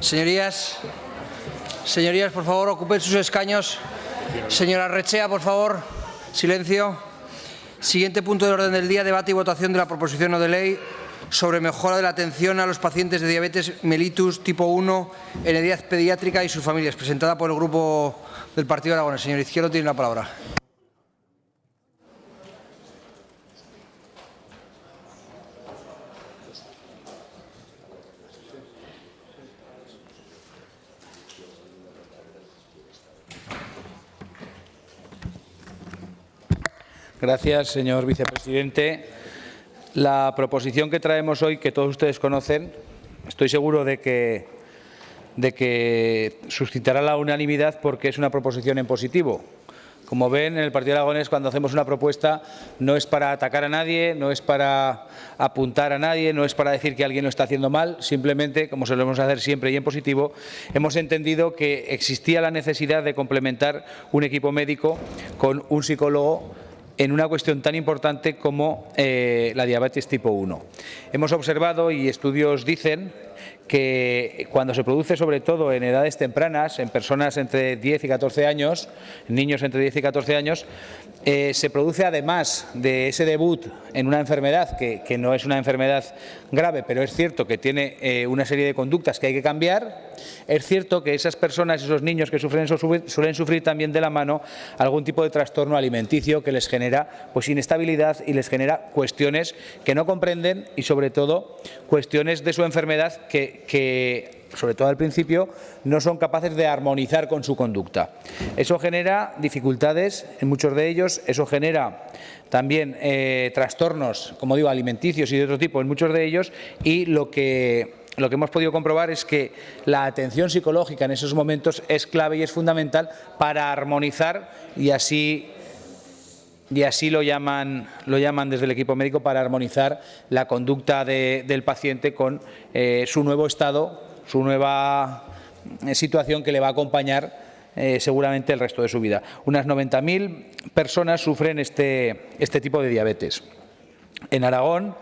Señorías, por favor, ocupen sus escaños. Señora Arrechea, por favor, silencio. Siguiente punto de orden del día, debate y votación de la proposición no de ley sobre mejora de la atención a los pacientes de diabetes mellitus tipo 1 en edad pediátrica y sus familias, presentada por el Grupo del Partido Aragonés. Señor Izquierdo, tiene la palabra. Gracias, señor vicepresidente. La proposición que traemos hoy, que todos ustedes conocen, estoy seguro de que suscitará la unanimidad porque es una proposición en positivo. Como ven, en el Partido Aragonés, cuando hacemos una propuesta, no es para atacar a nadie, no es para apuntar a nadie, no es para decir que alguien lo está haciendo mal, simplemente, como solemos hacer siempre y en positivo, hemos entendido que existía la necesidad de complementar un equipo médico con un psicólogo en una cuestión tan importante como la diabetes tipo 1. Hemos observado, y estudios dicen, que cuando se produce, sobre todo en edades tempranas, en personas entre 10 y 14 años, niños entre 10 y 14 años, se produce, además de ese debut en una enfermedad que no es una enfermedad grave, pero es cierto que tiene una serie de conductas que hay que cambiar. Es cierto que esas personas, esos niños que sufren eso, suelen sufrir también de la mano algún tipo de trastorno alimenticio que les genera inestabilidad y les genera cuestiones que no comprenden y, sobre todo, cuestiones de su enfermedad que, sobre todo al principio, no son capaces de armonizar con su conducta. Eso genera dificultades en muchos de ellos, eso genera también trastornos, como digo, alimenticios y de otro tipo en muchos de ellos, y lo que hemos podido comprobar es que la atención psicológica en esos momentos es clave y es fundamental para armonizar, y así lo llaman desde el equipo médico, para armonizar la conducta del paciente con su nuevo estado, su nueva situación que le va a acompañar seguramente el resto de su vida. Unas 90.000 personas sufren este tipo de diabetes. En Aragón,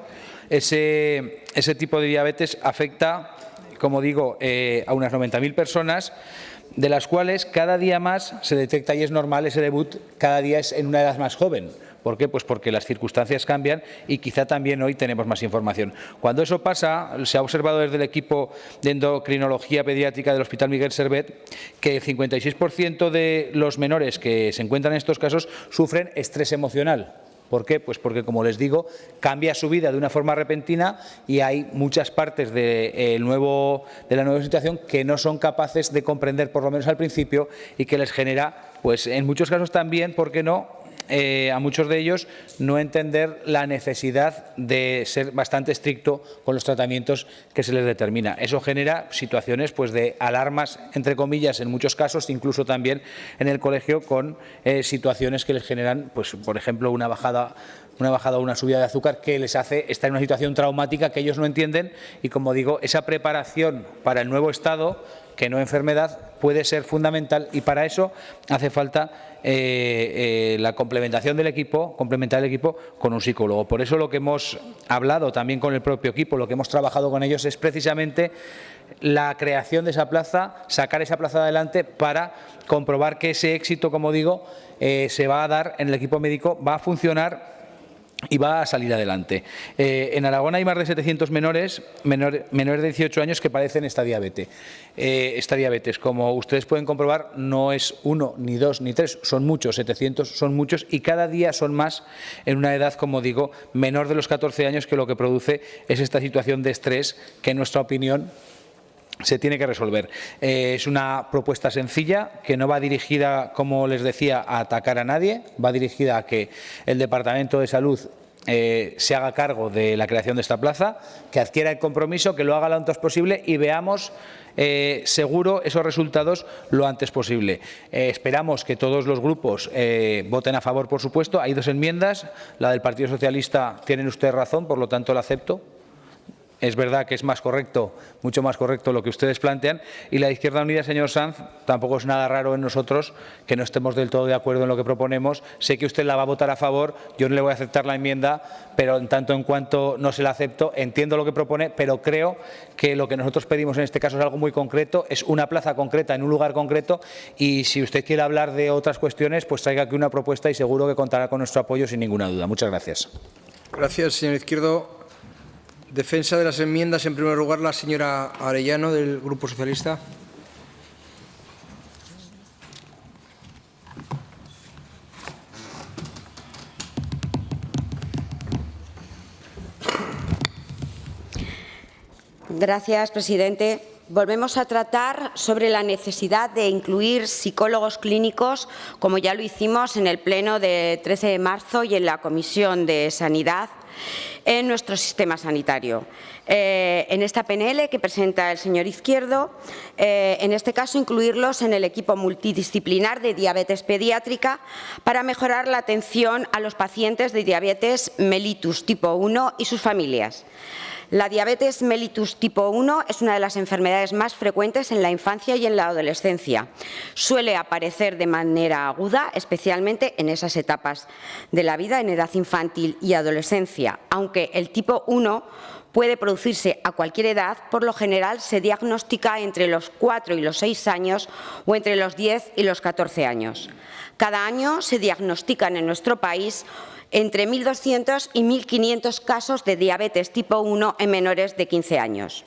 ese tipo de diabetes afecta, como digo, a unas 90.000 personas, de las cuales cada día más se detecta, y es normal, ese debut cada día es en una edad más joven. ¿Por qué? Pues porque las circunstancias cambian y quizá también hoy tenemos más información. Cuando eso pasa, se ha observado desde el equipo de endocrinología pediátrica del Hospital Miguel Servet que el 56% de los menores que se encuentran en estos casos sufren estrés emocional. ¿Por qué? Pues porque, como les digo, cambia su vida de una forma repentina y hay muchas partes de la nueva situación que no son capaces de comprender, por lo menos al principio, y que les genera, pues en muchos casos también, ¿por qué no?, a muchos de ellos no entender la necesidad de ser bastante estricto con los tratamientos que se les determina. Eso genera situaciones de alarmas, entre comillas, en muchos casos, incluso también en el colegio, con situaciones que les generan, por ejemplo, una bajada o una subida de azúcar que les hace estar en una situación traumática que ellos no entienden, y, como digo, esa preparación para el nuevo estado, que no enfermedad, puede ser fundamental, y para eso hace falta la complementación del equipo, complementar el equipo con un psicólogo. Por eso lo que hemos hablado también con el propio equipo, lo que hemos trabajado con ellos, es precisamente la creación de esa plaza, sacar esa plaza adelante para comprobar que ese éxito, como digo, se va a dar en el equipo médico, va a funcionar y va a salir adelante. En Aragón hay más de 700 menores de 18 años que padecen esta diabetes. Esta diabetes, como ustedes pueden comprobar, no es 1, ni 2, ni 3, son muchos, 700 son muchos, y cada día son más en una edad, como digo, menor de los 14 años, que lo que produce es esta situación de estrés que, en nuestra opinión, se tiene que resolver. Es una propuesta sencilla, que no va dirigida, como les decía, a atacar a nadie, va dirigida a que el Departamento de Salud se haga cargo de la creación de esta plaza, que adquiera el compromiso, que lo haga lo antes posible y veamos seguro esos resultados lo antes posible. Esperamos que todos los grupos voten a favor, por supuesto. Hay 2 enmiendas, la del Partido Socialista, tienen ustedes razón, por lo tanto la acepto. Es verdad que es más correcto, mucho más correcto lo que ustedes plantean, y la de Izquierda Unida, señor Sanz, tampoco es nada raro en nosotros que no estemos del todo de acuerdo en lo que proponemos. Sé que usted la va a votar a favor, yo no le voy a aceptar la enmienda, pero en tanto en cuanto no se la acepto, entiendo lo que propone, pero creo que lo que nosotros pedimos en este caso es algo muy concreto, es una plaza concreta en un lugar concreto, y si usted quiere hablar de otras cuestiones, pues traiga aquí una propuesta y seguro que contará con nuestro apoyo sin ninguna duda. Muchas gracias. Gracias, señor Izquierdo. Defensa de las enmiendas, en primer lugar, la señora Arellano, del Grupo Socialista. Gracias, presidente. Volvemos a tratar sobre la necesidad de incluir psicólogos clínicos, como ya lo hicimos en el Pleno de 13 de marzo y en la Comisión de Sanidad, en nuestro sistema sanitario. En esta PNL que presenta el señor Izquierdo, en este caso incluirlos en el equipo multidisciplinar de diabetes pediátrica para mejorar la atención a los pacientes de diabetes mellitus tipo 1 y sus familias. La diabetes mellitus tipo 1 es una de las enfermedades más frecuentes en la infancia y en la adolescencia. Suele aparecer de manera aguda, especialmente en esas etapas de la vida, en edad infantil y adolescencia. Aunque el tipo 1 puede producirse a cualquier edad, por lo general se diagnostica entre los 4 y los 6 años o entre los 10 y los 14 años. Cada año se diagnostican en nuestro país entre 1.200 y 1.500 casos de diabetes tipo 1 en menores de 15 años.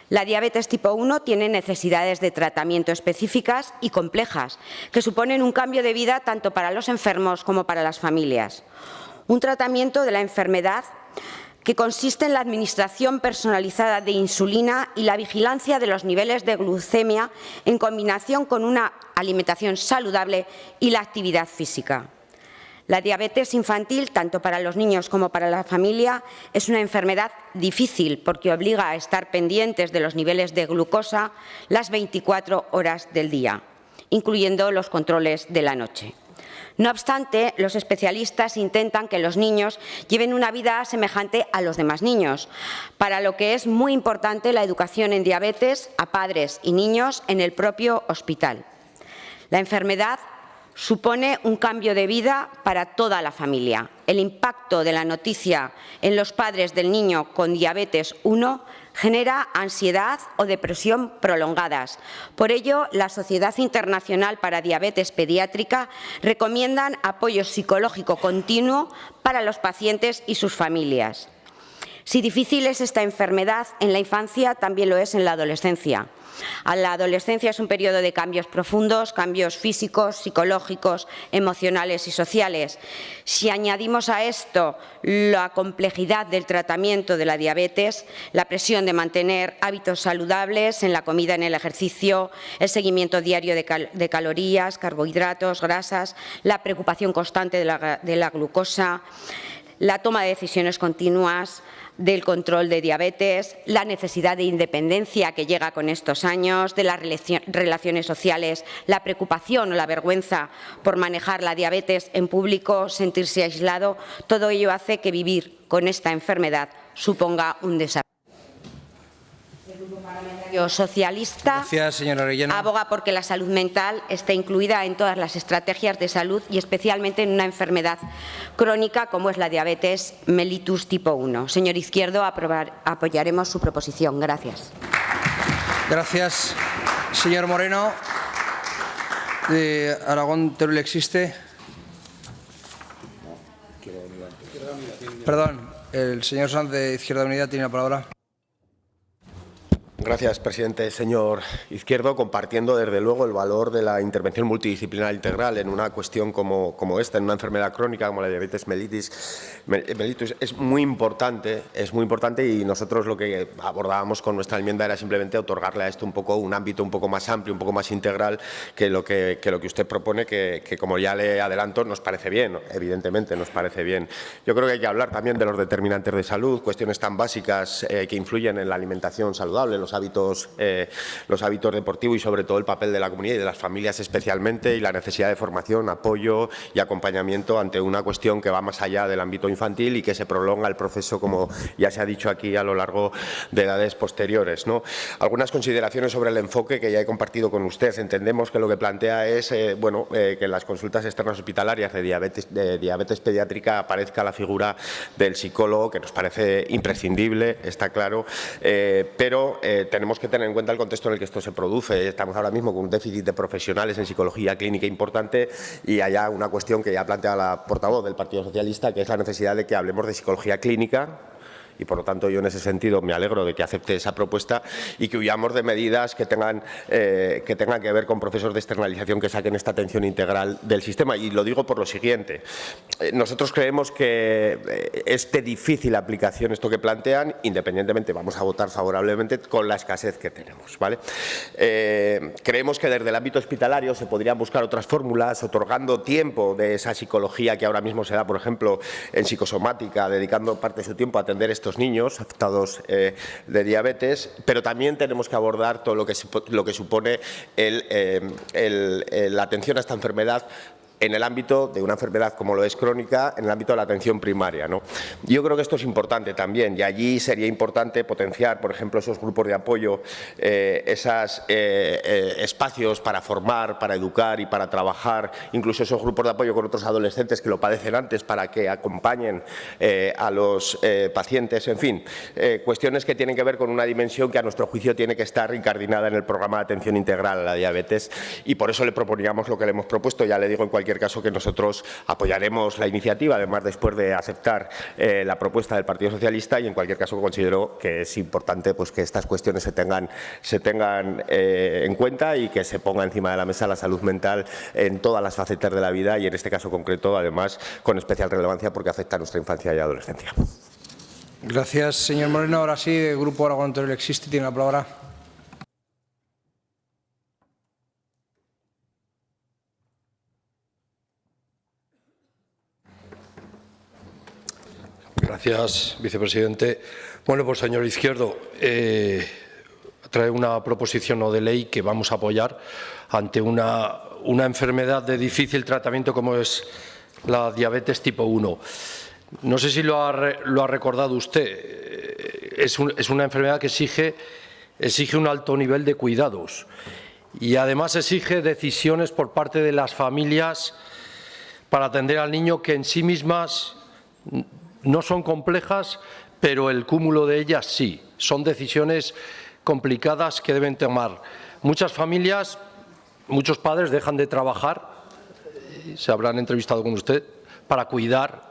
La diabetes tipo 1 tiene necesidades de tratamiento específicas y complejas, que suponen un cambio de vida tanto para los enfermos como para las familias. Un tratamiento de la enfermedad que consiste en la administración personalizada de insulina y la vigilancia de los niveles de glucemia en combinación con una alimentación saludable y la actividad física. La diabetes infantil, tanto para los niños como para la familia, es una enfermedad difícil porque obliga a estar pendientes de los niveles de glucosa las 24 horas del día, incluyendo los controles de la noche. No obstante, los especialistas intentan que los niños lleven una vida semejante a los demás niños, para lo que es muy importante la educación en diabetes a padres y niños en el propio hospital. La enfermedad supone un cambio de vida para toda la familia. El impacto de la noticia en los padres del niño con diabetes 1 genera ansiedad o depresión prolongadas. Por ello, la Sociedad Internacional para Diabetes Pediátrica recomiendan apoyo psicológico continuo para los pacientes y sus familias. Si difícil es esta enfermedad en la infancia, también lo es en la adolescencia. La adolescencia es un periodo de cambios profundos, cambios físicos, psicológicos, emocionales y sociales. Si añadimos a esto la complejidad del tratamiento de la diabetes, la presión de mantener hábitos saludables en la comida, en el ejercicio, el seguimiento diario de calorías, carbohidratos, grasas, la preocupación constante de la glucosa, la toma de decisiones continuas, del control de diabetes, la necesidad de independencia que llega con estos años, de las relaciones sociales, la preocupación o la vergüenza por manejar la diabetes en público, sentirse aislado, todo ello hace que vivir con esta enfermedad suponga un desafío. El Grupo Parlamentario Socialista aboga porque la salud mental esté incluida en todas las estrategias de salud y especialmente en una enfermedad crónica como es la diabetes mellitus tipo 1. Señor Izquierdo, apoyaremos su proposición. Gracias. Gracias. Señor Moreno, de Aragón Teruel existe. Perdón, el señor Sanz de Izquierda Unida tiene la palabra. Gracias, presidente. Señor Izquierdo, compartiendo desde luego el valor de la intervención multidisciplinar integral en una cuestión como esta, en una enfermedad crónica como la diabetes mellitus, es muy importante y nosotros lo que abordábamos con nuestra enmienda era simplemente otorgarle a esto un ámbito un poco más amplio, un poco más integral que lo que usted propone, que como ya le adelanto nos parece bien, evidentemente nos parece bien. Yo creo que hay que hablar también de los determinantes de salud, cuestiones tan básicas que influyen en la alimentación saludable, en los hábitos deportivos y sobre todo el papel de la comunidad y de las familias especialmente, y la necesidad de formación, apoyo y acompañamiento ante una cuestión que va más allá del ámbito infantil y que se prolonga el proceso, como ya se ha dicho aquí, a lo largo de edades posteriores, ¿no? Algunas consideraciones sobre el enfoque que ya he compartido con usted. Entendemos que lo que plantea es que en las consultas externas hospitalarias de diabetes pediátrica aparezca la figura del psicólogo, que nos parece imprescindible, está claro, pero tenemos que tener en cuenta el contexto en el que esto se produce. Estamos ahora mismo con un déficit de profesionales en psicología clínica importante, y hay una cuestión que ya plantea la portavoz del Partido Socialista, que es la necesidad de que hablemos de psicología clínica. Y, por lo tanto, yo en ese sentido me alegro de que acepte esa propuesta y que huyamos de medidas que tengan que ver con procesos de externalización que saquen esta atención integral del sistema. Y lo digo por lo siguiente. Nosotros creemos que es de difícil aplicación esto que plantean, independientemente vamos a votar favorablemente con la escasez que tenemos, ¿vale? Creemos que desde el ámbito hospitalario se podrían buscar otras fórmulas, otorgando tiempo de esa psicología que ahora mismo se da, por ejemplo, en psicosomática, dedicando parte de su tiempo a atender estos niños afectados de diabetes, pero también tenemos que abordar todo lo que supone la atención a esta enfermedad en el ámbito de una enfermedad como lo es crónica, en el ámbito de la atención primaria, ¿no? Yo creo que esto es importante también, y allí sería importante potenciar, por ejemplo, esos grupos de apoyo, esos espacios para formar, para educar y para trabajar, incluso esos grupos de apoyo con otros adolescentes que lo padecen antes, para que acompañen a los pacientes, en fin, cuestiones que tienen que ver con una dimensión que a nuestro juicio tiene que estar incardinada en el programa de atención integral a la diabetes, y por eso le proponíamos lo que le hemos propuesto. Ya le digo en cualquier caso que nosotros apoyaremos la iniciativa, además después de aceptar la propuesta del Partido Socialista, y en cualquier caso considero que es importante pues que estas cuestiones se tengan en cuenta y que se ponga encima de la mesa la salud mental en todas las facetas de la vida, y en este caso concreto además con especial relevancia porque afecta a nuestra infancia y adolescencia. Gracias, señor Moreno. Ahora sí, el Grupo Aragón Teruel Existe tiene la palabra. Gracias, vicepresidente. Bueno, pues señor Izquierdo, trae una proposición no de ley que vamos a apoyar ante una enfermedad de difícil tratamiento como es la diabetes tipo 1. No sé si lo ha recordado usted. Es una enfermedad que exige un alto nivel de cuidados y además exige decisiones por parte de las familias para atender al niño que en sí mismas no son complejas, pero el cúmulo de ellas sí. Son decisiones complicadas que deben tomar. Muchas familias, muchos padres dejan de trabajar, se habrán entrevistado con usted, para cuidar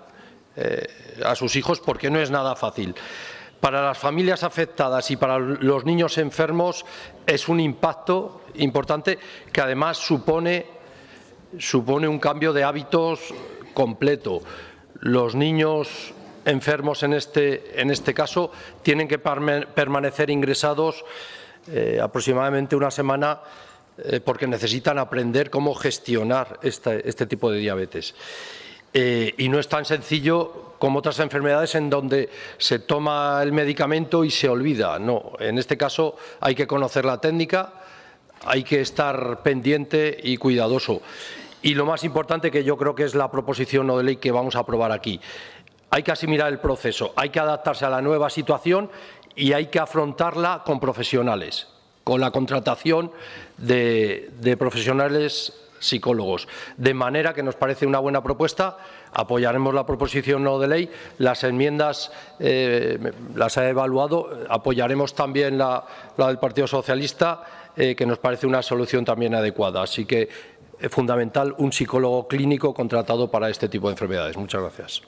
a sus hijos, porque no es nada fácil. Para las familias afectadas y para los niños enfermos es un impacto importante que además supone un cambio de hábitos completo. Los niños enfermos en este caso tienen que permanecer ingresados aproximadamente una semana porque necesitan aprender cómo gestionar este tipo de diabetes. Y no es tan sencillo como otras enfermedades en donde se toma el medicamento y se olvida. No, en este caso hay que conocer la técnica, hay que estar pendiente y cuidadoso. Y lo más importante, que yo creo que es la proposición no de ley que vamos a aprobar aquí, hay que asimilar el proceso, hay que adaptarse a la nueva situación y hay que afrontarla con profesionales, con la contratación de profesionales psicólogos. De manera que nos parece una buena propuesta, apoyaremos la proposición no de ley, las enmiendas las he evaluado, apoyaremos también la del Partido Socialista, que nos parece una solución también adecuada. Así que es fundamental un psicólogo clínico contratado para este tipo de enfermedades. Muchas gracias.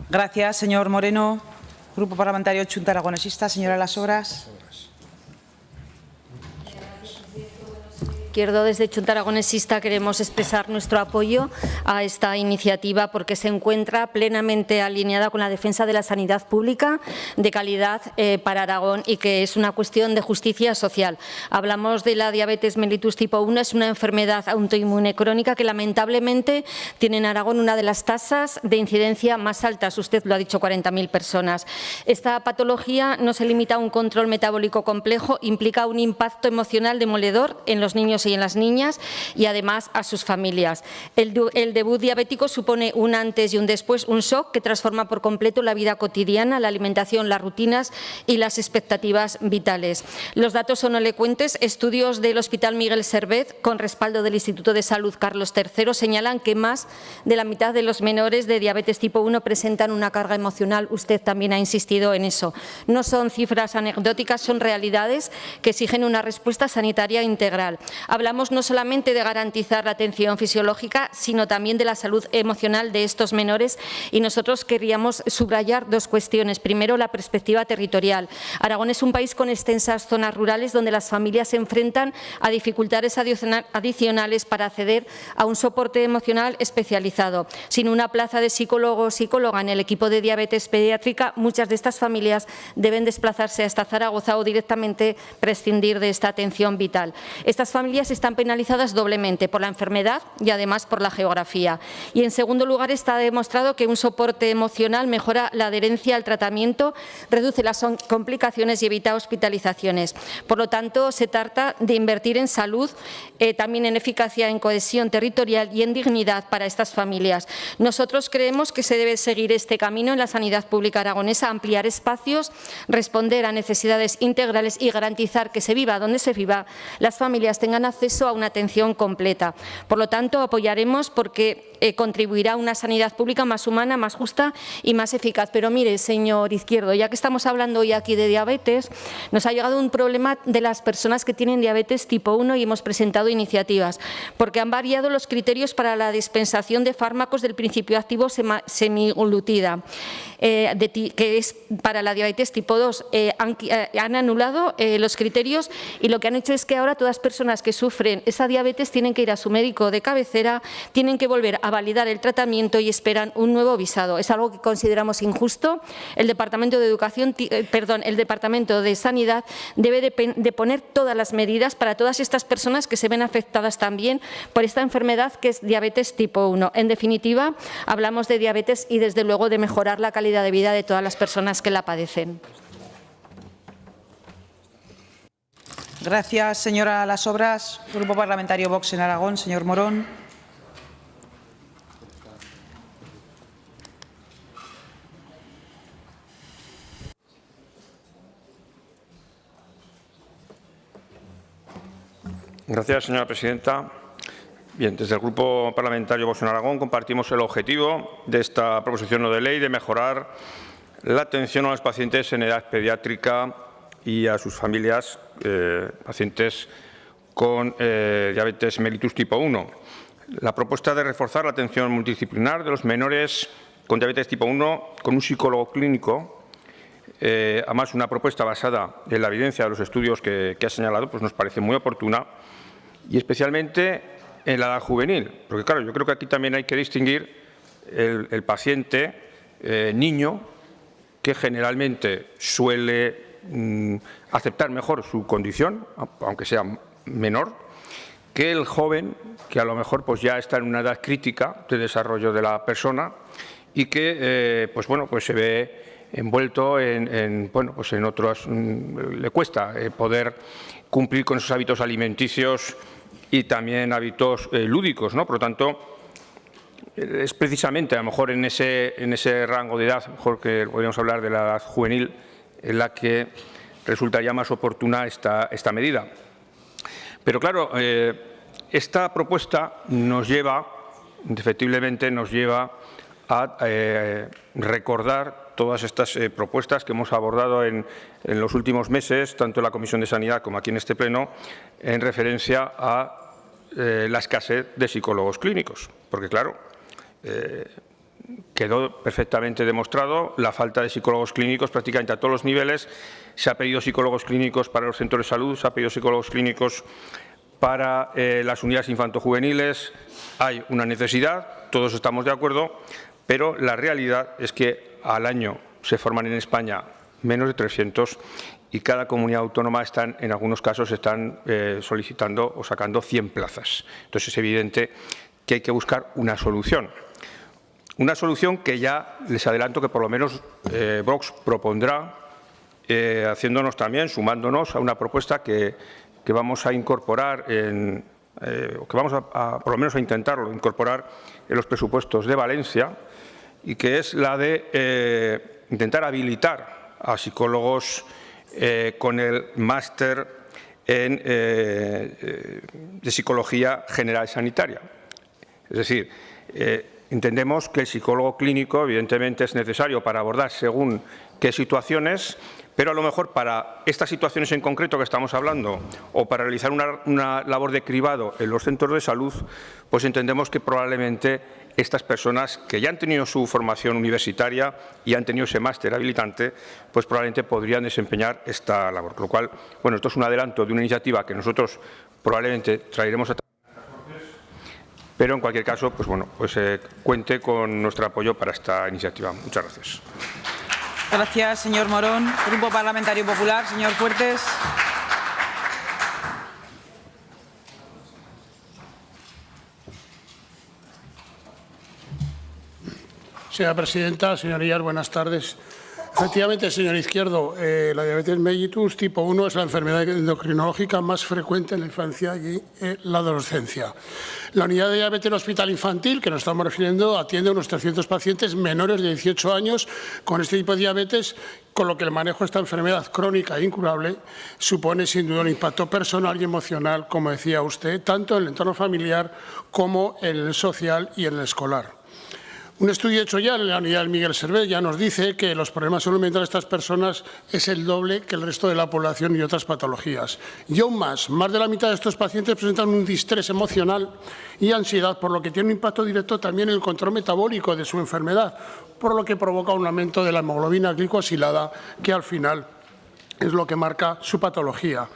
Gracias, señor Moreno. Grupo Parlamentario Chunta Aragonesista, señora Las Horas. Izquierdo, desde Chunta Aragonesista, queremos expresar nuestro apoyo a esta iniciativa porque se encuentra plenamente alineada con la defensa de la sanidad pública de calidad para Aragón y que es una cuestión de justicia social. Hablamos de la diabetes mellitus tipo 1, es una enfermedad autoinmune crónica que lamentablemente tiene en Aragón una de las tasas de incidencia más altas. Usted lo ha dicho, 40.000 personas. Esta patología no se limita a un control metabólico complejo, implica un impacto emocional demoledor en los niños y en las niñas y además a sus familias. El debut diabético supone un antes y un después, un shock que transforma por completo la vida cotidiana, la alimentación, las rutinas y las expectativas vitales. Los datos son elocuentes. Estudios del Hospital Miguel Servet, con respaldo del Instituto de Salud Carlos III, señalan que más de la mitad de los menores de diabetes tipo 1 presentan una carga emocional. Usted también ha insistido en eso. No son cifras anecdóticas, son realidades que exigen una respuesta sanitaria integral. Hablamos no solamente de garantizar la atención fisiológica, sino también de la salud emocional de estos menores y nosotros queríamos subrayar dos cuestiones. Primero, la perspectiva territorial. Aragón es un país con extensas zonas rurales donde las familias se enfrentan a dificultades adicionales para acceder a un soporte emocional especializado. Sin una plaza de psicólogo o psicóloga en el equipo de diabetes pediátrica, muchas de estas familias deben desplazarse hasta Zaragoza o directamente prescindir de esta atención vital. Estas familias están penalizadas doblemente por la enfermedad y además por la geografía. Y en segundo lugar, está demostrado que un soporte emocional mejora la adherencia al tratamiento, reduce las complicaciones y evita hospitalizaciones. Por lo tanto, se trata de invertir en salud, también en eficacia, en cohesión territorial y en dignidad para estas familias. Nosotros creemos que se debe seguir este camino en la sanidad pública aragonesa, ampliar espacios, responder a necesidades integrales y garantizar que se viva donde se viva, las familias tengan acceso a una atención completa. Por lo tanto, apoyaremos porque contribuirá a una sanidad pública más humana, más justa y más eficaz. Pero mire, señor Izquierdo, ya que estamos hablando hoy aquí de diabetes, nos ha llegado un problema de las personas que tienen diabetes tipo 1 y hemos presentado iniciativas, porque han variado los criterios para la dispensación de fármacos del principio activo semaglutida, que es para la diabetes tipo 2. Han anulado los criterios y lo que han hecho es que ahora todas las personas que sufren esa diabetes tienen que ir a su médico de cabecera, tienen que volver a validar el tratamiento y esperan un nuevo visado. Es algo que consideramos injusto. El Departamento de el Departamento de Sanidad debe de poner todas las medidas para todas estas personas que se ven afectadas también por esta enfermedad que es diabetes tipo 1. En definitiva, hablamos de diabetes y desde luego de mejorar la calidad de vida de todas las personas que la padecen. Gracias, señora Las Obras. Grupo Parlamentario Vox en Aragón, señor Morón. Gracias, señora presidenta. Bien, desde el Grupo Parlamentario Vox en Aragón compartimos el objetivo de esta proposición no de ley de mejorar la atención a los pacientes en edad pediátrica y a sus familias, pacientes con diabetes mellitus tipo 1. La propuesta de reforzar la atención multidisciplinar de los menores con diabetes tipo 1 con un psicólogo clínico, además una propuesta basada en la evidencia de los estudios que ha señalado, pues nos parece muy oportuna y especialmente en la edad juvenil, porque claro, yo creo que aquí también hay que distinguir el paciente niño, que generalmente suele aceptar mejor su condición, aunque sea menor, que el joven, que a lo mejor pues ya está en una edad crítica de desarrollo de la persona y que pues se ve envuelto en otros, le cuesta poder cumplir con esos hábitos alimenticios y también hábitos lúdicos, ¿no? Por lo tanto, es precisamente a lo mejor en ese rango de edad, a lo mejor que podríamos hablar de la edad juvenil, en la que resultaría más oportuna esta medida. Pero claro, esta propuesta nos lleva, indefectiblemente nos lleva a recordar todas estas propuestas que hemos abordado en los últimos meses, tanto en la Comisión de Sanidad como aquí en este Pleno, en referencia a la escasez de psicólogos clínicos. Porque, claro, quedó perfectamente demostrado la falta de psicólogos clínicos prácticamente a todos los niveles. Se ha pedido psicólogos clínicos para los centros de salud, se ha pedido psicólogos clínicos para las unidades infantojuveniles hay una necesidad, todos estamos de acuerdo, pero la realidad es que al año se forman en España menos de 300 y cada comunidad autónoma en algunos casos están solicitando o sacando 100 plazas. Entonces es evidente que hay que buscar una solución. Una solución que ya les adelanto que por lo menos Vox propondrá, haciéndonos también, sumándonos a una propuesta que vamos a incorporar, que vamos a por lo menos a intentarlo incorporar en los presupuestos de Valencia, y que es la de intentar habilitar a psicólogos con el máster de Psicología General Sanitaria. Es decir, entendemos que el psicólogo clínico evidentemente es necesario para abordar según qué situaciones, pero a lo mejor para estas situaciones en concreto que estamos hablando o para realizar una labor de cribado en los centros de salud, pues entendemos que probablemente estas personas que ya han tenido su formación universitaria y han tenido ese máster habilitante, pues probablemente podrían desempeñar esta labor. Lo cual, bueno, esto es un adelanto de una iniciativa que nosotros probablemente traeremos a pero en cualquier caso, pues bueno, pues cuente con nuestro apoyo para esta iniciativa. Muchas gracias. Gracias, señor Morón. Grupo Parlamentario Popular, señor Fuertes. Señora presidenta, señorías, buenas tardes. Efectivamente, señor Izquierdo, la diabetes mellitus tipo 1 es la enfermedad endocrinológica más frecuente en la infancia y la adolescencia. La unidad de diabetes del Hospital Infantil, que nos estamos refiriendo, atiende a unos 300 pacientes menores de 18 años con este tipo de diabetes, con lo que el manejo de esta enfermedad crónica e incurable supone sin duda un impacto personal y emocional, como decía usted, tanto en el entorno familiar como en el social y en el escolar. Un estudio hecho ya en la unidad del Miguel Servet ya nos dice que los problemas de salud mental de estas personas es el doble que el resto de la población y otras patologías. Y aún más de la mitad de estos pacientes presentan un distrés emocional y ansiedad, por lo que tiene un impacto directo también en el control metabólico de su enfermedad, por lo que provoca un aumento de la hemoglobina glicosilada, que al final es lo que marca su patología.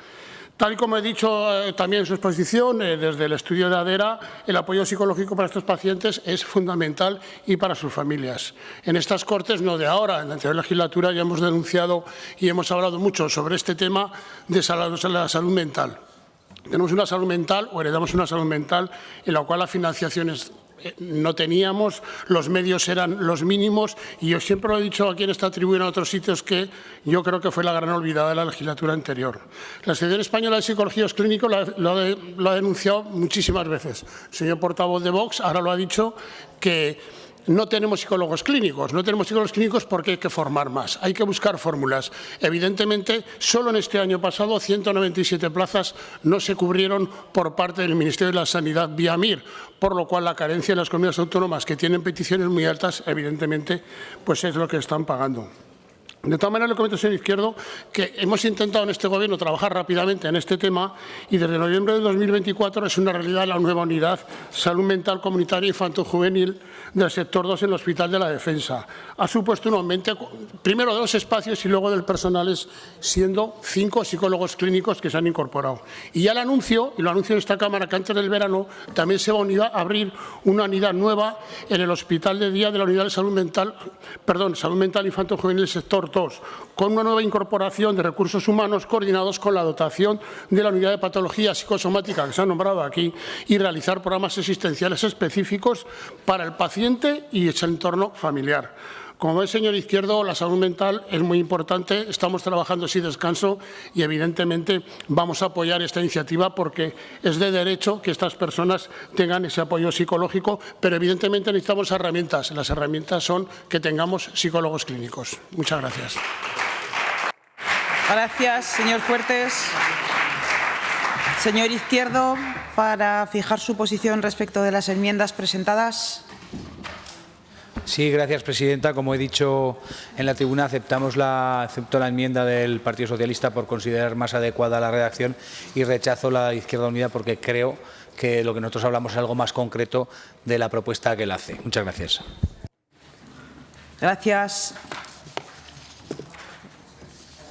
Tal y como he dicho también en su exposición, desde el estudio de ADERA, el apoyo psicológico para estos pacientes es fundamental y para sus familias. En estas Cortes, no de ahora, en la anterior legislatura ya hemos denunciado y hemos hablado mucho sobre este tema de la salud mental. Tenemos una salud mental o heredamos una salud mental en la cual la financiación no teníamos, los medios eran los mínimos y yo siempre lo he dicho aquí en esta tribuna y en otros sitios que yo creo que fue la gran olvidada de la legislatura anterior. La Asociación Española de Psicología Clínicos lo ha denunciado muchísimas veces. El señor portavoz de Vox ahora lo ha dicho que no tenemos psicólogos clínicos. No tenemos psicólogos clínicos porque hay que formar más, hay que buscar fórmulas. Evidentemente, solo en este año pasado 197 plazas no se cubrieron por parte del Ministerio de la Sanidad vía MIR, por lo cual la carencia en las comunidades autónomas que tienen peticiones muy altas, evidentemente, pues es lo que están pagando. De todas maneras, le comento, señor Izquierdo, que hemos intentado en este Gobierno trabajar rápidamente en este tema y desde noviembre de 2024 es una realidad la nueva unidad Salud Mental Comunitaria Infanto-Juvenil del sector 2 en el Hospital de la Defensa. Ha supuesto un aumento, primero de los espacios y luego del personal, siendo 5 psicólogos clínicos que se han incorporado. Y ya le anuncio, y lo anuncio en esta Cámara, que antes del verano también se va a abrir una unidad nueva en el Hospital de Día de la Unidad de Salud Mental Infanto-Juvenil del sector 2, con una nueva incorporación de recursos humanos coordinados con la dotación de la unidad de patología psicosomática que se ha nombrado aquí y realizar programas asistenciales específicos para el paciente y su entorno familiar. Como ve, señor Izquierdo, la salud mental es muy importante, estamos trabajando sin descanso y evidentemente vamos a apoyar esta iniciativa porque es de derecho que estas personas tengan ese apoyo psicológico, pero evidentemente necesitamos herramientas. Las herramientas son que tengamos psicólogos clínicos. Muchas gracias. Gracias, señor Fuertes. Señor Izquierdo, para fijar su posición respecto de las enmiendas presentadas. Sí, gracias, presidenta. Como he dicho en la tribuna, acepto la enmienda del Partido Socialista por considerar más adecuada la redacción y rechazo la de Izquierda Unida porque creo que lo que nosotros hablamos es algo más concreto de la propuesta que él hace. Muchas gracias. Gracias.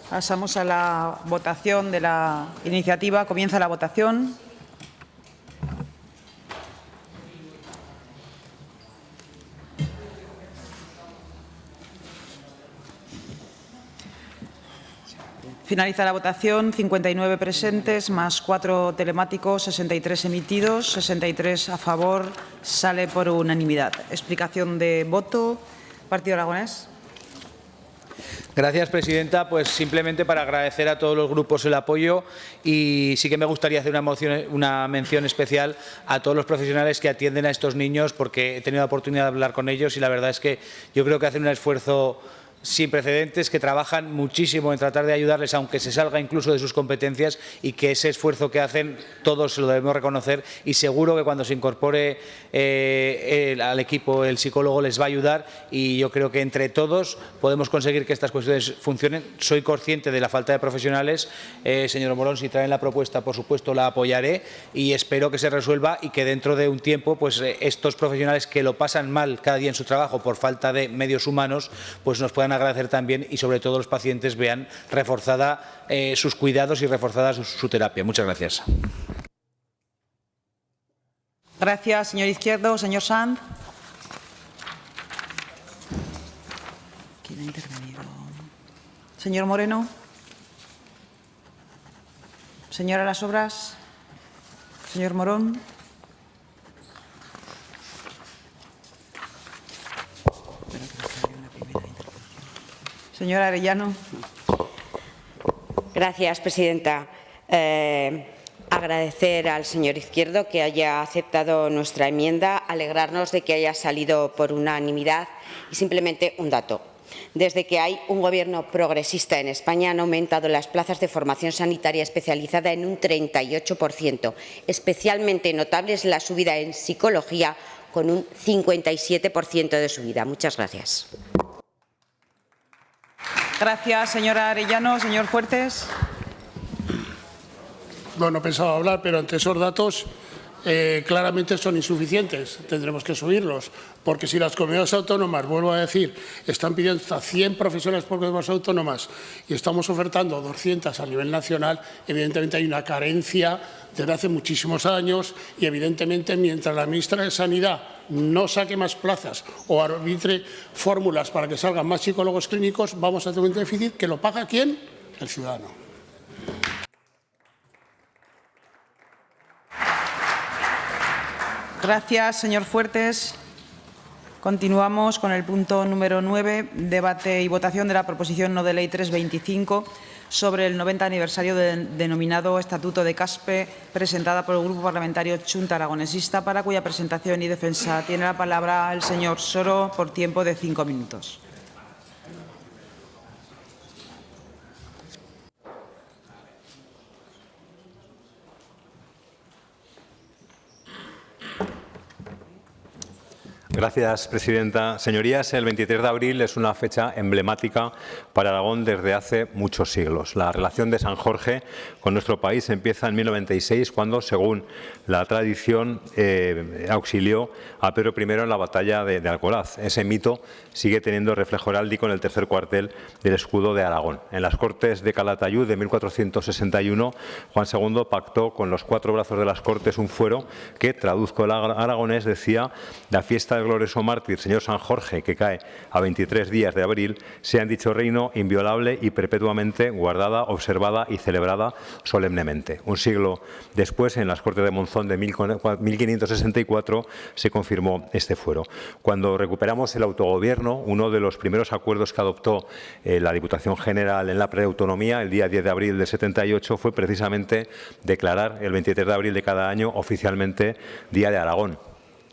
Pasamos a la votación de la iniciativa. Comienza la votación. Finaliza la votación. 59 presentes, más 4 telemáticos, 63 emitidos, 63 a favor. Sale por unanimidad. Explicación de voto. Partido Aragonés. Gracias, presidenta. Pues simplemente para agradecer a todos los grupos el apoyo y sí que me gustaría hacer una mención especial a todos los profesionales que atienden a estos niños, porque he tenido la oportunidad de hablar con ellos y la verdad es que yo creo que hacen un esfuerzo sin precedentes, que trabajan muchísimo en tratar de ayudarles, aunque se salga incluso de sus competencias, y que ese esfuerzo que hacen todos se lo debemos reconocer, y seguro que cuando se incorpore al equipo el psicólogo les va a ayudar, y yo creo que entre todos podemos conseguir que estas cuestiones funcionen. Soy consciente de la falta de profesionales. Señor Morón, si traen la propuesta, por supuesto la apoyaré y espero que se resuelva y que dentro de un tiempo pues estos profesionales que lo pasan mal cada día en su trabajo por falta de medios humanos pues nos puedan agradecer también, y sobre todo los pacientes vean reforzada sus cuidados y reforzada su terapia. Muchas gracias. Gracias, señor Izquierdo. Señor Sanz. ¿Quién ha intervenido? Señor Moreno. Señora Las Obras. Señor Morón. Señora Arellano. Gracias, presidenta. Agradecer al señor Izquierdo que haya aceptado nuestra enmienda, alegrarnos de que haya salido por unanimidad y simplemente un dato. Desde que hay un gobierno progresista en España han aumentado las plazas de formación sanitaria especializada en un 38%. Especialmente notable es la subida en psicología con un 57% de subida. Muchas gracias. Gracias, señora Arellano. Señor Fuertes. No pensaba hablar, pero ante esos datos claramente son insuficientes. Tendremos que subirlos, porque si las comunidades autónomas, vuelvo a decir, están pidiendo hasta 100 profesionales por comunidades autónomas y estamos ofertando 200 a nivel nacional, evidentemente hay una carencia desde hace muchísimos años y evidentemente mientras la ministra de Sanidad no saque más plazas o arbitre fórmulas para que salgan más psicólogos clínicos, vamos a tener un déficit que lo paga ¿quién? El ciudadano. Gracias, señor Fuertes. Continuamos con el punto número 9, debate y votación de la proposición no de ley 325 sobre el 90 aniversario del denominado Estatuto de Caspe, presentada por el Grupo Parlamentario Chunta Aragonesista, para cuya presentación y defensa tiene la palabra el señor Soro por tiempo de 5 minutos. Gracias, presidenta. Señorías, el 23 de abril es una fecha emblemática para Aragón desde hace muchos siglos. La relación de San Jorge con nuestro país empieza en 1096, cuando, según la tradición, auxilió a Pedro I en la batalla de Alcoraz. Ese mito sigue teniendo reflejo heráldico en el tercer cuartel del escudo de Aragón. En las Cortes de Calatayud de 1461, Juan II pactó con los 4 brazos de las Cortes un fuero que, traduzco el aragonés, decía: la fiesta del glorioso mártir señor San Jorge, que cae a 23 días de abril, sea en dicho reino inviolable y perpetuamente guardada, observada y celebrada solemnemente. Un siglo después, en las Cortes de Monzón de 1564, se confirmó este fuero. Cuando recuperamos el autogobierno, uno de los primeros acuerdos que adoptó la Diputación General en la preautonomía, el día 10 de abril del 78, fue precisamente declarar el 23 de abril de cada año oficialmente Día de Aragón.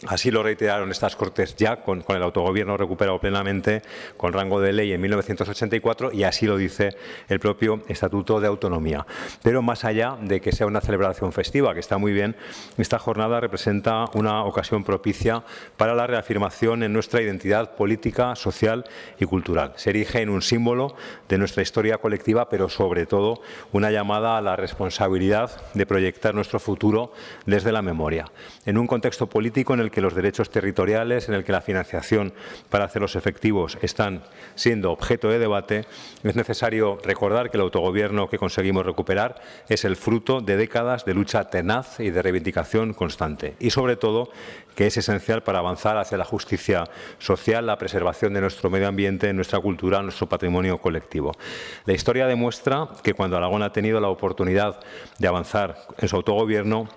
Así lo reiteraron estas Cortes ya con el autogobierno recuperado plenamente con rango de ley en 1984, y así lo dice el propio Estatuto de Autonomía. Pero más allá de que sea una celebración festiva, que está muy bien, esta jornada representa una ocasión propicia para la reafirmación en nuestra identidad política, social y cultural. Se erige en un símbolo de nuestra historia colectiva, pero sobre todo una llamada a la responsabilidad de proyectar nuestro futuro desde la memoria. En un contexto político en el que los derechos territoriales, en el que la financiación para hacerlos efectivos están siendo objeto de debate, es necesario recordar que el autogobierno que conseguimos recuperar es el fruto de décadas de lucha tenaz y de reivindicación constante. Y, sobre todo, que es esencial para avanzar hacia la justicia social, la preservación de nuestro medio ambiente, nuestra cultura, nuestro patrimonio colectivo. La historia demuestra que cuando Aragón ha tenido la oportunidad de avanzar en su autogobierno,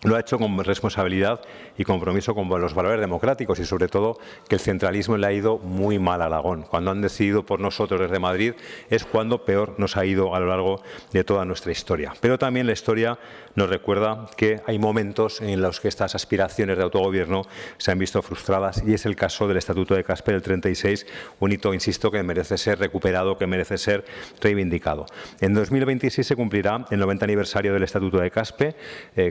lo ha hecho con responsabilidad y compromiso con los valores democráticos y, sobre todo, que el centralismo le ha ido muy mal a Aragón. Cuando han decidido por nosotros desde Madrid es cuando peor nos ha ido a lo largo de toda nuestra historia. Pero también la historia nos recuerda que hay momentos en los que estas aspiraciones de autogobierno se han visto frustradas y es el caso del Estatuto de Caspe del 36, un hito, insisto, que merece ser recuperado, que merece ser reivindicado. En 2026 se cumplirá el 90 aniversario del Estatuto de Caspe,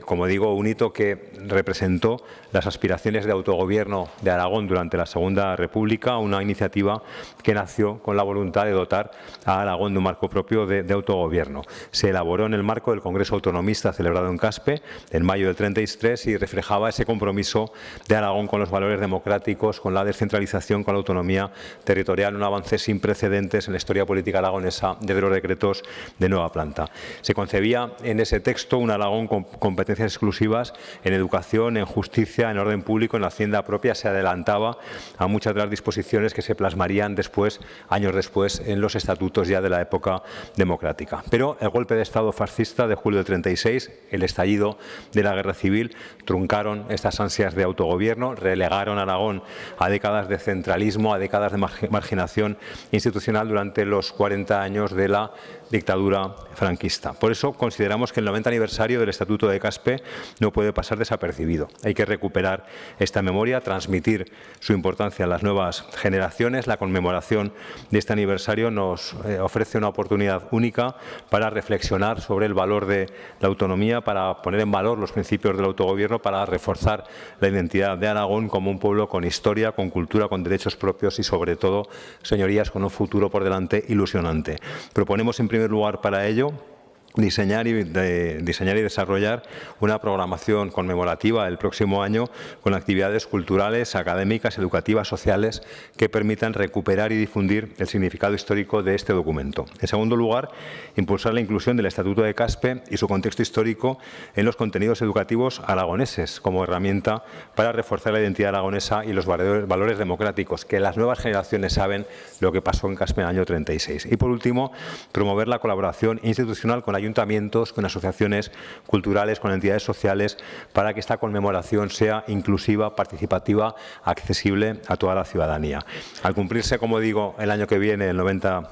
como digo, un hito que representó las aspiraciones de autogobierno de Aragón durante la Segunda República, una iniciativa que nació con la voluntad de dotar a Aragón de un marco propio de autogobierno. Se elaboró en el marco del Congreso Autonomista celebrado en Caspe en mayo del 33 y reflejaba ese compromiso de Aragón con los valores democráticos, con la descentralización, con la autonomía territorial, un avance sin precedentes en la historia política aragonesa desde los decretos de nueva planta. Se concebía en ese texto un Aragón con competencias exclusivas en educación, en justicia, en orden público, en la hacienda propia. Se adelantaba a muchas de las disposiciones que se plasmarían después, años después, en los estatutos ya de la época democrática. Pero el golpe de Estado fascista de julio del 36, el estallido de la guerra civil, truncaron estas ansias de autogobierno, relegaron a Aragón a décadas de centralismo, a décadas de marginación institucional durante los 40 años de la dictadura franquista. Por eso consideramos que el 90 aniversario del Estatuto de Caspe no puede pasar desapercibido. Hay que recuperar esta memoria, transmitir su importancia a las nuevas generaciones. La conmemoración de este aniversario nos ofrece una oportunidad única para reflexionar sobre el valor de la autonomía, para poner en valor los principios del autogobierno, para reforzar la identidad de Aragón como un pueblo con historia, con cultura, con derechos propios y, sobre todo, señorías, con un futuro por delante ilusionante. Proponemos, en primer lugar, para ello, diseñar y desarrollar una programación conmemorativa el próximo año con actividades culturales, académicas, educativas, sociales que permitan recuperar y difundir el significado histórico de este documento. En segundo lugar, impulsar la inclusión del Estatuto de Caspe y su contexto histórico en los contenidos educativos aragoneses como herramienta para reforzar la identidad aragonesa y los valores democráticos, que las nuevas generaciones saben lo que pasó en Caspe en el año 36. Y por último, promover la colaboración institucional con ayuntamientos, con asociaciones culturales, con entidades sociales, para que esta conmemoración sea inclusiva, participativa, accesible a toda la ciudadanía. Al cumplirse, como digo, el año que viene, el 90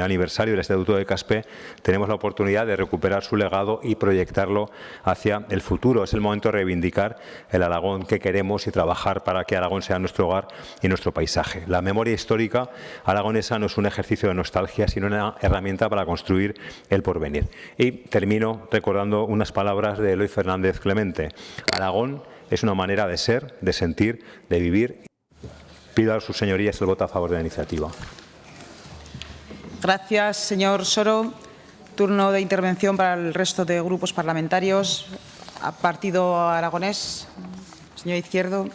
aniversario del Estatuto de Caspe, tenemos la oportunidad de recuperar su legado y proyectarlo hacia el futuro. Es el momento de reivindicar el Aragón que queremos y trabajar para que Aragón sea nuestro hogar y nuestro paisaje. La memoria histórica aragonesa no es un ejercicio de nostalgia, sino una herramienta para construir el porvenir. Y termino recordando unas palabras de Eloy Fernández Clemente. Aragón es una manera de ser, de sentir, de vivir. Pido a sus señorías el voto a favor de la iniciativa. Gracias, señor Soro. Turno de intervención para el resto de grupos parlamentarios. A Partido Aragonés, señor Izquierdo.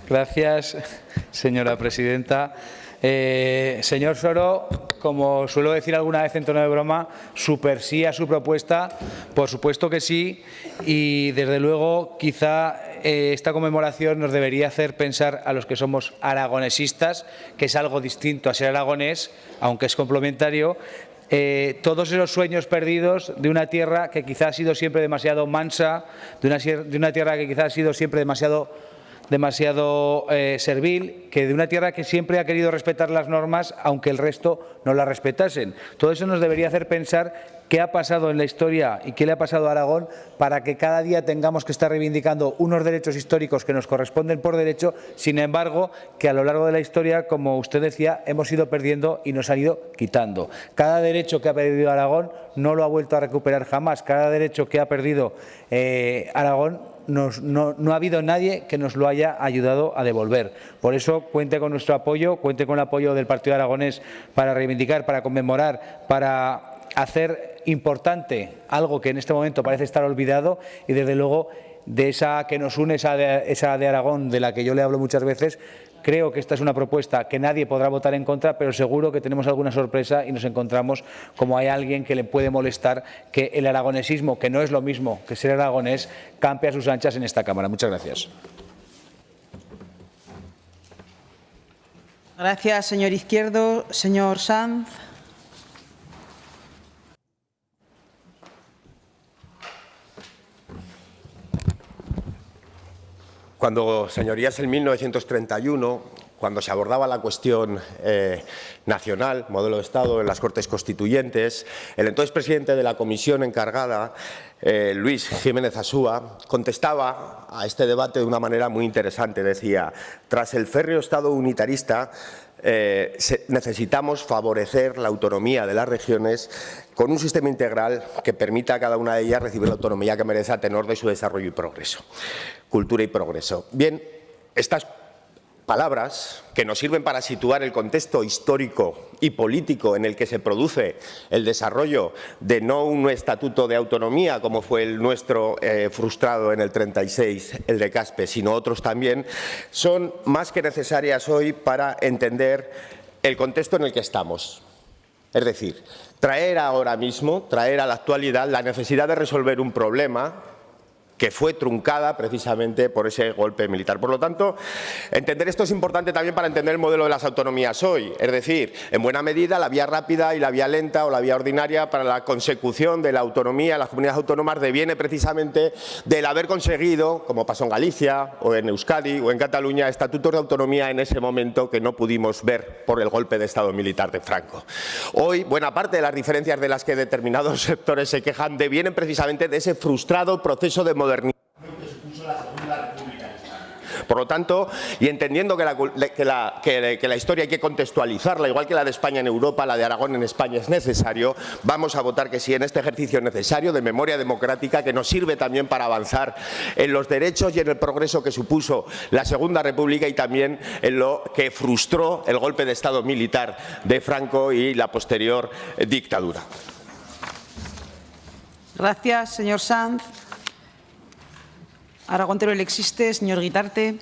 Gracias, señora presidenta. Señor Soro, como suelo decir alguna vez en tono de broma, súper sí a su propuesta, por supuesto que sí, y desde luego quizá esta conmemoración nos debería hacer pensar a los que somos aragonesistas, que es algo distinto a ser aragonés, aunque es complementario, todos esos sueños perdidos de una tierra que quizá ha sido siempre demasiado mansa, de una tierra que quizá ha sido siempre demasiado servil, que de una tierra que siempre ha querido respetar las normas, aunque el resto no las respetasen. Todo eso nos debería hacer pensar qué ha pasado en la historia y qué le ha pasado a Aragón para que cada día tengamos que estar reivindicando unos derechos históricos que nos corresponden por derecho, sin embargo, que a lo largo de la historia, como usted decía, hemos ido perdiendo y nos han ido quitando. Cada derecho que ha perdido Aragón no lo ha vuelto a recuperar jamás. Cada derecho que ha perdido Aragón no ha habido nadie que nos lo haya ayudado a devolver. Por eso cuente con nuestro apoyo, cuente con el apoyo del Partido Aragonés para reivindicar, para conmemorar, para hacer importante algo que en este momento parece estar olvidado y, desde luego, de esa que nos une, esa de Aragón, de la que yo le hablo muchas veces. Creo que esta es una propuesta que nadie podrá votar en contra, pero seguro que tenemos alguna sorpresa y nos encontramos como hay alguien que le puede molestar que el aragonesismo, que no es lo mismo que ser aragonés, campe a sus anchas en esta Cámara. Muchas gracias. Gracias, señor Izquierdo. Señor Sanz. Cuando, señorías, en 1931, cuando se abordaba la cuestión nacional, modelo de Estado, en las Cortes Constituyentes, el entonces presidente de la comisión encargada, Luis Jiménez Asúa, contestaba a este debate de una manera muy interesante. Decía: tras el férreo Estado unitarista, necesitamos favorecer la autonomía de las regiones con un sistema integral que permita a cada una de ellas recibir la autonomía que merece a tenor de su desarrollo y progreso, cultura y progreso. Bien, estas palabras, que nos sirven para situar el contexto histórico y político en el que se produce el desarrollo de no un estatuto de autonomía como fue el nuestro frustrado en el 36, el de Caspe, sino otros también, son más que necesarias hoy para entender el contexto en el que estamos. Es decir, traer ahora mismo, traer a la actualidad la necesidad de resolver un problema que fue truncada precisamente por ese golpe militar. Por lo tanto, entender esto es importante también para entender el modelo de las autonomías hoy. Es decir, en buena medida, la vía rápida y la vía lenta o la vía ordinaria para la consecución de la autonomía en las comunidades autónomas deviene precisamente del haber conseguido, como pasó en Galicia o en Euskadi o en Cataluña, estatutos de autonomía en ese momento que no pudimos ver por el golpe de Estado militar de Franco. Hoy, buena parte de las diferencias de las que determinados sectores se quejan devienen precisamente de ese frustrado proceso de modernización que supuso la Segunda República en España. Por lo tanto, y entendiendo que la historia hay que contextualizarla, igual que la de España en Europa, la de Aragón en España es necesario, vamos a votar que sí en este ejercicio necesario de memoria democrática que nos sirve también para avanzar en los derechos y en el progreso que supuso la Segunda República y también en lo que frustró el golpe de Estado militar de Franco y la posterior dictadura. Gracias, señor Sanz. Aragón Teruel existe. Señor Guitarte.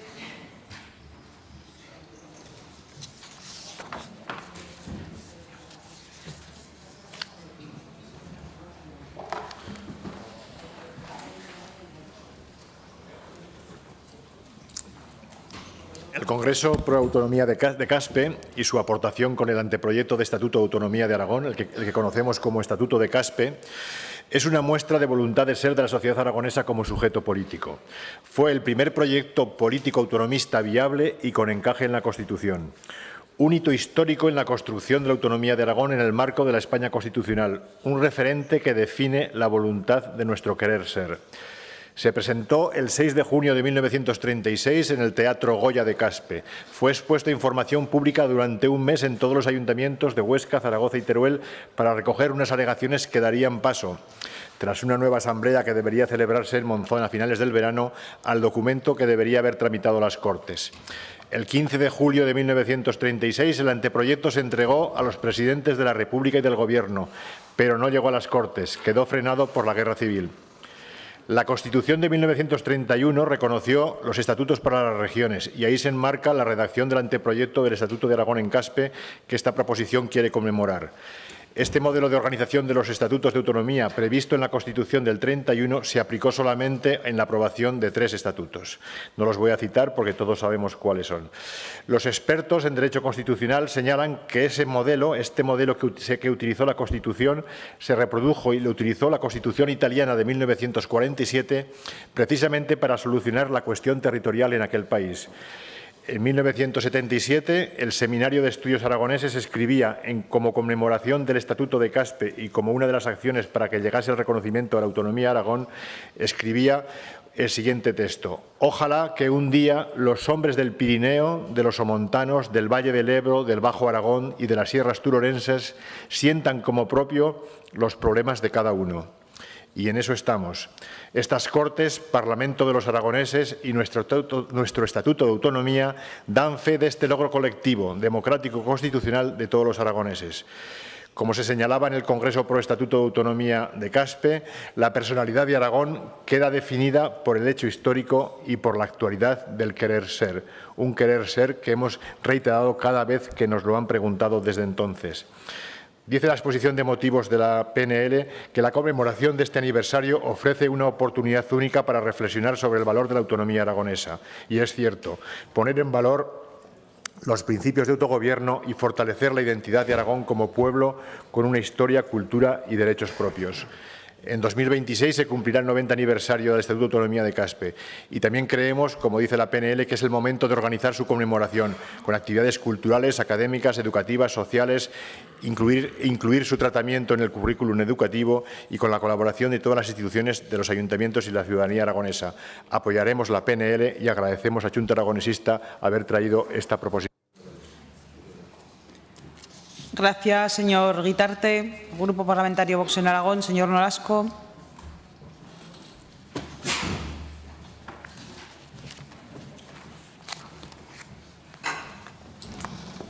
El Congreso Pro Autonomía de Caspe y su aportación con el anteproyecto de Estatuto de Autonomía de Aragón, el que conocemos como Estatuto de Caspe, es una muestra de voluntad de ser de la sociedad aragonesa como sujeto político. Fue el primer proyecto político autonomista viable y con encaje en la Constitución. Un hito histórico en la construcción de la autonomía de Aragón en el marco de la España constitucional, un referente que define la voluntad de nuestro querer ser. Se presentó el 6 de junio de 1936 en el Teatro Goya de Caspe. Fue expuesto a información pública durante un mes en todos los ayuntamientos de Huesca, Zaragoza y Teruel para recoger unas alegaciones que darían paso, tras una nueva asamblea que debería celebrarse en Monzón a finales del verano, al documento que debería haber tramitado las Cortes. El 15 de julio de 1936 el anteproyecto se entregó a los presidentes de la República y del Gobierno, pero no llegó a las Cortes, quedó frenado por la Guerra Civil. La Constitución de 1931 reconoció los estatutos para las regiones y ahí se enmarca la redacción del anteproyecto del Estatuto de Aragón en Caspe que esta proposición quiere conmemorar. Este modelo de organización de los estatutos de autonomía previsto en la Constitución del 31 se aplicó solamente en la aprobación de 3 estatutos. No los voy a citar porque todos sabemos cuáles son. Los expertos en Derecho Constitucional señalan que este modelo que utilizó la Constitución se reprodujo y lo utilizó la Constitución italiana de 1947 precisamente para solucionar la cuestión territorial en aquel país. En 1977, el Seminario de Estudios Aragoneses escribía, como conmemoración del Estatuto de Caspe y como una de las acciones para que llegase el reconocimiento de la autonomía de Aragón, escribía el siguiente texto. Ojalá que un día los hombres del Pirineo, de los somontanos, del Valle del Ebro, del Bajo Aragón y de las sierras turorenses sientan como propio los problemas de cada uno. y en eso estamos. Estas Cortes, Parlamento de los aragoneses y nuestro Estatuto de Autonomía dan fe de este logro colectivo, democrático, constitucional de todos los aragoneses. Como se señalaba en el Congreso Pro Estatuto de Autonomía de Caspe, la personalidad de Aragón queda definida por el hecho histórico y por la actualidad del querer ser, un querer ser que hemos reiterado cada vez que nos lo han preguntado desde entonces. Dice la exposición de motivos de la PNL que la conmemoración de este aniversario ofrece una oportunidad única para reflexionar sobre el valor de la autonomía aragonesa. Y es cierto, poner en valor los principios de autogobierno y fortalecer la identidad de Aragón como pueblo con una historia, cultura y derechos propios. En 2026 se cumplirá el 90 aniversario del Estatuto de Autonomía de Caspe y también creemos, como dice la PNL, que es el momento de organizar su conmemoración con actividades culturales, académicas, educativas, sociales, incluir su tratamiento en el currículum educativo y con la colaboración de todas las instituciones de los ayuntamientos y la ciudadanía aragonesa. Apoyaremos la PNL y agradecemos a Xunta Aragonesista haber traído esta proposición. Gracias, señor Guitarte. Grupo Parlamentario Vox en Aragón, señor Nolasco.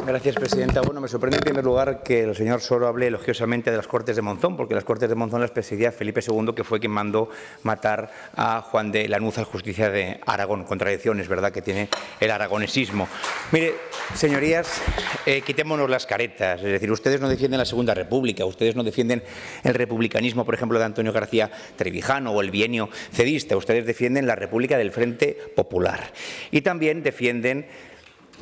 Gracias, presidenta. Bueno, me sorprende en primer lugar que el señor Soro hable elogiosamente de las Cortes de Monzón, porque las Cortes de Monzón las presidía Felipe II, que fue quien mandó matar a Juan de Lanuza al Justicia de Aragón. Contradicciones, ¿verdad?, que tiene el aragonesismo. Mire, señorías, quitémonos las caretas. Es decir, ustedes no defienden la Segunda República, ustedes no defienden el republicanismo, por ejemplo, de Antonio García Trevijano o el bienio cedista. Ustedes defienden la República del Frente Popular. Y también defienden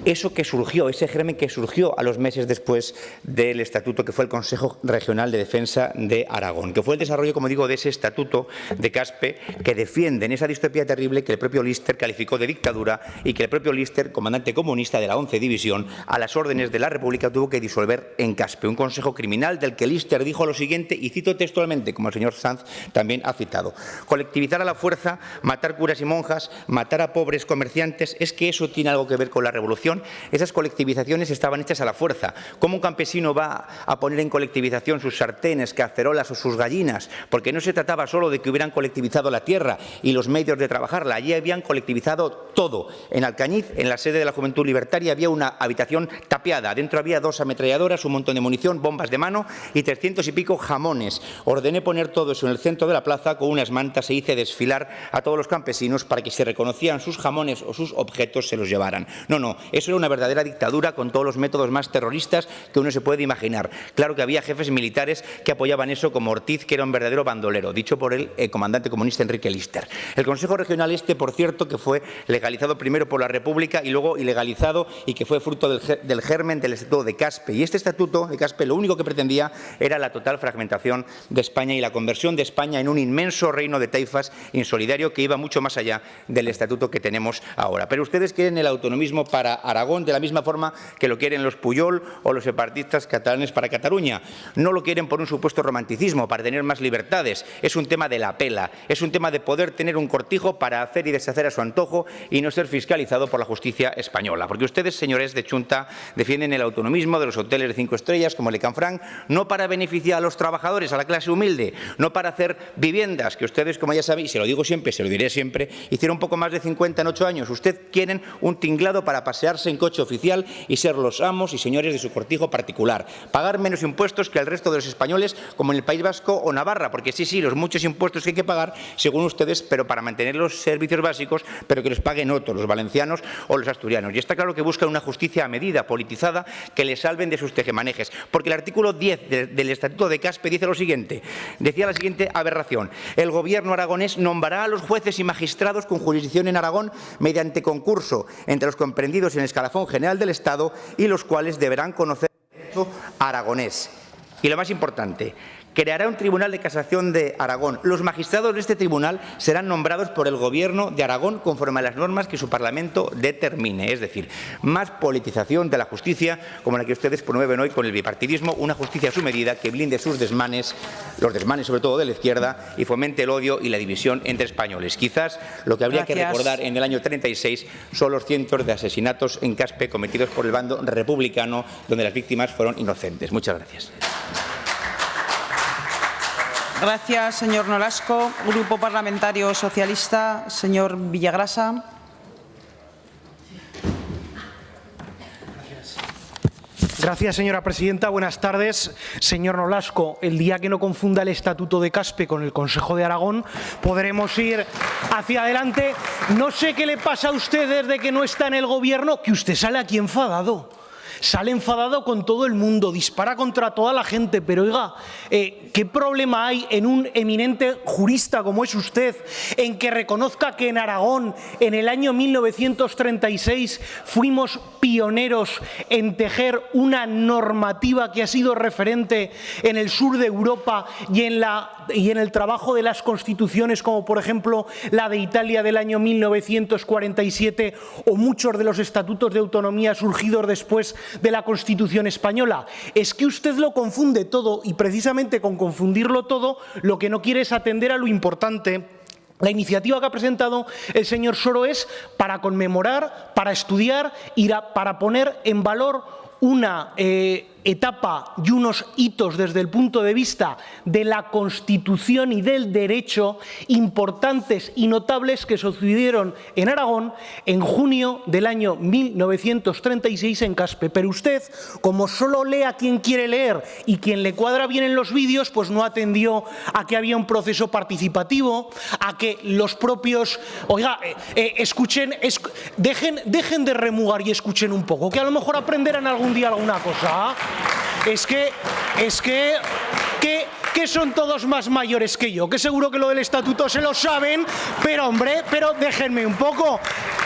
eso que surgió, ese germen que surgió a los meses después del estatuto, que fue el Consejo Regional de Defensa de Aragón, que fue el desarrollo, como digo, de ese estatuto de Caspe que defienden esa distopía terrible que el propio Lister calificó de dictadura y que el propio Lister, comandante comunista de la 11 División, a las órdenes de la República tuvo que disolver en Caspe, un consejo criminal del que Lister dijo lo siguiente, y cito textualmente, como el señor Sanz también ha citado: colectivizar a la fuerza, matar curas y monjas, matar a pobres comerciantes, ¿es que eso tiene algo que ver con la revolución? Esas colectivizaciones estaban hechas a la fuerza. ¿Cómo un campesino va a poner en colectivización sus sartenes, cacerolas o sus gallinas? Porque no se trataba solo de que hubieran colectivizado la tierra y los medios de trabajarla. Allí habían colectivizado todo. En Alcañiz, en la sede de la Juventud Libertaria, había una habitación tapiada. Dentro había 2 ametralladoras, un montón de munición, bombas de mano y 300 y pico jamones. Ordené poner todo eso en el centro de la plaza con unas mantas e hice desfilar a todos los campesinos para que si reconocían sus jamones o sus objetos se los llevaran. No, eso era una verdadera dictadura con todos los métodos más terroristas que uno se puede imaginar. Claro que había jefes militares que apoyaban eso, como Ortiz, que era un verdadero bandolero, dicho por el comandante comunista Enrique Lister. El Consejo Regional por cierto, que fue legalizado primero por la República y luego ilegalizado y que fue fruto del germen del Estatuto de Caspe. Y este Estatuto de Caspe lo único que pretendía era la total fragmentación de España y la conversión de España en un inmenso reino de taifas insolidario que iba mucho más allá del Estatuto que tenemos ahora. Pero ustedes quieren el autonomismo para Aragón de la misma forma que lo quieren los Pujol o los separatistas catalanes para Cataluña. No lo quieren por un supuesto romanticismo, para tener más libertades. Es un tema de la pela, es un tema de poder tener un cortijo para hacer y deshacer a su antojo y no ser fiscalizado por la justicia española. Porque ustedes, señores de Xunta, defienden el autonomismo de los hoteles de 5 estrellas como Le Canfranc, no para beneficiar a los trabajadores, a la clase humilde, no para hacer viviendas, que ustedes, como ya saben, y se lo digo siempre, se lo diré siempre, hicieron poco más de 50 en 8 años. Ustedes quieren un tinglado para pasearse en coche oficial y ser los amos y señores de su cortijo particular. Pagar menos impuestos que el resto de los españoles, como en el País Vasco o Navarra, porque sí, los muchos impuestos que hay que pagar, según ustedes, pero para mantener los servicios básicos, pero que los paguen otros, los valencianos o los asturianos. Y está claro que buscan una justicia a medida, politizada, que les salven de sus tejemanejes. Porque el artículo 10 del Estatuto de Caspe dice lo siguiente, decía la siguiente aberración: el gobierno aragonés nombrará a los jueces y magistrados con jurisdicción en Aragón mediante concurso entre los comprendidos en el escalafón general del Estado y los cuales deberán conocer el derecho aragonés. Y lo más importante, creará un Tribunal de Casación de Aragón. Los magistrados de este tribunal serán nombrados por el Gobierno de Aragón conforme a las normas que su Parlamento determine. Es decir, más politización de la justicia como la que ustedes promueven hoy con el bipartidismo, una justicia a su medida que blinde sus desmanes, los desmanes sobre todo de la izquierda, y fomente el odio y la división entre españoles. Quizás lo que habría que recordar en el año 36 son los cientos de asesinatos en Caspe cometidos por el bando republicano, donde las víctimas fueron inocentes. Muchas gracias. Gracias, señor Nolasco. Grupo Parlamentario Socialista, señor Villagrasa. Gracias, señora presidenta. Buenas tardes. Señor Nolasco, el día que no confunda el Estatuto de Caspe con el Consejo de Aragón, podremos ir hacia adelante. No sé qué le pasa a usted desde que no está en el Gobierno, que usted sale aquí enfadado. Sale enfadado con todo el mundo, dispara contra toda la gente, pero oiga, ¿qué problema hay en un eminente jurista como es usted en que reconozca que en Aragón, en el año 1936, fuimos pioneros en tejer una normativa que ha sido referente en el sur de Europa y en el trabajo de las constituciones, como por ejemplo la de Italia del año 1947 o muchos de los estatutos de autonomía surgidos después de la Constitución española? Es que usted lo confunde todo y precisamente con confundirlo todo lo que no quiere es atender a lo importante. La iniciativa que ha presentado el señor Soro es para conmemorar, para estudiar y para poner en valor una etapa y unos hitos desde el punto de vista de la Constitución y del derecho importantes y notables que sucedieron en Aragón en junio del año 1936 en Caspe. Pero usted, como solo lee a quien quiere leer y quien le cuadra bien en los vídeos, pues no atendió a que había un proceso participativo, a que los propios... Oiga, escuchen, dejen de remugar y escuchen un poco, que a lo mejor aprenderán algún día alguna cosa. Que son todos más mayores que yo, que seguro que lo del estatuto se lo saben, pero hombre, déjenme un poco.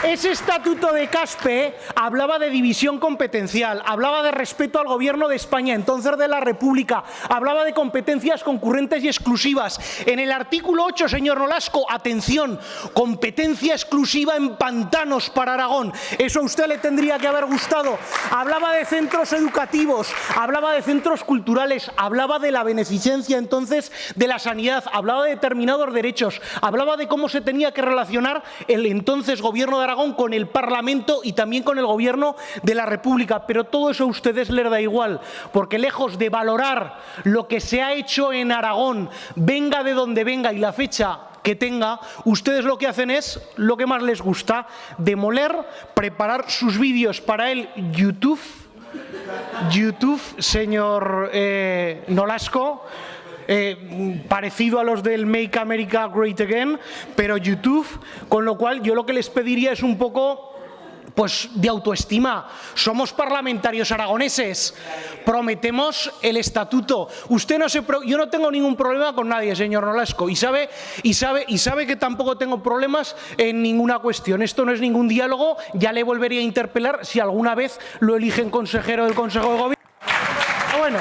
Ese estatuto de Caspe hablaba de división competencial, hablaba de respeto al gobierno de España, entonces de la República, hablaba de competencias concurrentes y exclusivas. En el artículo 8, señor Nolasco, atención, competencia exclusiva en pantanos para Aragón. Eso a usted le tendría que haber gustado. Hablaba de centros educativos, hablaba de centros culturales, hablaba de la beneficencia entonces de la sanidad, hablaba de determinados derechos, hablaba de cómo se tenía que relacionar el entonces gobierno de Aragón con el Parlamento y también con el gobierno de la República, pero todo eso a ustedes les da igual, porque lejos de valorar lo que se ha hecho en Aragón, venga de donde venga y la fecha que tenga, ustedes lo que hacen es lo que más les gusta, demoler, preparar sus vídeos para el YouTube, señor Nolasco, parecido a los del Make America Great Again, pero YouTube, con lo cual yo lo que les pediría es un poco pues de autoestima. Somos parlamentarios aragoneses, prometemos el estatuto. Yo no tengo ningún problema con nadie, señor Nolasco, y sabe que tampoco tengo problemas en ninguna cuestión. Esto no es ningún diálogo, ya le volvería a interpelar si alguna vez lo eligen consejero del Consejo de Gobierno. Bueno,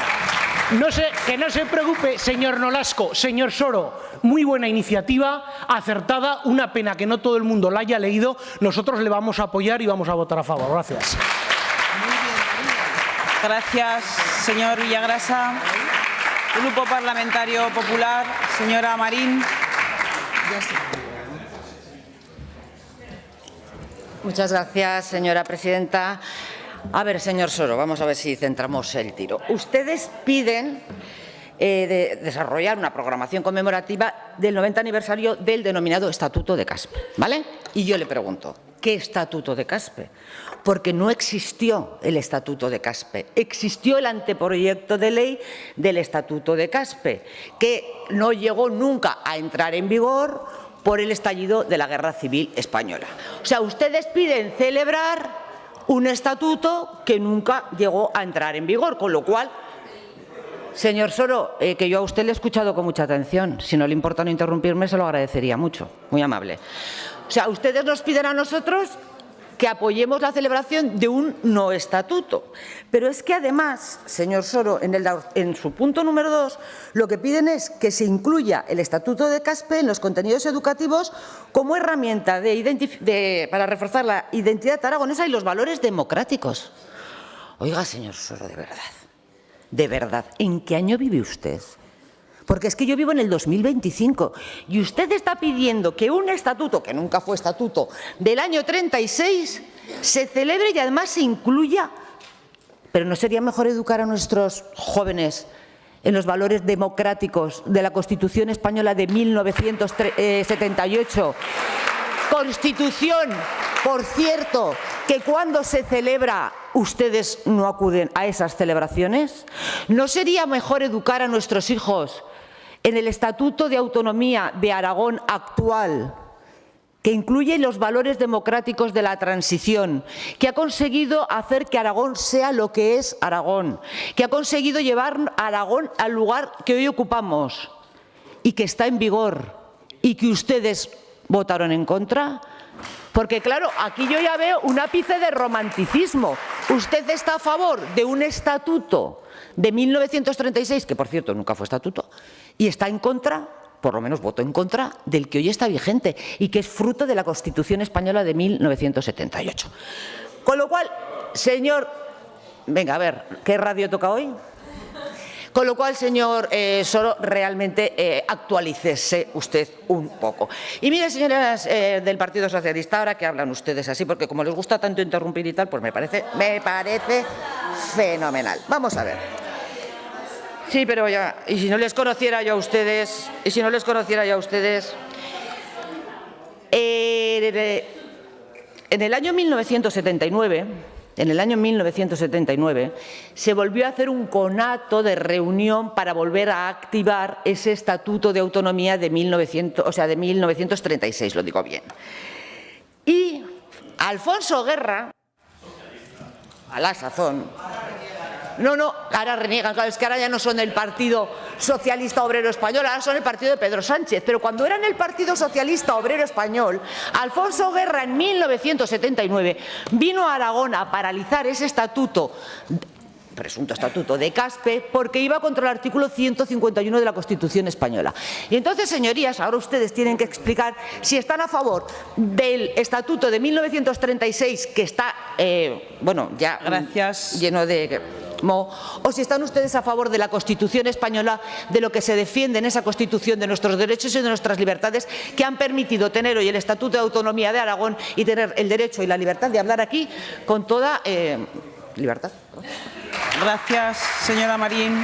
que no se preocupe, señor Nolasco, señor Soro, muy buena iniciativa, acertada, una pena que no todo el mundo la haya leído. Nosotros le vamos a apoyar y vamos a votar a favor. Gracias. Gracias, señor Villagrasa. Grupo Parlamentario Popular, señora Marín. Muchas gracias, señora presidenta. A ver, señor Soro, vamos a ver si centramos el tiro. Ustedes piden desarrollar una programación conmemorativa del 90 aniversario del denominado Estatuto de Caspe, ¿vale? Y yo le pregunto, ¿qué Estatuto de Caspe? Porque no existió el Estatuto de Caspe, existió el anteproyecto de ley del Estatuto de Caspe, que no llegó nunca a entrar en vigor por el estallido de la Guerra Civil Española. O sea, ustedes piden celebrar un estatuto que nunca llegó a entrar en vigor, con lo cual, señor Soro, que yo a usted le he escuchado con mucha atención, si no le importa no interrumpirme, se lo agradecería mucho, muy amable. O sea, ustedes nos piden a nosotros que apoyemos la celebración de un no estatuto. Pero es que además, señor Soro, en su punto número 2, lo que piden es que se incluya el Estatuto de Caspe en los contenidos educativos como herramienta para reforzar la identidad aragonesa y los valores democráticos. Oiga, señor Soro, de verdad, ¿en qué año vive usted? Porque es que yo vivo en el 2025 y usted está pidiendo que un estatuto, que nunca fue estatuto, del año 36, se celebre y además se incluya. Pero ¿no sería mejor educar a nuestros jóvenes en los valores democráticos de la Constitución española de 1978. Constitución, por cierto, que cuando se celebra ustedes no acuden a esas celebraciones. ¿No sería mejor educar a nuestros hijos en el Estatuto de Autonomía de Aragón actual, que incluye los valores democráticos de la transición, que ha conseguido hacer que Aragón sea lo que es Aragón, que ha conseguido llevar a Aragón al lugar que hoy ocupamos y que está en vigor y que ustedes votaron en contra? Porque, claro, aquí yo ya veo un ápice de romanticismo. Usted está a favor de un estatuto de 1936, que por cierto nunca fue estatuto, y está en contra, por lo menos votó en contra, del que hoy está vigente y que es fruto de la Constitución española de 1978. Con lo cual, señor... Venga, a ver, ¿qué radio toca hoy? Con lo cual, señor Soro, realmente actualícese usted un poco. Y mire, señoras del Partido Socialista, ahora que hablan ustedes así, porque como les gusta tanto interrumpir y tal, pues me parece fenomenal. Vamos a ver. Sí, pero ya, y si no les conociera yo a ustedes, en el año 1979, se volvió a hacer un conato de reunión para volver a activar ese Estatuto de Autonomía de 1936, lo digo bien. Y Alfonso Guerra, a la sazón, ahora reniegan, claro, es que ahora ya no son el Partido Socialista Obrero Español, ahora son el partido de Pedro Sánchez, pero cuando eran el Partido Socialista Obrero Español, Alfonso Guerra en 1979 vino a Aragón a paralizar ese estatuto, presunto estatuto de Caspe, porque iba contra el artículo 151 de la Constitución española. Y entonces, señorías, ahora ustedes tienen que explicar si están a favor del estatuto de 1936, que está, ya lleno de... o si están ustedes a favor de la Constitución española, de lo que se defiende en esa Constitución, de nuestros derechos y de nuestras libertades, que han permitido tener hoy el Estatuto de Autonomía de Aragón y tener el derecho y la libertad de hablar aquí con toda libertad. Gracias, señora Marín.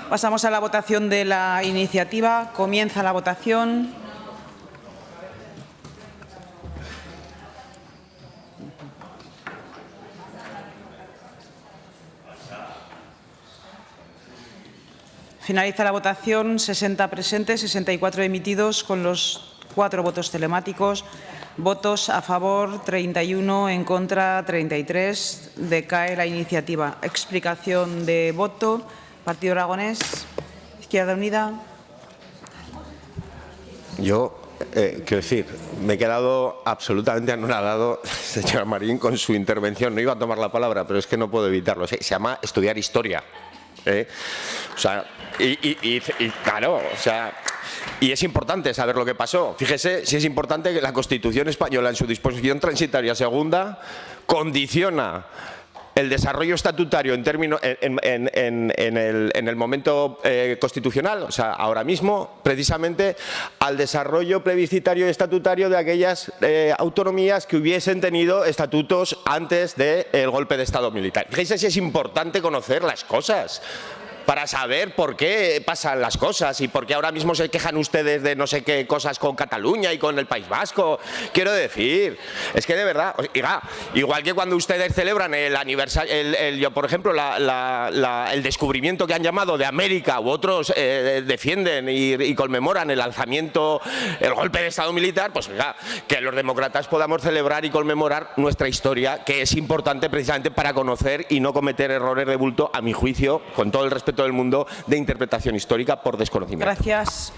Pasamos a la votación de la iniciativa. Comienza la votación. Finaliza la votación. 60 presentes, 64 emitidos con los 4 votos telemáticos. Votos a favor 31, en contra 33. Decae la iniciativa. Explicación de voto. Partido Aragonés. Izquierda Unida. Yo, quiero decir, me he quedado absolutamente anonadado, señora Marín, con su intervención. No iba a tomar la palabra, pero es que no puedo evitarlo. Se llama estudiar historia. O sea, claro, o sea, y es importante saber lo que pasó. Fíjese si es importante que la Constitución española, en su disposición transitoria segunda, condiciona el desarrollo estatutario en el momento constitucional, o sea, ahora mismo, precisamente al desarrollo plebiscitario y estatutario de aquellas autonomías que hubiesen tenido estatutos antes del golpe de Estado militar. Fíjense si es importante conocer las cosas para saber por qué pasan las cosas y por qué ahora mismo se quejan ustedes de no sé qué cosas con Cataluña y con el País Vasco. Quiero decir, es que de verdad, oiga, igual que cuando ustedes celebran el aniversario, por ejemplo, el descubrimiento que han llamado de América, u otros defienden y conmemoran el alzamiento, el golpe de Estado militar, pues oiga, que los demócratas podamos celebrar y conmemorar nuestra historia, que es importante precisamente para conocer y no cometer errores de bulto, a mi juicio, con todo el respeto del mundo, de interpretación histórica por desconocimiento. Gracias.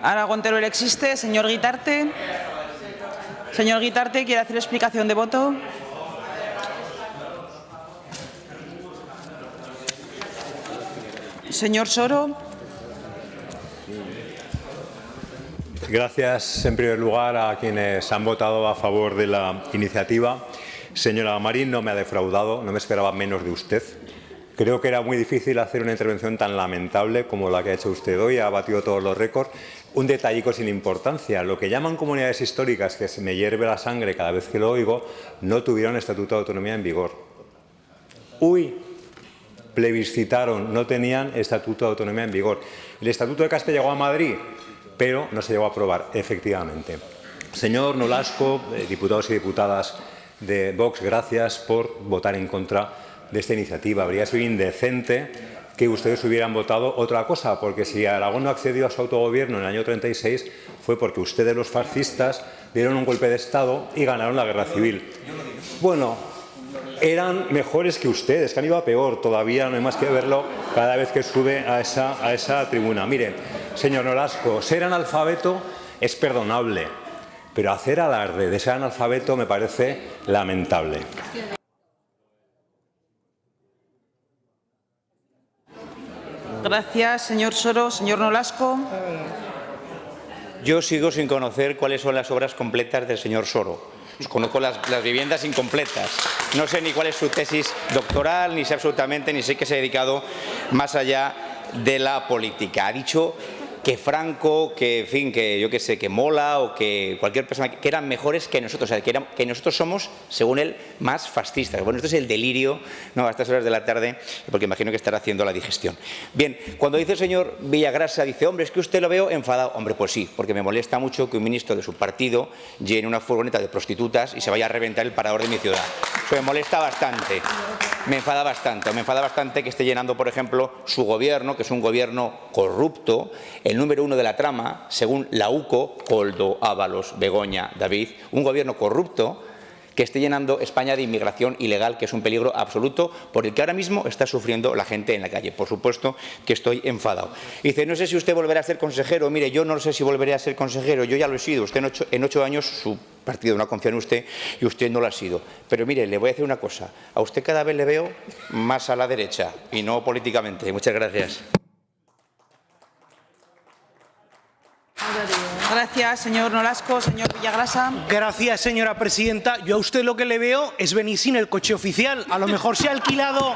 Aragón Teruel existe. Señor Guitarte. Señor Guitarte, ¿quiere hacer explicación de voto? Señor Soro. Gracias, en primer lugar, a quienes han votado a favor de la iniciativa. Señora Marín, no me ha defraudado, no me esperaba menos de usted. Creo que era muy difícil hacer una intervención tan lamentable como la que ha hecho usted hoy, ha batido todos los récords. Un detallico sin importancia, lo que llaman comunidades históricas, que se me hierve la sangre cada vez que lo oigo, no tuvieron Estatuto de Autonomía en vigor. Uy, plebiscitaron, no tenían Estatuto de Autonomía en vigor. El Estatuto de Caspe llegó a Madrid, pero no se llegó a aprobar, efectivamente. Señor Nolasco, diputados y diputadas de Vox, gracias por votar en contra de esta iniciativa. Habría sido indecente que ustedes hubieran votado otra cosa, porque si Aragón no accedió a su autogobierno en el año 36 fue porque ustedes, los fascistas, dieron un golpe de Estado y ganaron la guerra civil. Bueno, eran mejores que ustedes, que han ido a peor. Todavía no hay más que verlo cada vez que sube a esa tribuna. Mire, señor Nolasco, ser analfabeto es perdonable, pero hacer alarde de ser analfabeto me parece lamentable. Gracias, señor Soro. Señor Nolasco. Yo sigo sin conocer cuáles son las obras completas del señor Soro. Conozco las viviendas incompletas. No sé ni cuál es su tesis doctoral, ni sé absolutamente, ni sé que se ha dedicado más allá de la política. Ha dicho que Franco, que en fin, que yo qué sé, que Mola o que cualquier persona que eran mejores que nosotros, o sea, que nosotros somos, según él, más fascistas. Bueno, esto es el delirio, no, a estas horas de la tarde, porque imagino que estará haciendo la digestión. Bien, cuando dice el señor Villagrasa, dice, hombre, es que usted lo veo enfadado. Hombre, pues sí, porque me molesta mucho que un ministro de su partido llene una furgoneta de prostitutas y se vaya a reventar el parador de mi ciudad. Eso me molesta bastante. Me enfada bastante que esté llenando, por ejemplo, su gobierno, que es un gobierno corrupto, el número 1 de la trama, según la UCO, Koldo, Ábalos, Begoña, David, un gobierno corrupto que esté llenando España de inmigración ilegal, que es un peligro absoluto por el que ahora mismo está sufriendo la gente en la calle. Por supuesto que estoy enfadado. Dice, no sé si usted volverá a ser consejero. Mire, yo no sé si volveré a ser consejero, yo ya lo he sido. Usted en ocho años, su partido no ha confiado en usted y usted no lo ha sido. Pero mire, le voy a decir una cosa. A usted cada vez le veo más a la derecha y no políticamente. Muchas gracias. Gracias, señor Nolasco. Señor Villagrasa. Gracias, señora presidenta. Yo a usted lo que le veo es venir sin el coche oficial. A lo mejor se ha alquilado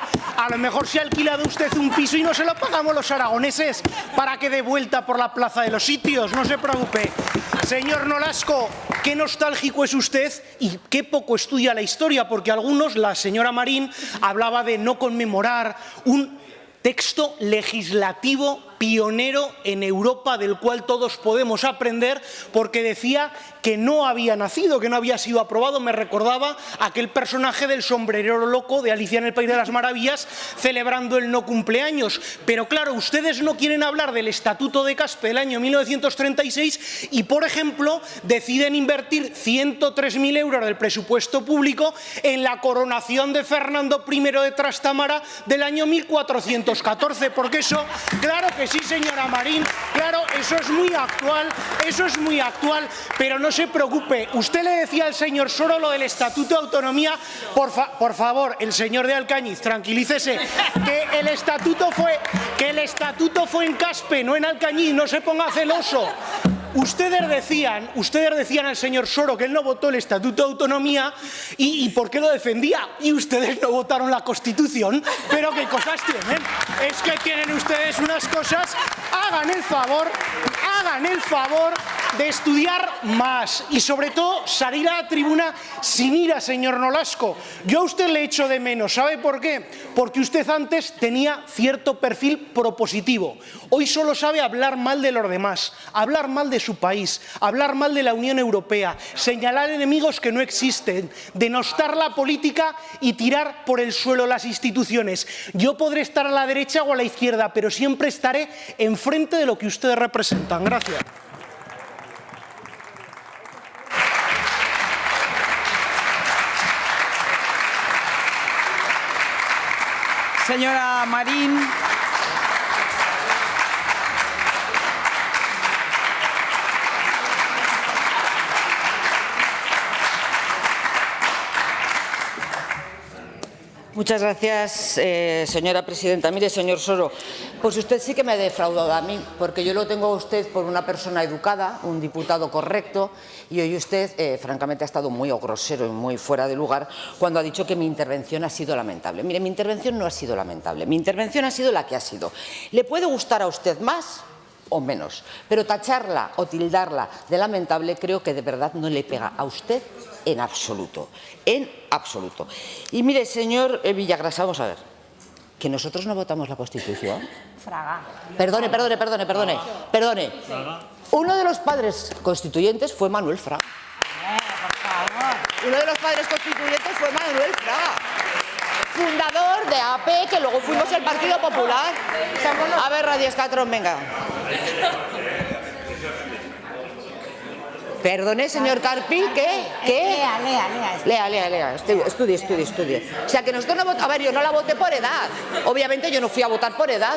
usted un piso y no se lo pagamos los aragoneses para que dé vuelta por la plaza de los sitios. No se preocupe. Señor Nolasco, qué nostálgico es usted y qué poco estudia la historia, porque algunos, la señora Marín, hablaba de no conmemorar un texto legislativo pionero en Europa del cual todos podemos aprender, porque decía que no había nacido, que no había sido aprobado. Me recordaba aquel personaje del sombrerero loco de Alicia en el País de las Maravillas celebrando el no cumpleaños. Pero claro, ustedes no quieren hablar del Estatuto de Caspe del año 1936 y, por ejemplo, deciden invertir 103.000 euros del presupuesto público en la coronación de Fernando I de Trastámara del año 1414, porque eso, claro que sí, señora Marín, claro, eso es muy actual, pero no se preocupe. Usted le decía al señor Soro lo del Estatuto de Autonomía. Por favor, el señor de Alcañiz, tranquilícese, que el estatuto fue en Caspe, no en Alcañiz, no se ponga celoso. Ustedes decían al señor Soro que él no votó el Estatuto de Autonomía y ¿por qué lo defendía? Y ustedes no votaron la Constitución. Pero qué cosas tienen. Es que tienen ustedes unas cosas. Hagan el favor de estudiar más y sobre todo salir a la tribuna sin ira, señor Nolasco. Yo a usted le echo de menos. ¿Sabe por qué? Porque usted antes tenía cierto perfil propositivo. Hoy solo sabe hablar mal de los demás, hablar mal de su país, hablar mal de la Unión Europea, señalar enemigos que no existen, denostar la política y tirar por el suelo las instituciones. Yo podré estar a la derecha o a la izquierda, pero siempre estaré enfrente de lo que ustedes representan. Gracias. Señora Marín. Muchas gracias, señora presidenta. Mire, señor Soro, pues usted sí que me ha defraudado a mí, porque yo lo tengo a usted por una persona educada, un diputado correcto, y hoy usted, francamente, ha estado muy grosero y muy fuera de lugar cuando ha dicho que mi intervención ha sido lamentable. Mire, mi intervención no ha sido lamentable, mi intervención ha sido la que ha sido. ¿Le puede gustar a usted más o menos? Pero tacharla o tildarla de lamentable creo que de verdad no le pega a usted en absoluto, en absoluto. Y mire, señor Villagrasa, vamos a ver, que nosotros no votamos la Constitución. Fraga. Perdone. Uno de los padres constituyentes fue Manuel Fraga. Uno de los padres constituyentes fue Manuel Fraga, fundador de AP, que luego fuimos el Partido Popular. A ver, Radies Catrón, venga. Perdone, señor Carpi, ¿qué? Lea. Estudie. O sea, que nosotros no votamos. A ver, yo no la voté por edad. Obviamente yo no fui a votar por edad,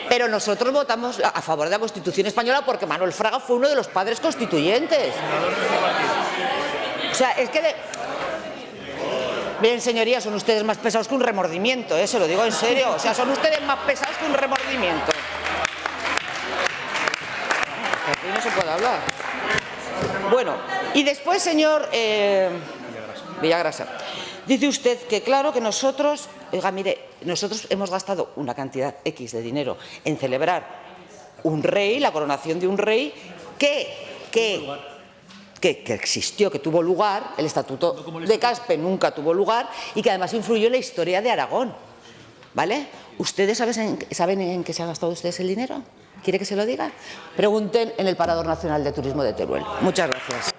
pero nosotros votamos a favor de la Constitución española porque Manuel Fraga fue uno de los padres constituyentes. O sea, es que... Bien, señorías, son ustedes más pesados que un remordimiento, se lo digo en serio. O sea, son ustedes más pesados que un remordimiento. Aquí no se puede hablar. Bueno, y después, señor Villagrasa, dice usted que claro que nosotros, oiga, mire, nosotros hemos gastado una cantidad X de dinero en celebrar un rey, la coronación de un rey, que existió, que tuvo lugar, el Estatuto de Caspe nunca tuvo lugar y que además influyó en la historia de Aragón, ¿vale? ¿Ustedes saben en qué se ha gastado ustedes el dinero? ¿Quiere que se lo diga? Pregunten en el Parador Nacional de Turismo de Teruel. Muchas gracias.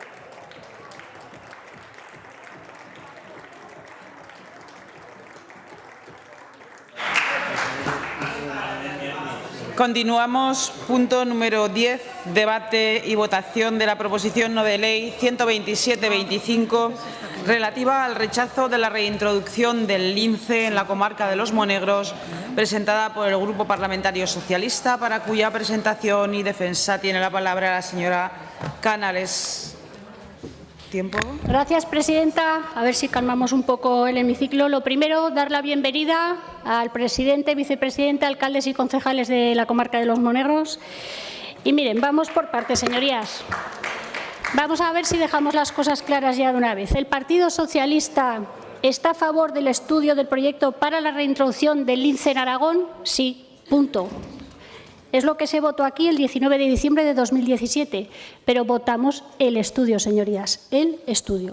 Continuamos. Punto número 10. Debate y votación de la proposición no de ley 127-25 relativa al rechazo de la reintroducción del lince en la comarca de Los Monegros, presentada por el Grupo Parlamentario Socialista, para cuya presentación y defensa tiene la palabra la señora Canales. ¿Tiempo? Gracias, presidenta. A ver si calmamos un poco el hemiciclo. Lo primero, dar la bienvenida al presidente, vicepresidente, alcaldes y concejales de la comarca de Los Monegros. Y miren, vamos por partes, señorías. Vamos a ver si dejamos las cosas claras ya de una vez. ¿El Partido Socialista está a favor del estudio del proyecto para la reintroducción del lince en Aragón? Sí, punto. Es lo que se votó aquí el 19 de diciembre de 2017, pero votamos el estudio, señorías, el estudio.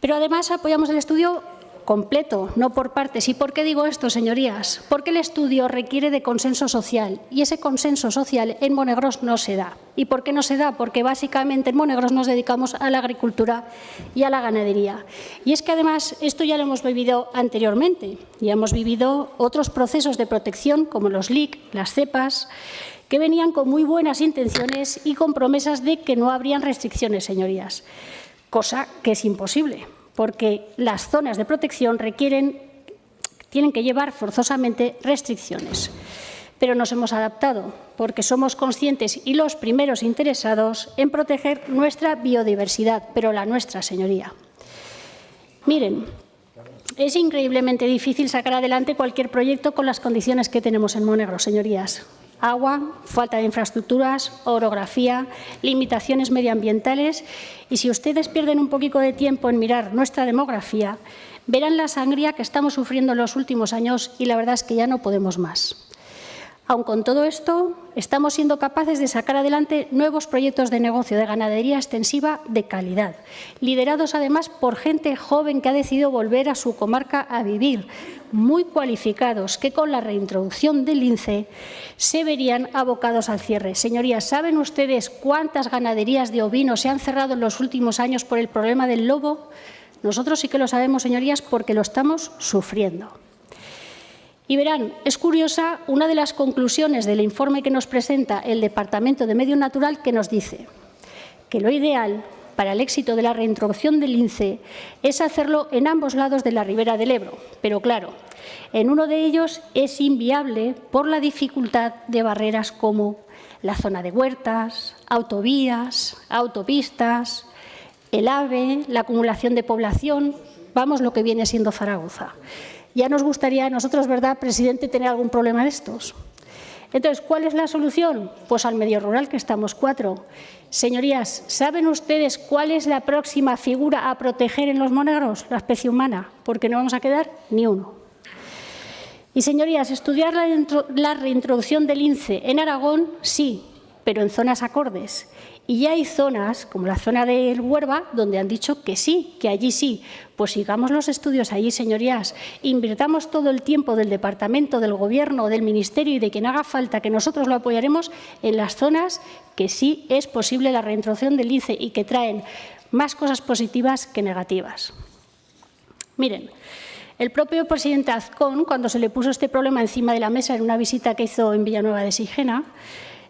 Pero además apoyamos el estudio completo, no por partes. ¿Y por qué digo esto, señorías? Porque el estudio requiere de consenso social y ese consenso social en Monegros no se da. ¿Y por qué no se da? Porque básicamente en Monegros nos dedicamos a la agricultura y a la ganadería. Y es que además esto ya lo hemos vivido anteriormente. Ya hemos vivido otros procesos de protección como los LIC, las cepas, que venían con muy buenas intenciones y con promesas de que no habrían restricciones, señorías. Cosa que es imposible, porque las zonas de protección tienen que llevar forzosamente restricciones. Pero nos hemos adaptado, porque somos conscientes y los primeros interesados en proteger nuestra biodiversidad, pero la nuestra, señoría. Miren, es increíblemente difícil sacar adelante cualquier proyecto con las condiciones que tenemos en Monegros, señorías. Agua, falta de infraestructuras, orografía, limitaciones medioambientales. Y si ustedes pierden un poquito de tiempo en mirar nuestra demografía, verán la sangría que estamos sufriendo en los últimos años y la verdad es que ya no podemos más. Aun con todo esto, estamos siendo capaces de sacar adelante nuevos proyectos de negocio de ganadería extensiva de calidad, liderados además por gente joven que ha decidido volver a su comarca a vivir, muy cualificados, que con la reintroducción del lince se verían abocados al cierre. Señorías, ¿saben ustedes cuántas ganaderías de ovinos se han cerrado en los últimos años por el problema del lobo? Nosotros sí que lo sabemos, señorías, porque lo estamos sufriendo. Y verán, es curiosa una de las conclusiones del informe que nos presenta el Departamento de Medio Natural, que nos dice que lo ideal para el éxito de la reintroducción del lince es hacerlo en ambos lados de la ribera del Ebro. Pero claro, en uno de ellos es inviable por la dificultad de barreras como la zona de huertas, autovías, autopistas, el AVE, la acumulación de población, vamos, lo que viene siendo Zaragoza. Ya nos gustaría a nosotros, ¿verdad, presidente, tener algún problema de estos? Entonces, ¿cuál es la solución? Pues al medio rural, que estamos 4. Señorías, ¿saben ustedes cuál es la próxima figura a proteger en los monegros? La especie humana, porque no vamos a quedar ni uno. Y, señorías, estudiar la reintroducción del lince en Aragón, sí, pero en zonas acordes. Y ya hay zonas, como la zona del Huerva, donde han dicho que sí, que allí sí. Pues sigamos los estudios allí, señorías. Invirtamos todo el tiempo del Departamento, del Gobierno, del Ministerio y de quien haga falta, que nosotros lo apoyaremos en las zonas que sí es posible la reintroducción del lince y que traen más cosas positivas que negativas. Miren, el propio presidente Azcón, cuando se le puso este problema encima de la mesa en una visita que hizo en Villanueva de Sigena,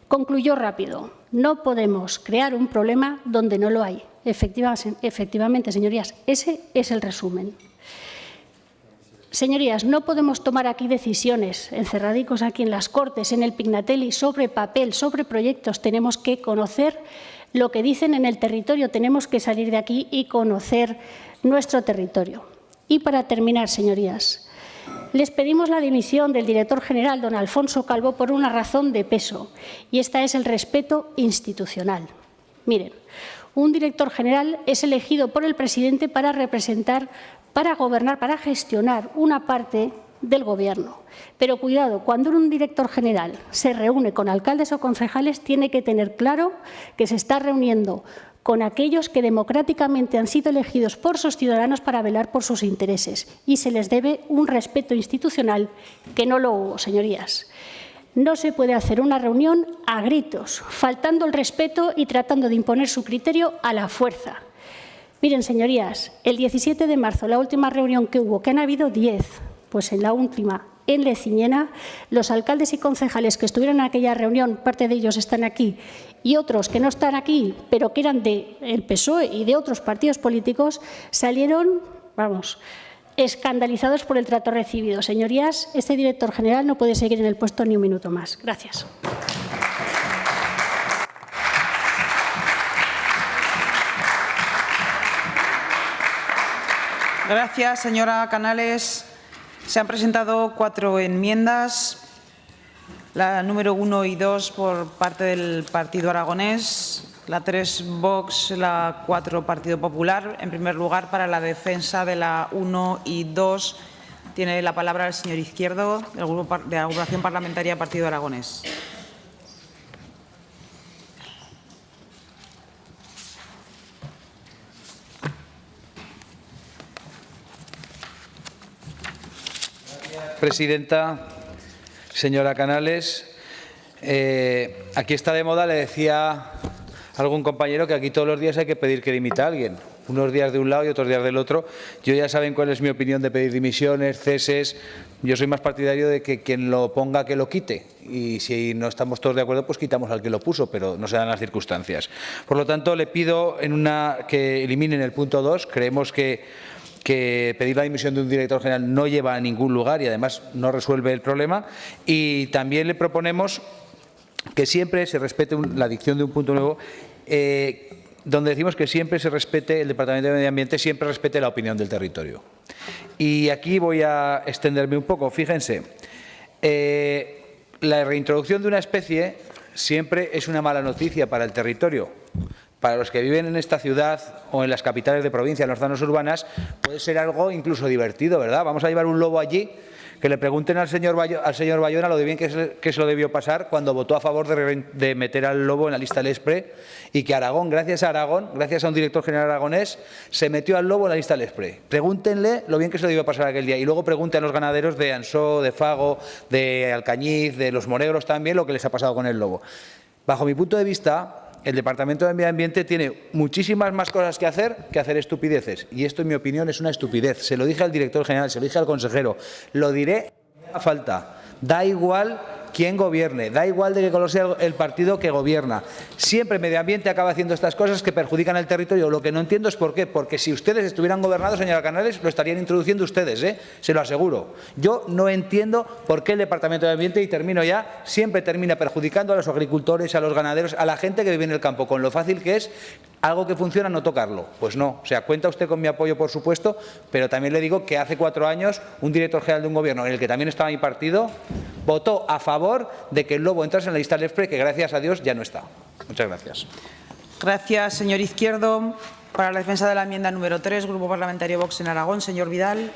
concluyó rápido: no podemos crear un problema donde no lo hay. Efectivamente, señorías, ese es el resumen. Señorías, no podemos tomar aquí decisiones encerradicos aquí en las Cortes, en el Pignatelli, sobre papel, sobre proyectos. Tenemos que conocer lo que dicen en el territorio, tenemos que salir de aquí y conocer nuestro territorio. Y para terminar, señorías, les pedimos la dimisión del director general, don Alfonso Calvo, por una razón de peso, y esta es el respeto institucional. Miren, un director general es elegido por el presidente para representar, para gobernar, para gestionar una parte del Gobierno. Pero cuidado, cuando un director general se reúne con alcaldes o concejales, tiene que tener claro que se está reuniendo con aquellos que democráticamente han sido elegidos por sus ciudadanos para velar por sus intereses, y se les debe un respeto institucional que no lo hubo, señorías. No se puede hacer una reunión a gritos, faltando el respeto y tratando de imponer su criterio a la fuerza. Miren, señorías, el 17 de marzo, la última reunión que hubo, que han habido 10, pues en la última, en Leciñena, los alcaldes y concejales que estuvieron en aquella reunión, parte de ellos están aquí, y otros que no están aquí, pero que eran del PSOE y de otros partidos políticos, salieron, vamos, escandalizados por el trato recibido. Señorías, este director general no puede seguir en el puesto ni un minuto más. Gracias. Gracias, señora Canales. Se han presentado 4 enmiendas. La número 1 y 2 por parte del Partido Aragonés, la 3 Vox, la 4 Partido Popular. En primer lugar, para la defensa de la 1 y 2, tiene la palabra el señor Izquierdo, del Grupo de Agrupación Parlamentaria Partido Aragonés. Presidenta, señora Canales, aquí está de moda, le decía a algún compañero que aquí todos los días hay que pedir que dimita a alguien, unos días de un lado y otros días del otro. Yo ya saben cuál es mi opinión de pedir dimisiones, ceses. Yo soy más partidario de que quien lo ponga que lo quite, y si no estamos todos de acuerdo, pues quitamos al que lo puso, pero no se dan las circunstancias. Por lo tanto, le pido que eliminen el punto 2. Creemos que pedir la dimisión de un director general no lleva a ningún lugar y además no resuelve el problema. Y también le proponemos que siempre se respete la dicción de un punto nuevo, donde decimos que siempre se respete, el Departamento de Medio Ambiente siempre respete la opinión del territorio. Y aquí voy a extenderme un poco. Fíjense, la reintroducción de una especie siempre es una mala noticia para el territorio. Para los que viven en esta ciudad o en las capitales de provincia, en las zonas urbanas, puede ser algo incluso divertido, ¿verdad? Vamos a llevar un lobo allí, que le pregunten al señor Bayona lo de bien que se lo debió pasar cuando votó a favor de meter al lobo en la lista del ESPRE, y que Aragón, gracias a un director general aragonés, se metió al lobo en la lista del ESPRE. Pregúntenle lo bien que se lo debió pasar aquel día, y luego pregunten a los ganaderos de Ansó, de Fago, de Alcañiz, de Los Monegros también, lo que les ha pasado con el lobo. Bajo mi punto de vista, el Departamento de Medio Ambiente tiene muchísimas más cosas que hacer estupideces. Y esto, en mi opinión, es una estupidez. Se lo dije al director general, se lo dije al consejero. Lo diré a falta. Da igual quien gobierne, da igual de que color sea el partido que gobierna. Siempre medio ambiente acaba haciendo estas cosas que perjudican al territorio. Lo que no entiendo es por qué. Porque si ustedes estuvieran gobernados, señora Canales, lo estarían introduciendo ustedes, se lo aseguro. Yo no entiendo por qué el Departamento de Ambiente, y termino ya, siempre termina perjudicando a los agricultores, a los ganaderos, a la gente que vive en el campo, con lo fácil que es algo que funciona no tocarlo. Pues no. O sea, cuenta usted con mi apoyo, por supuesto, pero también le digo que hace 4 años un director general de un gobierno en el que también estaba mi partido votó a favor de que el lobo entrase en la lista del FPRE, que gracias a Dios ya no está. Muchas gracias. Gracias, señor Izquierdo. Para la defensa de la enmienda número 3, Grupo Parlamentario Vox en Aragón, señor Vidal.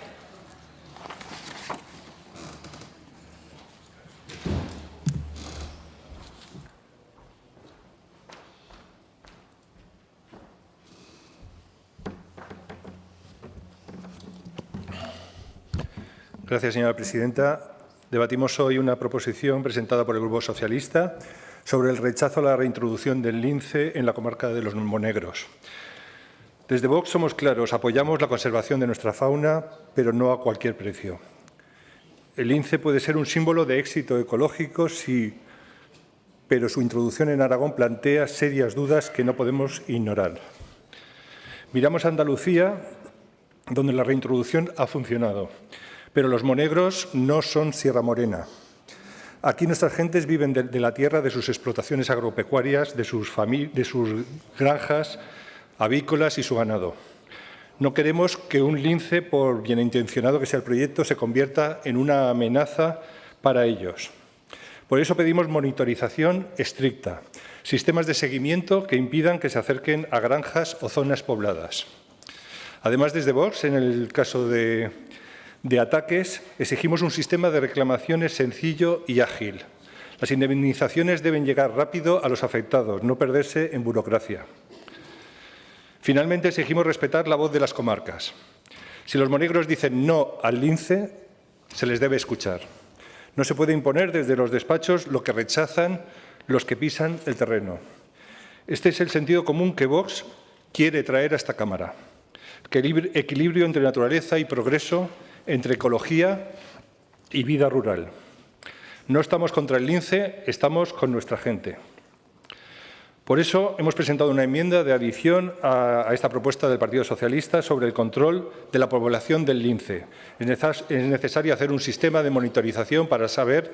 Gracias, señora presidenta. Debatimos hoy una proposición presentada por el Grupo Socialista sobre el rechazo a la reintroducción del lince en la comarca de los Monegros. Desde Vox somos claros, apoyamos la conservación de nuestra fauna, pero no a cualquier precio. El lince puede ser un símbolo de éxito ecológico, sí, pero su introducción en Aragón plantea serias dudas que no podemos ignorar. Miramos a Andalucía, donde la reintroducción ha funcionado. Pero los monegros no son Sierra Morena. Aquí nuestras gentes viven de la tierra, de sus explotaciones agropecuarias, de sus granjas avícolas y su ganado. No queremos que un lince, por bien intencionado que sea el proyecto, se convierta en una amenaza para ellos. Por eso pedimos monitorización estricta, sistemas de seguimiento que impidan que se acerquen a granjas o zonas pobladas. Además, desde Vox, en el caso de ataques, exigimos un sistema de reclamaciones sencillo y ágil. Las indemnizaciones deben llegar rápido a los afectados, no perderse en burocracia. Finalmente, exigimos respetar la voz de las comarcas. Si los monegros dicen no al lince, se les debe escuchar. No se puede imponer desde los despachos lo que rechazan los que pisan el terreno. Este es el sentido común que Vox quiere traer a esta Cámara. Equilibrio entre naturaleza y progreso, entre ecología y vida rural. No estamos contra el lince, estamos con nuestra gente. Por eso hemos presentado una enmienda de adición a esta propuesta del Partido Socialista sobre el control de la población del lince. Es necesario hacer un sistema de monitorización para saber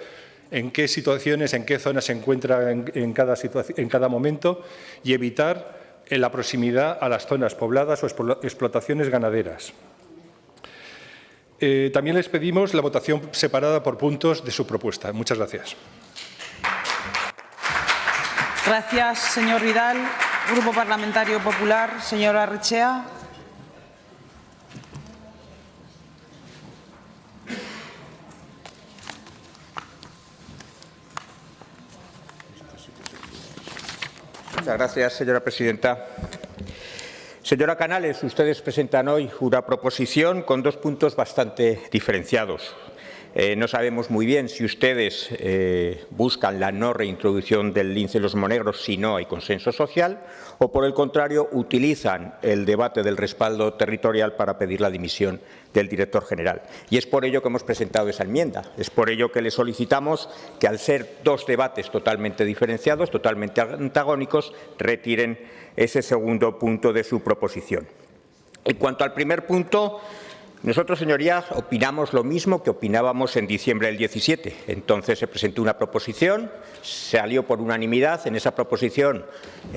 en qué situaciones, en qué zonas se encuentra en cada momento y evitar la proximidad a las zonas pobladas o explotaciones ganaderas. También les pedimos la votación separada por puntos de su propuesta. Muchas gracias. Gracias, señor Vidal. Grupo Parlamentario Popular, señora Arrechea. Muchas gracias, señora presidenta. Señora Canales, ustedes presentan hoy una proposición con 2 puntos bastante diferenciados. No sabemos muy bien si ustedes buscan la no reintroducción del lince en los monegros si no hay consenso social o, por el contrario, utilizan el debate del respaldo territorial para pedir la dimisión del director general. Y es por ello que hemos presentado esa enmienda. Es por ello que le solicitamos que, al ser 2 debates totalmente diferenciados, totalmente antagónicos, retiren ese segundo punto de su proposición. En cuanto al primer punto, nosotros, señorías, opinamos lo mismo que opinábamos en diciembre del 17. Entonces se presentó una proposición, salió por unanimidad. En esa proposición,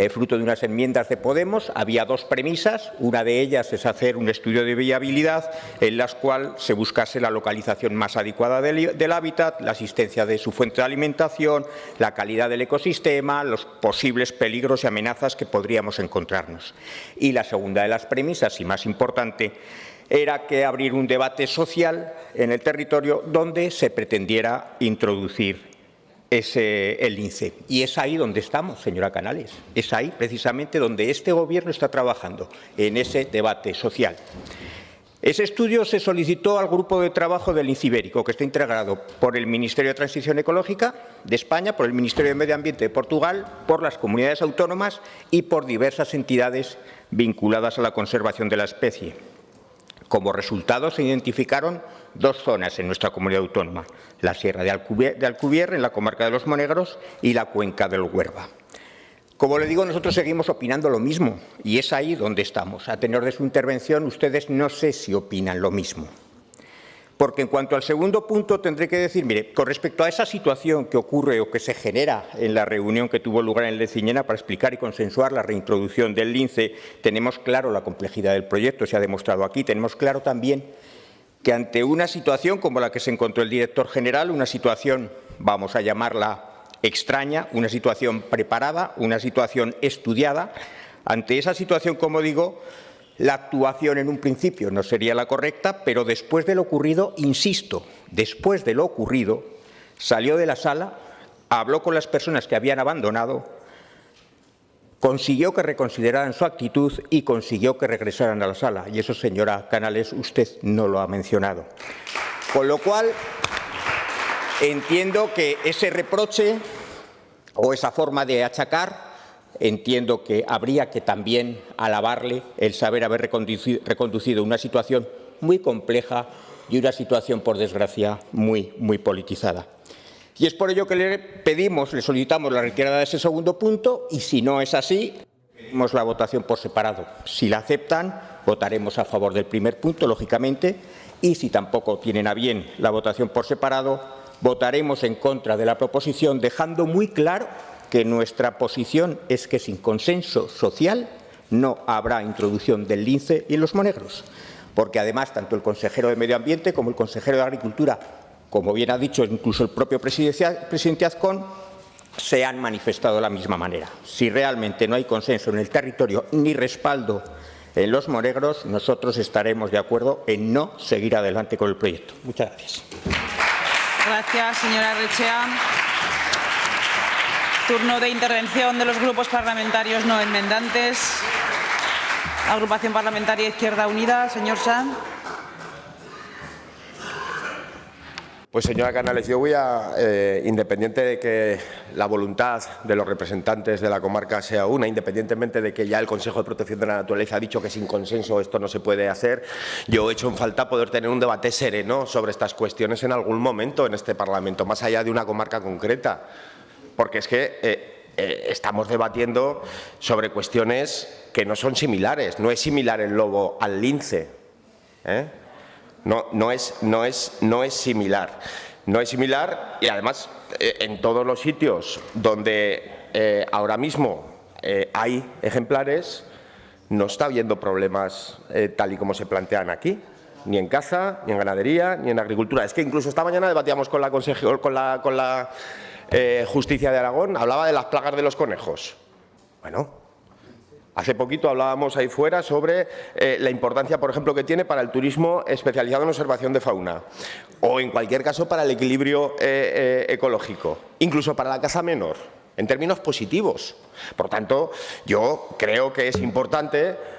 fruto de unas enmiendas de Podemos, había 2 premisas. Una de ellas es hacer un estudio de viabilidad en la cual se buscase la localización más adecuada del hábitat, la asistencia de su fuente de alimentación, la calidad del ecosistema, los posibles peligros y amenazas que podríamos encontrarnos. Y la segunda de las premisas, y más importante, era que abrir un debate social en el territorio donde se pretendiera introducir el lince. Y es ahí donde estamos, señora Canales. Es ahí, precisamente, donde este Gobierno está trabajando, en ese debate social. Ese estudio se solicitó al Grupo de Trabajo del Lince Ibérico, que está integrado por el Ministerio de Transición Ecológica de España, por el Ministerio de Medio Ambiente de Portugal, por las comunidades autónomas y por diversas entidades vinculadas a la conservación de la especie. Como resultado, se identificaron dos zonas en nuestra comunidad autónoma, la Sierra de Alcubierre, en la comarca de los Monegros, y la cuenca del Huerva. Como le digo, nosotros seguimos opinando lo mismo, y es ahí donde estamos. A tenor de su intervención, ustedes no sé si opinan lo mismo. Porque en cuanto al segundo punto tendré que decir, mire, con respecto a esa situación que ocurre o que se genera en la reunión que tuvo lugar en Leciñena para explicar y consensuar la reintroducción del lince, tenemos claro la complejidad del proyecto, se ha demostrado aquí. Tenemos claro también que ante una situación como la que se encontró el director general, una situación, vamos a llamarla extraña, una situación preparada, una situación estudiada, ante esa situación, como digo, la actuación en un principio no sería la correcta, pero después de lo ocurrido, insisto, después de lo ocurrido, salió de la sala, habló con las personas que habían abandonado, consiguió que reconsideraran su actitud y consiguió que regresaran a la sala. Y eso, señora Canales, usted no lo ha mencionado. Con lo cual, entiendo que ese reproche o esa forma de achacar, entiendo que habría que también alabarle el saber haber reconducido una situación muy compleja y una situación, por desgracia, muy politizada. Y es por ello que le pedimos, le solicitamos la retirada de ese segundo punto y, si no es así, pedimos la votación por separado. Si la aceptan, votaremos a favor del primer punto, lógicamente, y si tampoco tienen a bien la votación por separado, votaremos en contra de la proposición, dejando muy claro que nuestra posición es que sin consenso social no habrá introducción del lince en los monegros, porque además tanto el consejero de Medio Ambiente como el consejero de Agricultura, como bien ha dicho incluso el propio presidente Azcón, se han manifestado de la misma manera. Si realmente no hay consenso en el territorio ni respaldo en los monegros, nosotros estaremos de acuerdo en no seguir adelante con el proyecto. Muchas gracias. Gracias, señora Rechea. Turno de intervención de los grupos parlamentarios no enmendantes. Agrupación Parlamentaria Izquierda Unida, señor Sanz. Pues, señora Canales, yo voy a, independiente de que la voluntad de los representantes de la comarca sea una, independientemente de que ya el Consejo de Protección de la Naturaleza ha dicho que sin consenso esto no se puede hacer, yo he hecho en falta poder tener un debate sereno sobre estas cuestiones en algún momento en este Parlamento, más allá de una comarca concreta. Porque es que estamos debatiendo sobre cuestiones que no son similares. No es similar el lobo al lince. No es similar. No es similar y además en todos los sitios donde ahora mismo hay ejemplares no está habiendo problemas tal y como se plantean aquí. Ni en caza, ni en ganadería, ni en agricultura. Es que incluso esta mañana debatíamos con la Justicia de Aragón, hablaba de las plagas de los conejos. Bueno, hace poquito hablábamos ahí fuera sobre la importancia, por ejemplo, que tiene para el turismo especializado en observación de fauna o, en cualquier caso, para el equilibrio ecológico, incluso para la caza menor, en términos positivos. Por tanto, yo creo que es importante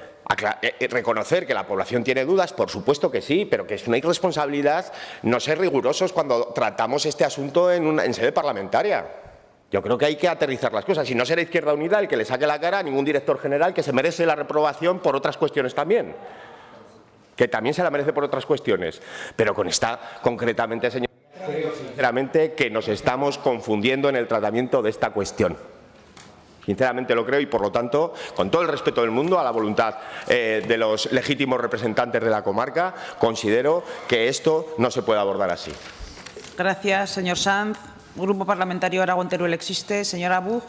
reconocer que la población tiene dudas, por supuesto que sí, pero que es una irresponsabilidad no ser rigurosos cuando tratamos este asunto en sede parlamentaria. Yo creo que hay que aterrizar las cosas. Si no será Izquierda Unida el que le saque la cara a ningún director general que se merece la reprobación por otras cuestiones también, que también se la merece por otras cuestiones. Pero con esta, concretamente, señor, creo sinceramente que nos estamos confundiendo en el tratamiento de esta cuestión. Sinceramente lo creo y, por lo tanto, con todo el respeto del mundo a la voluntad de los legítimos representantes de la comarca, considero que esto no se puede abordar así. Gracias, señor Sanz. Grupo Parlamentario Aragón-Teruel existe. Señora Buch.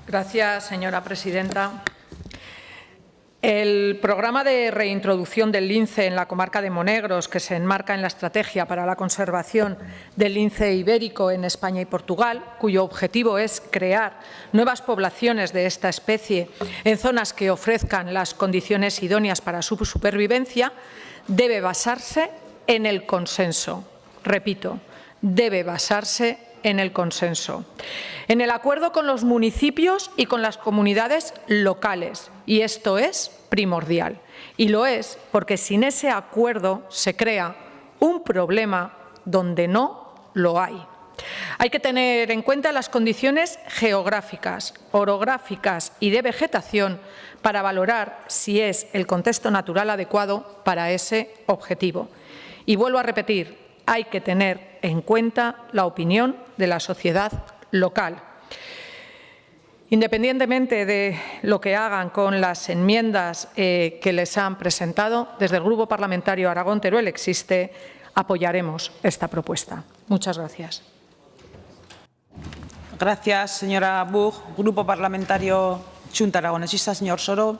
Gracias, señora presidenta. El programa de reintroducción del lince en la comarca de Monegros, que se enmarca en la estrategia para la conservación del lince ibérico en España y Portugal, cuyo objetivo es crear nuevas poblaciones de esta especie en zonas que ofrezcan las condiciones idóneas para su supervivencia, debe basarse en el consenso. Repito, debe basarse en el consenso, en el acuerdo con los municipios y con las comunidades locales. Y esto es primordial. Y lo es porque sin ese acuerdo se crea un problema donde no lo hay. Hay que tener en cuenta las condiciones geográficas, orográficas y de vegetación para valorar si es el contexto natural adecuado para ese objetivo. Y vuelvo a repetir, hay que tener en cuenta la opinión de la sociedad local. Independientemente de lo que hagan con las enmiendas que les han presentado, desde el Grupo Parlamentario Aragón-Teruel Existe apoyaremos esta propuesta. Muchas gracias. Gracias, señora Buch. Grupo Parlamentario Xunta Aragonesista, señor Soro.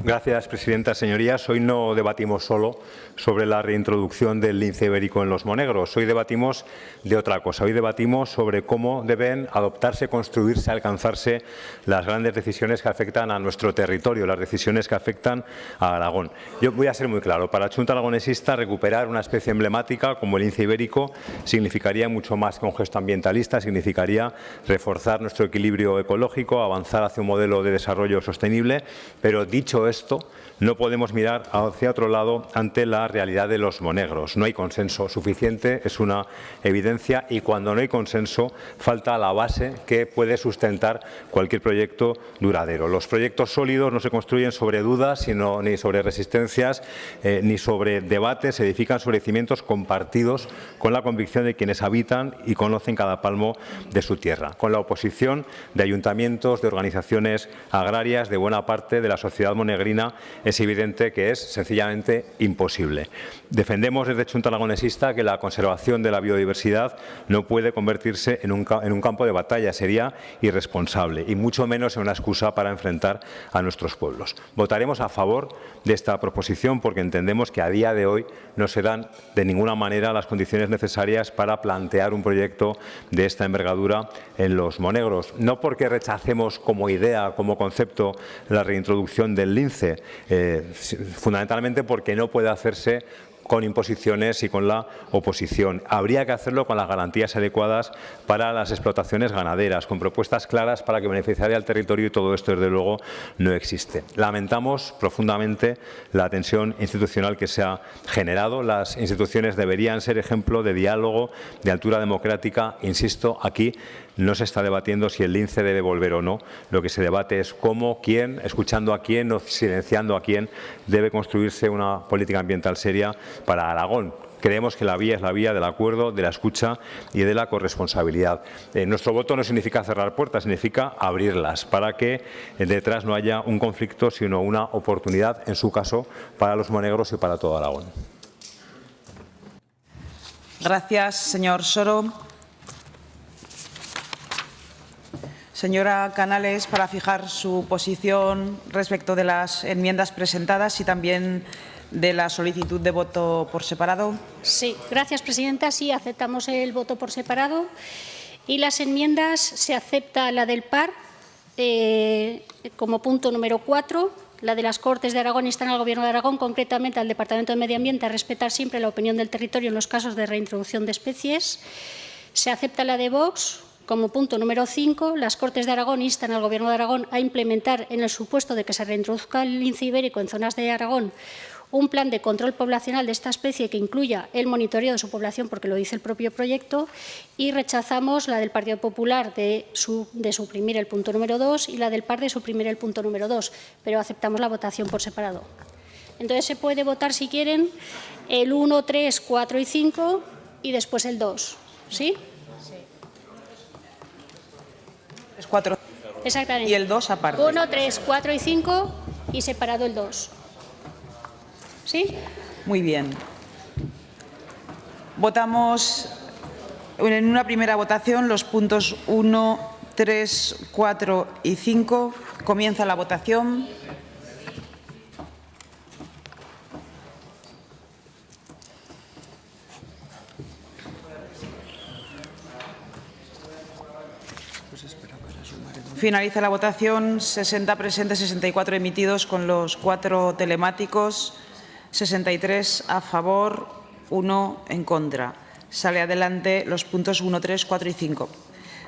Gracias, presidenta. Señorías, hoy no debatimos solo sobre la reintroducción del lince ibérico en los monegros. Hoy debatimos de otra cosa. Hoy debatimos sobre cómo deben adoptarse, construirse, alcanzarse las grandes decisiones que afectan a nuestro territorio, las decisiones que afectan a Aragón. Yo voy a ser muy claro. Para la Xunta Aragonesista, recuperar una especie emblemática como el lince ibérico significaría mucho más que un gesto ambientalista, significaría reforzar nuestro equilibrio ecológico, avanzar hacia un modelo de desarrollo sostenible, pero dicho esto, no podemos mirar hacia otro lado ante la realidad de los monegros. No hay consenso suficiente, es una evidencia, y cuando no hay consenso falta la base que puede sustentar cualquier proyecto duradero. Los proyectos sólidos no se construyen sobre dudas, ni sobre resistencias, ni sobre debates, se edifican sobre cimientos compartidos con la convicción de quienes habitan y conocen cada palmo de su tierra, con la oposición de ayuntamientos, de organizaciones agrarias, de buena parte de la sociedad monegrina. Es evidente que es sencillamente imposible. Defendemos desde Xunta Aragonesista que la conservación de la biodiversidad no puede convertirse en un campo de batalla, sería irresponsable y mucho menos en una excusa para enfrentar a nuestros pueblos. Votaremos a favor de esta proposición porque entendemos que a día de hoy no se dan de ninguna manera las condiciones necesarias para plantear un proyecto de esta envergadura en los monegros. No porque rechacemos como idea, como concepto, la reintroducción del lince, fundamentalmente porque no puede hacerse con imposiciones y con la oposición. Habría que hacerlo con las garantías adecuadas para las explotaciones ganaderas, con propuestas claras para que beneficiaría al territorio, y todo esto, desde luego, no existe. Lamentamos profundamente la tensión institucional que se ha generado. Las instituciones deberían ser ejemplo de diálogo, de altura democrática. Insisto, aquí no se está debatiendo si el lince debe volver o no. Lo que se debate es cómo, quién, escuchando a quién o silenciando a quién, debe construirse una política ambiental seria para Aragón. Creemos que la vía es la vía del acuerdo, de la escucha y de la corresponsabilidad. Nuestro voto no significa cerrar puertas, significa abrirlas para que detrás no haya un conflicto, sino una oportunidad, en su caso, para los monegros y para todo Aragón. Gracias, señor Soro. Señora Canales, para fijar su posición respecto de las enmiendas presentadas y también de la solicitud de voto por separado. Sí, gracias, presidenta. Sí, aceptamos el voto por separado. Y las enmiendas, se acepta la del PAR como punto número 4, la de las Cortes de Aragón instan al Gobierno de Aragón, concretamente al Departamento de Medio Ambiente, a respetar siempre la opinión del territorio en los casos de reintroducción de especies. Se acepta la de Vox como punto número 5. Las Cortes de Aragón instan al Gobierno de Aragón a implementar, en el supuesto de que se reintroduzca el lince ibérico en zonas de Aragón, un plan de control poblacional de esta especie que incluya el monitoreo de su población, porque lo dice el propio proyecto, y rechazamos la del Partido Popular de suprimir el punto número 2 y la del PAR de suprimir el punto número 2, pero aceptamos la votación por separado. Entonces se puede votar, si quieren, el 1, 3, 4 y 5 y después el 2. ¿Sí? Es 4. Exactamente. Y el 2 aparte. 1, 3, 4 y 5 y separado el 2. ¿Sí? Muy bien. Votamos en una primera votación los puntos 1, 3, 4 y 5. Comienza la votación. Finaliza la votación. 60 presentes, 64 emitidos con los 4 telemáticos. 63 a favor, 1 en contra. Sale adelante los puntos 1, 3, 4 y 5.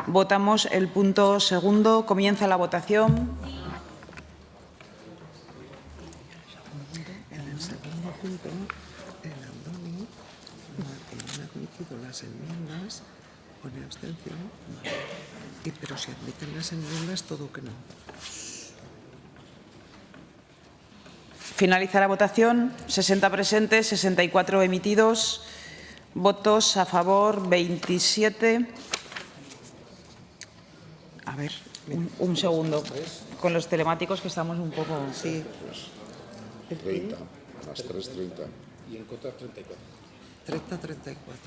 Votamos el punto segundo. Comienza la votación. En el segundo punto, el Andoni no ha admitido las enmiendas, pone abstención, pero si admiten las enmiendas, todo que no. Finaliza la votación. 60 presentes, 64 emitidos. Votos a favor, 27. A ver, un segundo. Con los telemáticos que estamos un poco... Sí. 30, más 3, 30. Y en contra 34. 30, 34.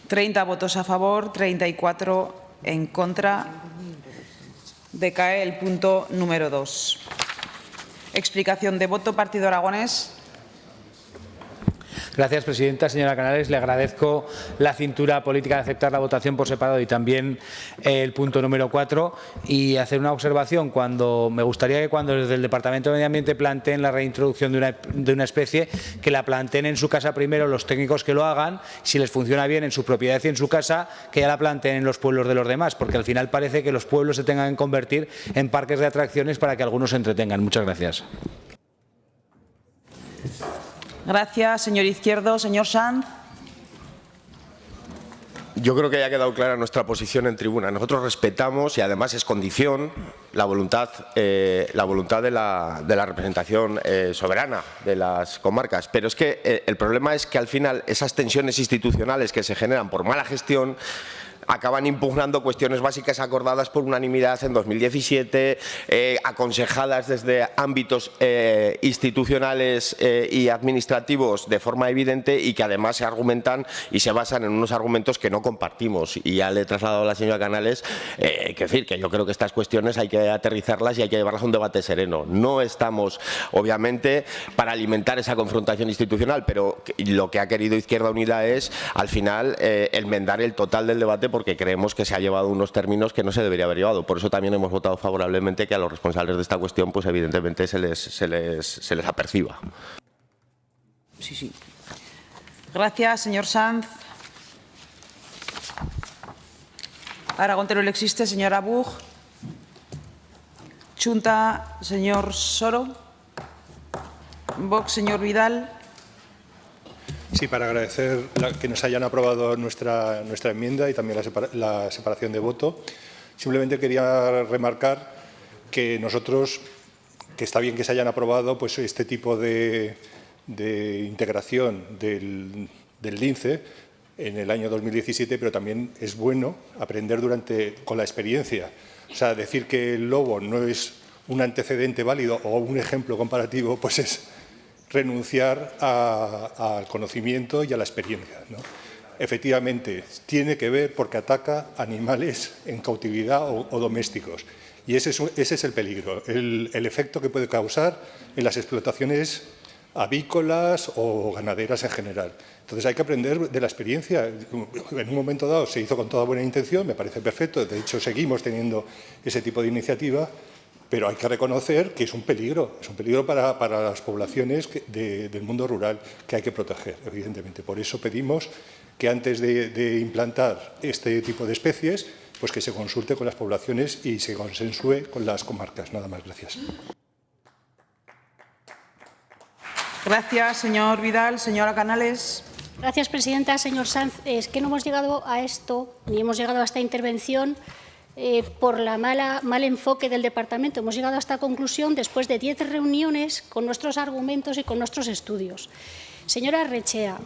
30 votos a favor, 34 en contra. Decae el punto número 2. Explicación de voto, Partido Aragonés. Gracias, presidenta. Señora Canales, le agradezco la cintura política de aceptar la votación por separado y también el punto número 4 y hacer una observación. Me gustaría que cuando desde el Departamento de Medio Ambiente planteen la reintroducción de una especie, que la planteen en su casa primero los técnicos que lo hagan, si les funciona bien en su propiedad y en su casa, que ya la planteen en los pueblos de los demás, porque al final parece que los pueblos se tengan que convertir en parques de atracciones para que algunos se entretengan. Muchas gracias. Gracias, señor Izquierdo. Señor Sanz. Yo creo que ya ha quedado clara nuestra posición en tribuna. Nosotros respetamos, y además es condición, la voluntad de la representación soberana de las comarcas. Pero es que el problema es que al final esas tensiones institucionales que se generan por mala gestión acaban impugnando cuestiones básicas acordadas por unanimidad en 2017, aconsejadas desde ámbitos institucionales y administrativos de forma evidente y que además se argumentan y se basan en unos argumentos que no compartimos. Y ya le he trasladado a la señora Canales que yo creo que estas cuestiones hay que aterrizarlas y hay que llevarlas a un debate sereno. No estamos, obviamente, para alimentar esa confrontación institucional, pero lo que ha querido Izquierda Unida es, al final, enmendar el total del debate, porque creemos que se ha llevado unos términos que no se debería haber llevado. Por eso también hemos votado favorablemente que a los responsables de esta cuestión, pues evidentemente se les aperciba. Sí. Gracias, señor Sanz. Aragón Teruel existe, señora Bug. Chunta, señor Soro. Vox, señor Vidal. Sí, para agradecer que nos hayan aprobado nuestra enmienda y también la separación de voto. Simplemente quería remarcar que nosotros, que está bien que se hayan aprobado pues este tipo de integración del LINCE en el año 2017, pero también es bueno aprender con la experiencia. O sea, decir que el lobo no es un antecedente válido o un ejemplo comparativo, pues es renunciar al conocimiento y a la experiencia, ¿no? Efectivamente, tiene que ver porque ataca animales en cautividad o domésticos. Y ese es el peligro, el efecto que puede causar en las explotaciones avícolas o ganaderas en general. Entonces hay que aprender de la experiencia. En un momento dado se hizo con toda buena intención, me parece perfecto. De hecho, seguimos teniendo ese tipo de iniciativa. Pero hay que reconocer que es un peligro para las poblaciones del mundo rural que hay que proteger, evidentemente. Por eso pedimos que antes de implantar este tipo de especies, pues que se consulte con las poblaciones y se consensúe con las comarcas. Nada más, gracias. Gracias, señor Vidal. Señora Canales. Gracias, presidenta. Señor Sanz, es que no hemos llegado a esto, ni hemos llegado a esta intervención por la mal enfoque del departamento. Hemos llegado a esta conclusión después de 10 reuniones con nuestros argumentos y con nuestros estudios. Señora Rechea,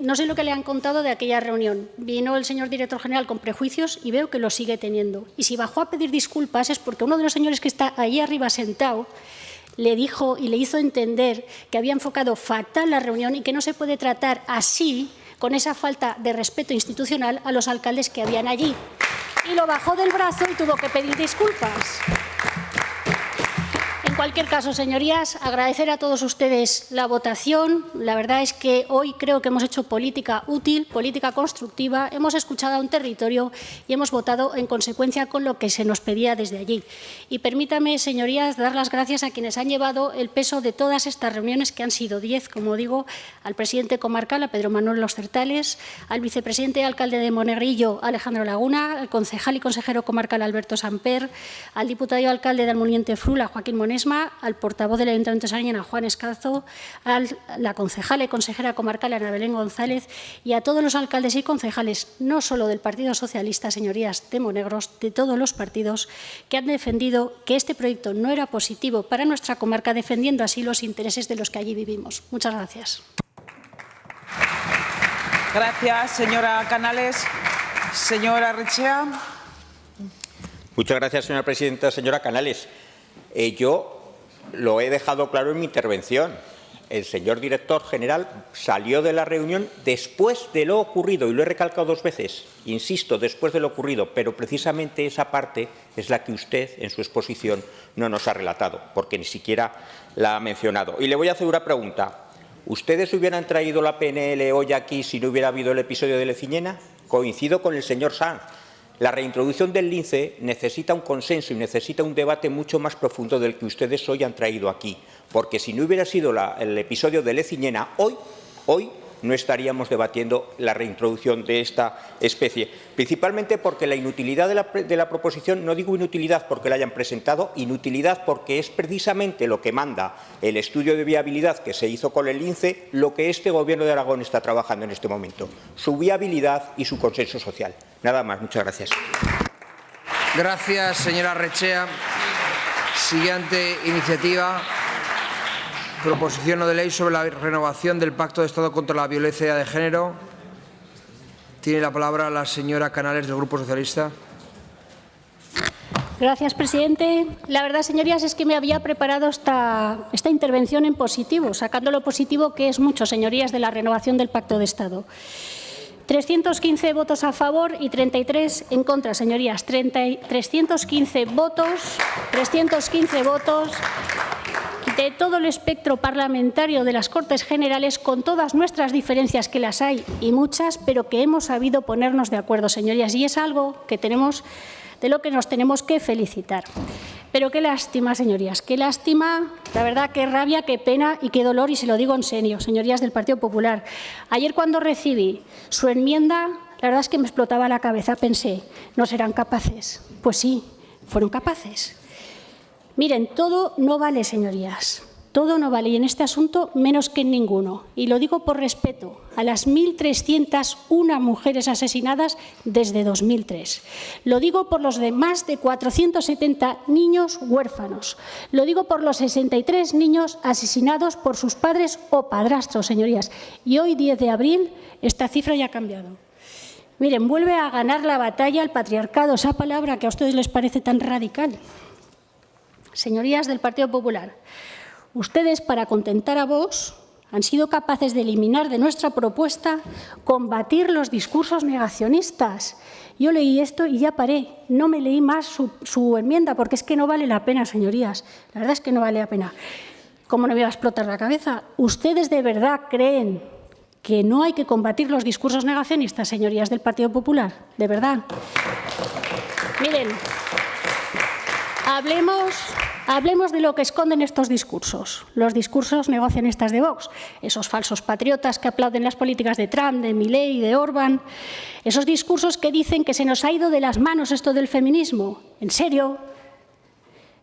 no sé lo que le han contado de aquella reunión. Vino el señor director general con prejuicios y veo que lo sigue teniendo. Y si bajó a pedir disculpas es porque uno de los señores que está ahí arriba sentado le dijo y le hizo entender que había enfocado fatal la reunión y que no se puede tratar así, con esa falta de respeto institucional, a los alcaldes que habían allí. Y lo bajó del brazo y tuvo que pedir disculpas. cualquier caso, señorías, agradecer a todos ustedes la votación. La verdad es que hoy creo que hemos hecho política útil, política constructiva, hemos escuchado a un territorio y hemos votado en consecuencia con lo que se nos pedía desde allí. Y permítame, señorías, dar las gracias a quienes han llevado el peso de todas estas reuniones, que han sido 10, como digo, al presidente comarcal, a Pedro Manuel Los Certales, al vicepresidente y alcalde de Monegrillo, Alejandro Laguna, al concejal y consejero comarcal, Alberto Samper, al diputado y alcalde de Almuniente Frula, Joaquín Monesma, al portavoz del Ayuntamiento de Sariñena, Juan Escazo, a la concejala y consejera comarcal, Ana Belén González, y a todos los alcaldes y concejales, no solo del Partido Socialista, señorías, de Monegros, de todos los partidos, que han defendido que este proyecto no era positivo para nuestra comarca, defendiendo así los intereses de los que allí vivimos. Muchas gracias. Gracias, señora Canales. Señora Rechea. Muchas gracias, señora presidenta. Señora Canales, yo lo he dejado claro en mi intervención. El señor director general salió de la reunión después de lo ocurrido, y lo he recalcado 2 veces, insisto, después de lo ocurrido, pero precisamente esa parte es la que usted en su exposición no nos ha relatado, porque ni siquiera la ha mencionado. Y le voy a hacer una pregunta. ¿Ustedes hubieran traído la PNL hoy aquí si no hubiera habido el episodio de Leciñena? Coincido con el señor Sanz. La reintroducción del lince necesita un consenso y necesita un debate mucho más profundo del que ustedes hoy han traído aquí, porque si no hubiera sido el episodio de Leciñena, hoy no estaríamos debatiendo la reintroducción de esta especie, principalmente porque la inutilidad de la proposición, no digo inutilidad porque la hayan presentado, inutilidad porque es precisamente lo que manda el estudio de viabilidad que se hizo con el lince, lo que este Gobierno de Aragón está trabajando en este momento, su viabilidad y su consenso social. Nada más, muchas gracias. Gracias, señora Rechea. Siguiente iniciativa. Proposición no de ley sobre la renovación del Pacto de Estado contra la Violencia de Género. Tiene la palabra la señora Canales, del Grupo Socialista. Gracias, presidente. La verdad, señorías, es que me había preparado esta intervención en positivo, sacando lo positivo, que es mucho, señorías, de la renovación del Pacto de Estado. 315 votos a favor y 33 en contra, señorías. 315 votos de todo el espectro parlamentario de las Cortes Generales, con todas nuestras diferencias, que las hay y muchas, pero que hemos sabido ponernos de acuerdo, señorías, y es algo que de lo que nos tenemos que felicitar. Pero qué lástima, señorías, qué lástima, la verdad, qué rabia, qué pena y qué dolor, y se lo digo en serio, señorías del Partido Popular. Ayer, cuando recibí su enmienda, la verdad es que me explotaba la cabeza. Pensé, ¿no serán capaces? Pues sí, fueron capaces. Miren, todo no vale, señorías, todo no vale, y en este asunto menos que en ninguno. Y lo digo por respeto a las 1.301 mujeres asesinadas desde 2003. Lo digo por los más de 470 niños huérfanos. Lo digo por los 63 niños asesinados por sus padres o padrastros, señorías. Y hoy, 10 de abril, esta cifra ya ha cambiado. Miren, vuelve a ganar la batalla el patriarcado, esa palabra que a ustedes les parece tan radical. Señorías del Partido Popular, ustedes, para contentar a Vox, han sido capaces de eliminar de nuestra propuesta combatir los discursos negacionistas. Yo leí esto y ya paré, no me leí más su enmienda, porque es que no vale la pena, señorías. La verdad es que no vale la pena. ¿Cómo no me va a explotar la cabeza? ¿Ustedes de verdad creen que no hay que combatir los discursos negacionistas, señorías del Partido Popular? ¿De verdad? Miren, hablemos de lo que esconden estos discursos, los discursos negacionistas de Vox, esos falsos patriotas que aplauden las políticas de Trump, de Milei, de Orbán, esos discursos que dicen que se nos ha ido de las manos esto del feminismo. ¿En serio?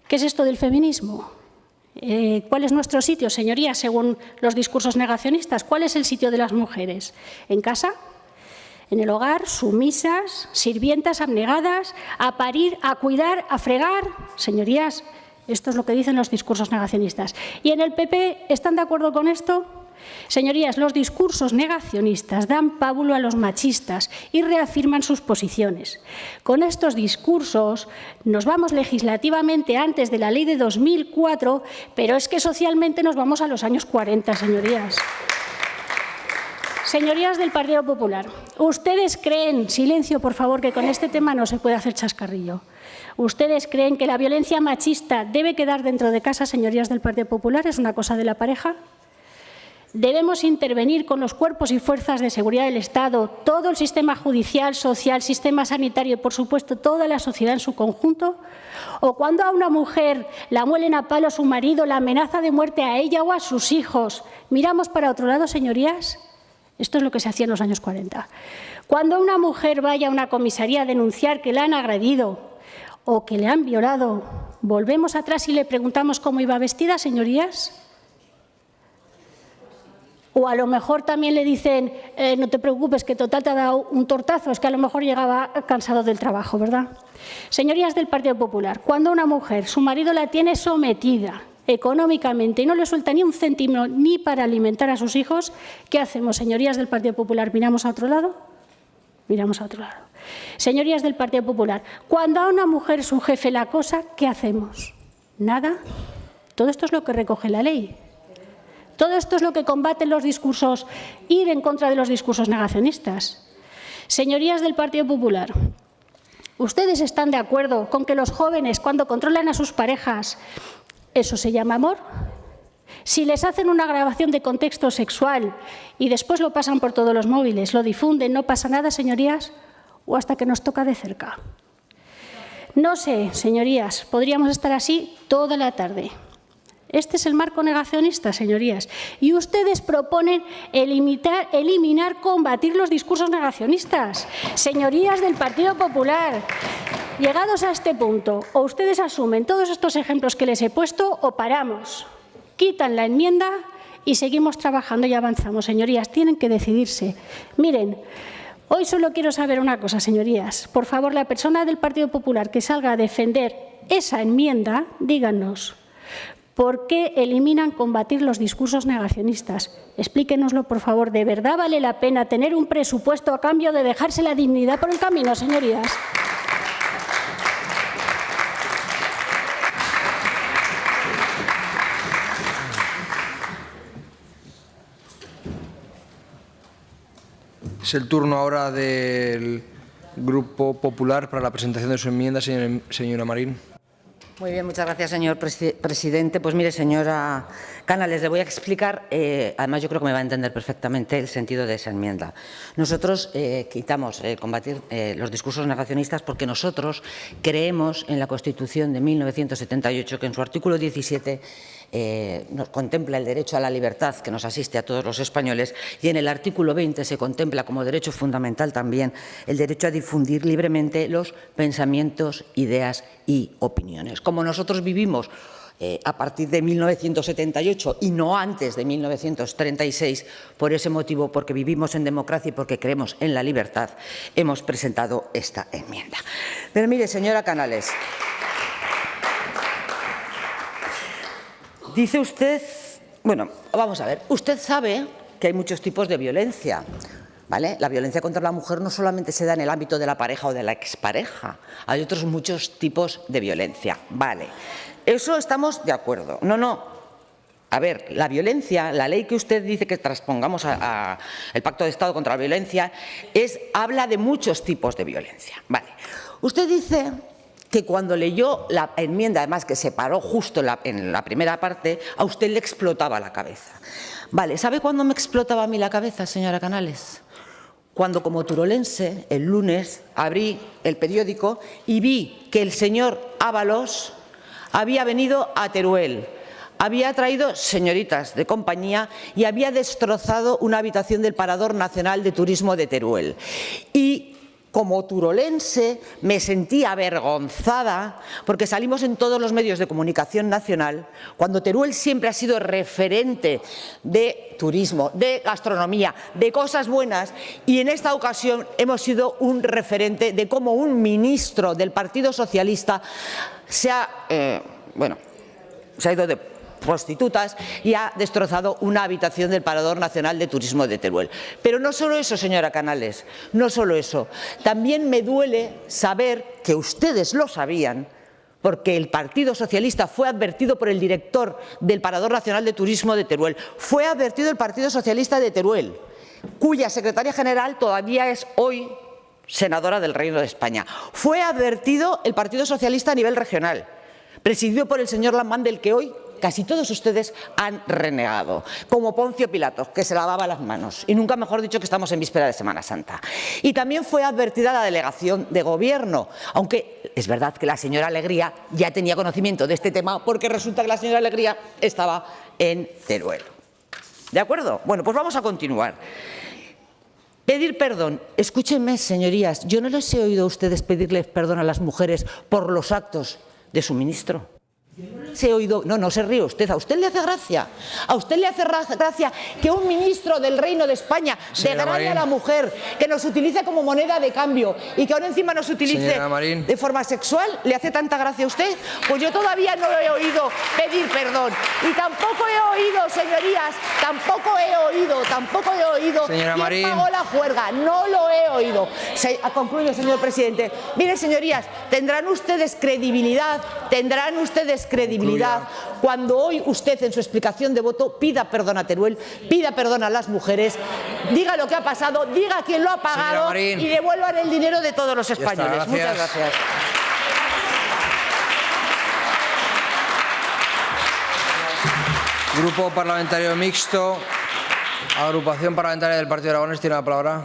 ¿Qué es esto del feminismo? ¿Cuál es nuestro sitio, señorías, según los discursos negacionistas? ¿Cuál es el sitio de las mujeres? ¿En casa? En el hogar, sumisas, sirvientas abnegadas, a parir, a cuidar, a fregar. Señorías, esto es lo que dicen los discursos negacionistas. ¿Y en el PP están de acuerdo con esto? Señorías, los discursos negacionistas dan pábulo a los machistas y reafirman sus posiciones. Con estos discursos nos vamos legislativamente antes de la ley de 2004, pero es que socialmente nos vamos a los años 40, señorías. Señorías del Partido Popular, ¿ustedes creen, silencio por favor, que con este tema no se puede hacer chascarrillo? ¿Ustedes creen que la violencia machista debe quedar dentro de casa, señorías del Partido Popular? ¿Es una cosa de la pareja? ¿Debemos intervenir con los cuerpos y fuerzas de seguridad del Estado, todo el sistema judicial, social, sistema sanitario y, por supuesto, toda la sociedad en su conjunto? ¿O cuando a una mujer la muelen a palo su marido, la amenaza de muerte a ella o a sus hijos, miramos para otro lado, señorías? Esto es lo que se hacía en los años 40. Cuando una mujer vaya a una comisaría a denunciar que la han agredido o que le han violado, ¿volvemos atrás y le preguntamos cómo iba vestida, señorías? O a lo mejor también le dicen, no te preocupes, que total te ha dado un tortazo, es que a lo mejor llegaba cansado del trabajo, ¿verdad? Señorías del Partido Popular, cuando una mujer, su marido la tiene sometida económicamente y no le suelta ni un céntimo ni para alimentar a sus hijos, ¿qué hacemos, señorías del Partido Popular? ¿Miramos a otro lado? Miramos a otro lado. Señorías del Partido Popular, cuando a una mujer su jefe la acosa, ¿qué hacemos? ¿Nada? Todo esto es lo que recoge la ley. Todo esto es lo que combaten los discursos, ir en contra de los discursos negacionistas. Señorías del Partido Popular, ¿ustedes están de acuerdo con que los jóvenes, cuando controlan a sus parejas, eso se llama amor? Si les hacen una grabación de contexto sexual y después lo pasan por todos los móviles, lo difunden, ¿no pasa nada, señorías? ¿O hasta que nos toca de cerca? No sé, señorías, podríamos estar así toda la tarde. Este es el marco negacionista, señorías. Y ustedes proponen eliminar, combatir los discursos negacionistas. Señorías del Partido Popular, llegados a este punto, o ustedes asumen todos estos ejemplos que les he puesto o paramos, quitan la enmienda y seguimos trabajando y avanzamos. Señorías, tienen que decidirse. Miren, hoy solo quiero saber una cosa, señorías. Por favor, la persona del Partido Popular que salga a defender esa enmienda, díganos. ¿Por qué eliminan combatir los discursos negacionistas? Explíquenoslo, por favor. ¿De verdad vale la pena tener un presupuesto a cambio de dejarse la dignidad por el camino, señorías? Es el turno ahora del Grupo Popular para la presentación de su enmienda, señora Marín. Muy bien, muchas gracias, señor presidente. Pues mire, señora Canales, le voy a explicar, además yo creo que me va a entender perfectamente el sentido de esa enmienda. Nosotros quitamos combatir los discursos negacionistas porque nosotros creemos en la Constitución de 1978, que en su artículo 17 nos contempla el derecho a la libertad que nos asiste a todos los españoles, y en el artículo 20 se contempla como derecho fundamental también el derecho a difundir libremente los pensamientos, ideas y opiniones. Como nosotros vivimos a partir de 1978 y no antes de 1936, por ese motivo, porque vivimos en democracia y porque creemos en la libertad, hemos presentado esta enmienda. Pero mire, señora Canales, dice usted, bueno, vamos a ver, usted sabe que hay muchos tipos de violencia, ¿vale? La violencia contra la mujer no solamente se da en el ámbito de la pareja o de la expareja, hay otros muchos tipos de violencia, ¿vale? Eso estamos de acuerdo. No. A ver, la violencia, la ley que usted dice que transpongamos el Pacto de Estado contra la Violencia, habla de muchos tipos de violencia, ¿vale? Usted dice que cuando leyó la enmienda, además que se paró justo en la primera parte, a usted le explotaba la cabeza. Vale, ¿sabe cuándo me explotaba a mí la cabeza, señora Canales? Cuando como turolense, el lunes, abrí el periódico y vi que el señor Ábalos había venido a Teruel, había traído señoritas de compañía y había destrozado una habitación del Parador Nacional de Turismo de Teruel. Y como turolense me sentí avergonzada porque salimos en todos los medios de comunicación nacional cuando Teruel siempre ha sido referente de turismo, de gastronomía, de cosas buenas, y en esta ocasión hemos sido un referente de cómo un ministro del Partido Socialista se ha ido de prostitutas y ha destrozado una habitación del Parador Nacional de Turismo de Teruel. Pero no solo eso, señora Canales, no solo eso. También me duele saber que ustedes lo sabían, porque el Partido Socialista fue advertido por el director del Parador Nacional de Turismo de Teruel. Fue advertido el Partido Socialista de Teruel cuya secretaria general todavía es hoy senadora del Reino de España. Fue advertido el Partido Socialista a nivel regional, presidido por el señor Lamán, del que hoy casi todos ustedes han renegado, como Poncio Pilato, que se lavaba las manos, y nunca mejor dicho que estamos en víspera de Semana Santa. Y también fue advertida la delegación de Gobierno, aunque es verdad que la señora Alegría ya tenía conocimiento de este tema, porque resulta que la señora Alegría estaba en Teruel. ¿De acuerdo? Bueno, pues vamos a continuar. Pedir perdón. Escúchenme, señorías, yo no les he oído a ustedes pedirles perdón a las mujeres por los actos de su ministro. Se ha oído, no se ríe usted, ¿a usted le hace gracia? ¿A usted le hace gracia que un ministro del Reino de España degrade a la mujer, que nos utilice como moneda de cambio y que ahora encima nos utilice de forma sexual? ¿Le hace tanta gracia a usted? Pues yo todavía no he oído pedir perdón. Y tampoco he oído, señorías, tampoco he oído quién pagó la juerga. No lo he oído. Concluyo, señor presidente. Miren, señorías, tendrán ustedes credibilidad cuando hoy usted en su explicación de voto pida perdón a Teruel, pida perdón a las mujeres, diga lo que ha pasado, diga quién lo ha pagado y devuelvan el dinero de todos los españoles. Muchas gracias. Grupo Parlamentario Mixto, Agrupación Parlamentaria del Partido de Aragonés, tiene la palabra.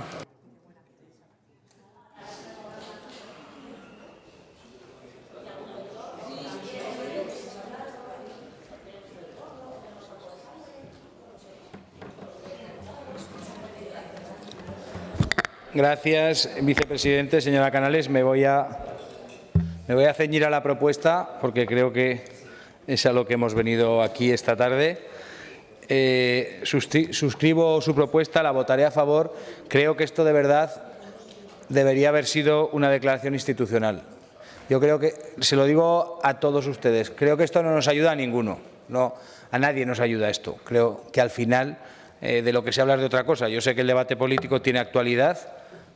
Gracias, vicepresidente. Señora Canales, me voy a ceñir a la propuesta porque creo que es a lo que hemos venido aquí esta tarde. Suscribo su propuesta, la votaré a favor. Creo que esto de verdad debería haber sido una declaración institucional. Yo creo que, se lo digo a todos ustedes, creo que esto no nos ayuda a ninguno. No, a nadie nos ayuda esto. Creo que al final de lo que se habla es de otra cosa. Yo sé que el debate político tiene actualidad.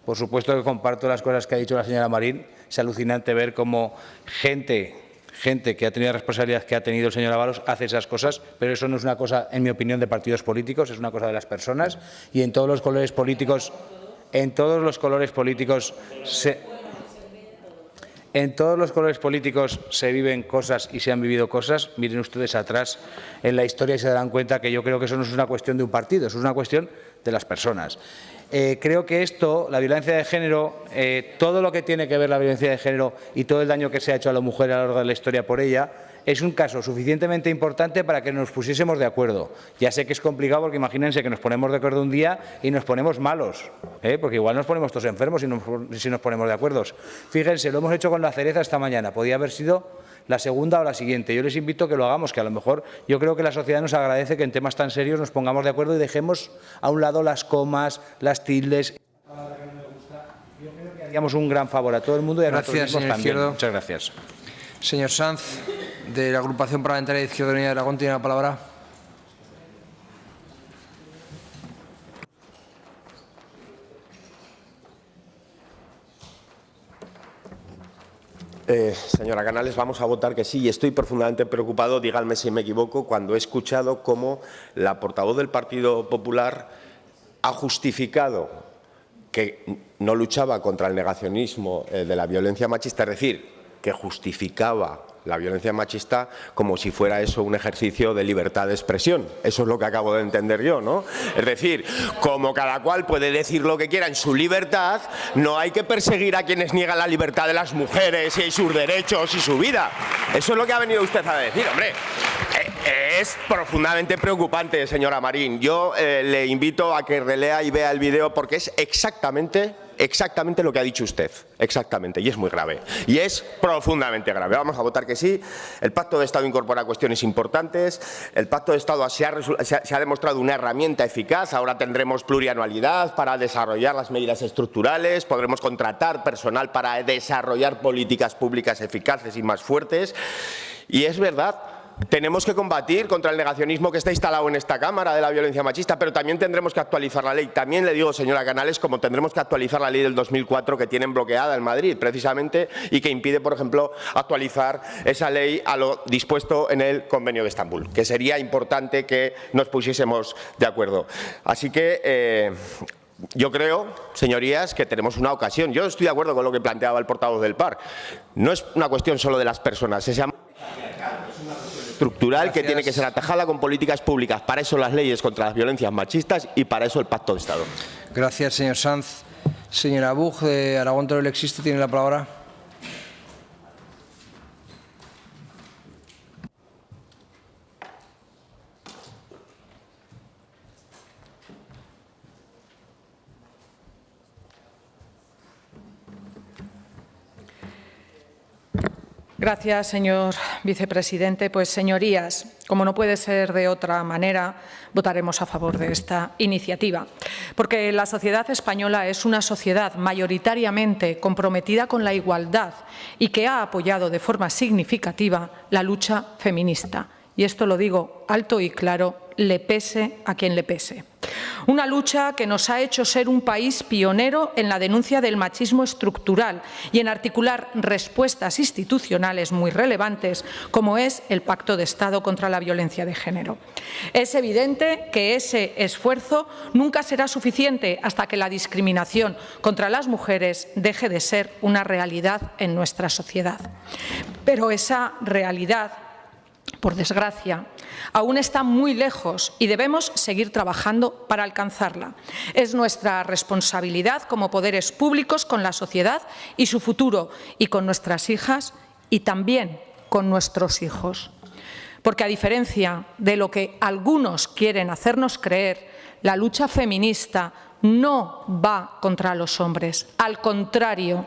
Por supuesto que comparto las cosas que ha dicho la señora Marín. Es alucinante ver cómo gente que ha tenido la responsabilidad que ha tenido el señor Ábalos hace esas cosas, pero eso no es una cosa, en mi opinión, de partidos políticos, es una cosa de las personas y en todos los colores políticos, se viven cosas y se han vivido cosas. Miren ustedes atrás en la historia y se darán cuenta que yo creo que eso no es una cuestión de un partido, eso es una cuestión de las personas. Creo que esto, la violencia de género, todo lo que tiene que ver la violencia de género y todo el daño que se ha hecho a la mujer a lo largo de la historia por ella, es un caso suficientemente importante para que nos pusiésemos de acuerdo. Ya sé que es complicado porque imagínense que nos ponemos de acuerdo un día y nos ponemos malos, porque igual nos ponemos todos enfermos si nos ponemos de acuerdo. Fíjense, lo hemos hecho con la cereza esta mañana, podía haber sido la segunda o la siguiente. Yo les invito a que lo hagamos, que a lo mejor yo creo que la sociedad nos agradece que en temas tan serios nos pongamos de acuerdo y dejemos a un lado las comas, las tildes. Yo creo que haríamos un gran favor a todo el mundo y a nosotros mismos también. Muchas gracias. Señor Sanz, de la Agrupación Parlamentaria de Izquierda Unida de Aragón, tiene la palabra. Señora Canales, vamos a votar que sí y estoy profundamente preocupado, díganme si me equivoco, cuando he escuchado cómo la portavoz del Partido Popular ha justificado que no luchaba contra el negacionismo de la violencia machista, es decir, que justificaba la violencia machista como si fuera eso un ejercicio de libertad de expresión. Eso es lo que acabo de entender yo, ¿no? Es decir, como cada cual puede decir lo que quiera en su libertad, no hay que perseguir a quienes niegan la libertad de las mujeres y sus derechos y su vida. Eso es lo que ha venido usted a decir, hombre. Es profundamente preocupante, señora Marín. Yo le invito a que relea y vea el vídeo porque es exactamente lo que ha dicho usted. Exactamente. Y es muy grave. Y es profundamente grave. Vamos a votar que sí. El Pacto de Estado incorpora cuestiones importantes. El Pacto de Estado se ha demostrado una herramienta eficaz. Ahora tendremos plurianualidad para desarrollar las medidas estructurales. Podremos contratar personal para desarrollar políticas públicas eficaces y más fuertes. Y es verdad, tenemos que combatir contra el negacionismo que está instalado en esta Cámara de la violencia machista, pero también tendremos que actualizar la ley. También le digo, señora Canales, como tendremos que actualizar la ley del 2004 que tienen bloqueada en Madrid, precisamente, y que impide, por ejemplo, actualizar esa ley a lo dispuesto en el Convenio de Estambul, que sería importante que nos pusiésemos de acuerdo. Así que yo creo, señorías, que tenemos una ocasión. Yo estoy de acuerdo con lo que planteaba el portavoz del PAR. No es una cuestión solo de las personas, es estructural que tiene que ser atajada con políticas públicas. Para eso las leyes contra las violencias machistas y para eso el Pacto de Estado. Gracias, señor Sanz. Señora Buch, de Aragón Teruel Existe, tiene la palabra. Gracias, señor vicepresidente. Pues, señorías, como no puede ser de otra manera, votaremos a favor de esta iniciativa, porque la sociedad española es una sociedad mayoritariamente comprometida con la igualdad y que ha apoyado de forma significativa la lucha feminista. Y esto lo digo alto y claro, le pese a quien le pese. Una lucha que nos ha hecho ser un país pionero en la denuncia del machismo estructural y en articular respuestas institucionales muy relevantes, como es el Pacto de Estado contra la Violencia de Género. Es evidente que ese esfuerzo nunca será suficiente hasta que la discriminación contra las mujeres deje de ser una realidad en nuestra sociedad. Pero esa realidad, por desgracia, aún está muy lejos y debemos seguir trabajando para alcanzarla. Es nuestra responsabilidad como poderes públicos con la sociedad y su futuro, y con nuestras hijas y también con nuestros hijos. Porque, a diferencia de lo que algunos quieren hacernos creer, la lucha feminista no va contra los hombres. Al contrario,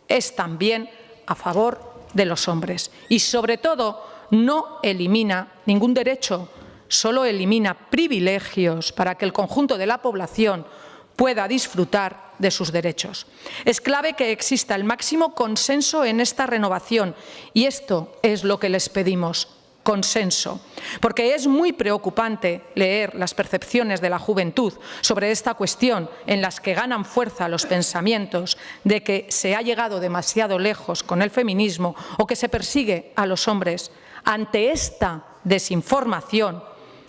es también a favor de los hombres. Y, sobre todo, no elimina ningún derecho, solo elimina privilegios para que el conjunto de la población pueda disfrutar de sus derechos. Es clave que exista el máximo consenso en esta renovación y esto es lo que les pedimos. Consenso, porque es muy preocupante leer las percepciones de la juventud sobre esta cuestión, en las que ganan fuerza los pensamientos de que se ha llegado demasiado lejos con el feminismo o que se persigue a los hombres. Ante esta desinformación,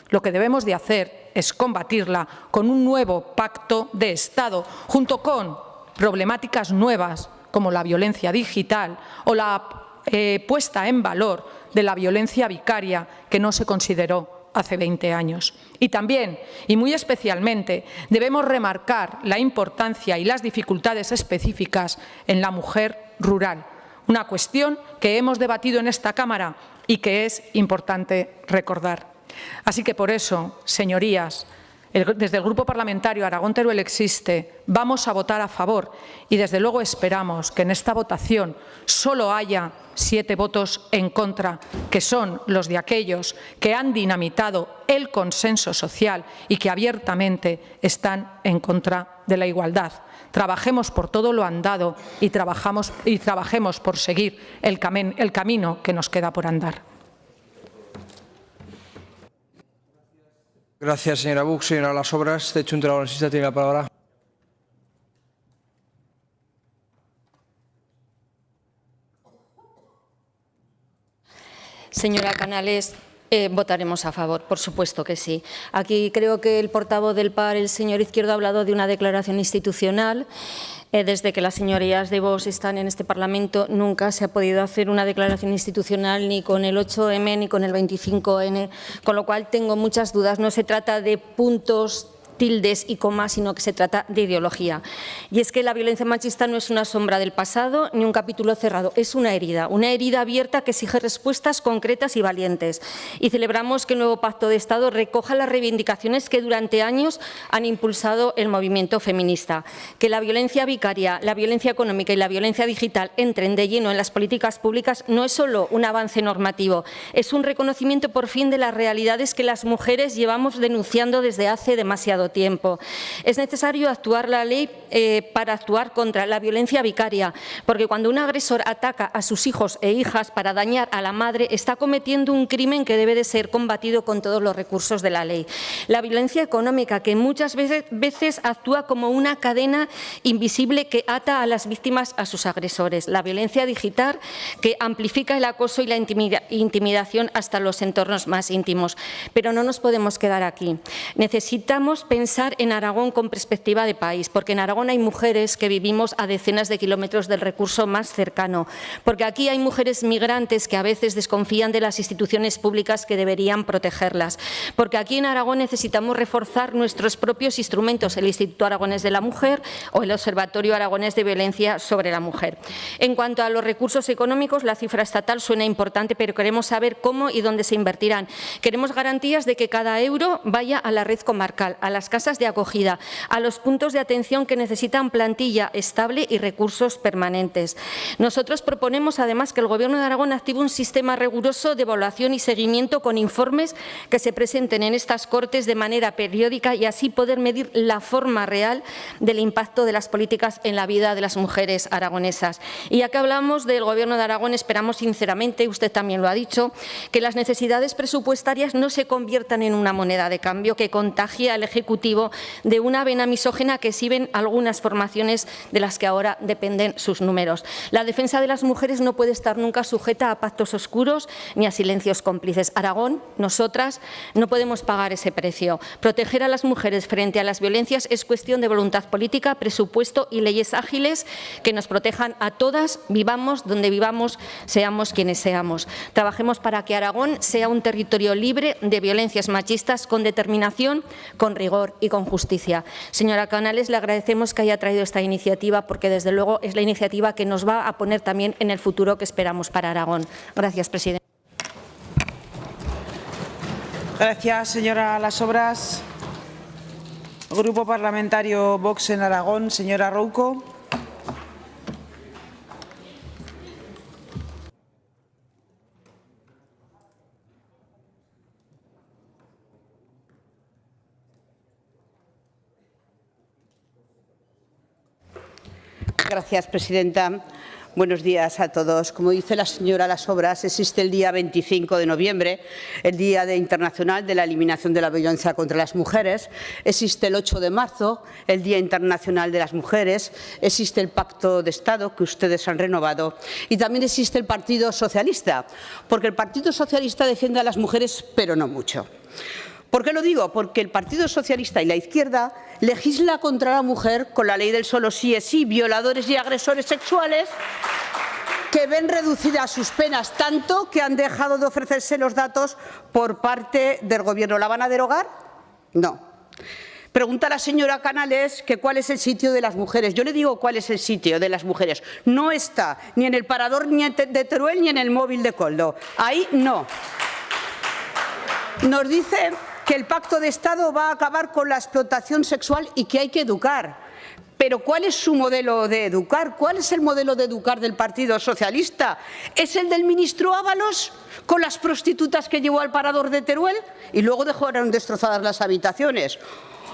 lo que debemos de hacer es combatirla con un nuevo pacto de Estado, junto con problemáticas nuevas como la violencia digital o la puesta en valor de la violencia vicaria, que no se consideró hace 20 años. Y también, y muy especialmente, debemos remarcar la importancia y las dificultades específicas en la mujer rural, una cuestión que hemos debatido en esta Cámara y que es importante recordar. Así que, por eso, señorías, desde el Grupo Parlamentario Aragón Teruel Existe vamos a votar a favor y, desde luego, esperamos que en esta votación solo haya 7 votos en contra, que son los de aquellos que han dinamitado el consenso social y que abiertamente están en contra de la igualdad. Trabajemos por todo lo andado y trabajemos por seguir el camino que nos queda por andar. Gracias, señora Buch. Señora Las Obras, de Junta Aragonesista, tiene la palabra. Señora Canales, votaremos a favor, por supuesto que sí. Aquí creo que el portavoz del PAR, el señor Izquierdo, ha hablado de una declaración institucional. Desde que las señorías de Vox están en este Parlamento nunca se ha podido hacer una declaración institucional ni con el 8M ni con el 25N, con lo cual tengo muchas dudas. No se trata de puntos, tildes y comas, sino que se trata de ideología. Y es que la violencia machista no es una sombra del pasado ni un capítulo cerrado, es una herida abierta que exige respuestas concretas y valientes. Y celebramos que el nuevo Pacto de Estado recoja las reivindicaciones que durante años han impulsado el movimiento feminista. Que la violencia vicaria, la violencia económica y la violencia digital entren de lleno en las políticas públicas no es solo un avance normativo, es un reconocimiento por fin de las realidades que las mujeres llevamos denunciando desde hace demasiado tiempo. Es necesario actuar la ley para actuar contra la violencia vicaria, porque cuando un agresor ataca a sus hijos e hijas para dañar a la madre, está cometiendo un crimen que debe de ser combatido con todos los recursos de la ley. La violencia económica, que muchas veces actúa como una cadena invisible que ata a las víctimas a sus agresores. La violencia digital, que amplifica el acoso y la intimidación hasta los entornos más íntimos. Pero no nos podemos quedar aquí. Necesitamos pensar en Aragón con perspectiva de país, porque en Aragón hay mujeres que vivimos a decenas de kilómetros del recurso más cercano, porque aquí hay mujeres migrantes que a veces desconfían de las instituciones públicas que deberían protegerlas, porque aquí en Aragón necesitamos reforzar nuestros propios instrumentos, el Instituto Aragonés de la Mujer o el Observatorio Aragonés de Violencia sobre la Mujer. En cuanto a los recursos económicos, la cifra estatal suena importante, pero queremos saber cómo y dónde se invertirán. Queremos garantías de que cada euro vaya a la red comarcal, a las casas de acogida, a los puntos de atención que necesitan plantilla estable y recursos permanentes. Nosotros proponemos además que el Gobierno de Aragón active un sistema riguroso de evaluación y seguimiento con informes que se presenten en estas Cortes de manera periódica y así poder medir la forma real del impacto de las políticas en la vida de las mujeres aragonesas. Y ya que hablamos del Gobierno de Aragón, esperamos sinceramente, usted también lo ha dicho, que las necesidades presupuestarias no se conviertan en una moneda de cambio que contagie al Ejecutivo de una vena misógina que exhiben algunas formaciones de las que ahora dependen sus números. La defensa de las mujeres no puede estar nunca sujeta a pactos oscuros ni a silencios cómplices. Aragón, nosotras, no podemos pagar ese precio. Proteger a las mujeres frente a las violencias es cuestión de voluntad política, presupuesto y leyes ágiles que nos protejan a todas, vivamos donde vivamos, seamos quienes seamos. Trabajemos para que Aragón sea un territorio libre de violencias machistas con determinación, con rigor y con justicia. Señora Canales, le agradecemos que haya traído esta iniciativa porque, desde luego, es la iniciativa que nos va a poner también en el futuro que esperamos para Aragón. Gracias, presidente. Gracias, señora Las Obras. Grupo Parlamentario Vox en Aragón, señora Rouco. Gracias, presidenta. Buenos días a todos. Como dice la señora Las Obras, existe el día 25 de noviembre, el Día Internacional de la Eliminación de la Violencia contra las Mujeres. Existe el 8 de marzo, el Día Internacional de las Mujeres. Existe el Pacto de Estado que ustedes han renovado. Y también existe el Partido Socialista, porque el Partido Socialista defiende a las mujeres, pero no mucho. ¿Por qué lo digo? Porque el Partido Socialista y la izquierda legisla contra la mujer con la ley del solo sí es sí, violadores y agresores sexuales que ven reducidas sus penas tanto que han dejado de ofrecerse los datos por parte del Gobierno. ¿La van a derogar? No. Pregunta a la señora Canales que cuál es el sitio de las mujeres. Yo le digo cuál es el sitio de las mujeres. No está ni en el parador ni de Teruel ni en el móvil de Koldo. Ahí no. Nos dice que el Pacto de Estado va a acabar con la explotación sexual y que hay que educar. Pero ¿cuál es su modelo de educar? ¿Cuál es el modelo de educar del Partido Socialista? ¿Es el del ministro Ábalos con las prostitutas que llevó al parador de Teruel y luego dejaron destrozadas las habitaciones?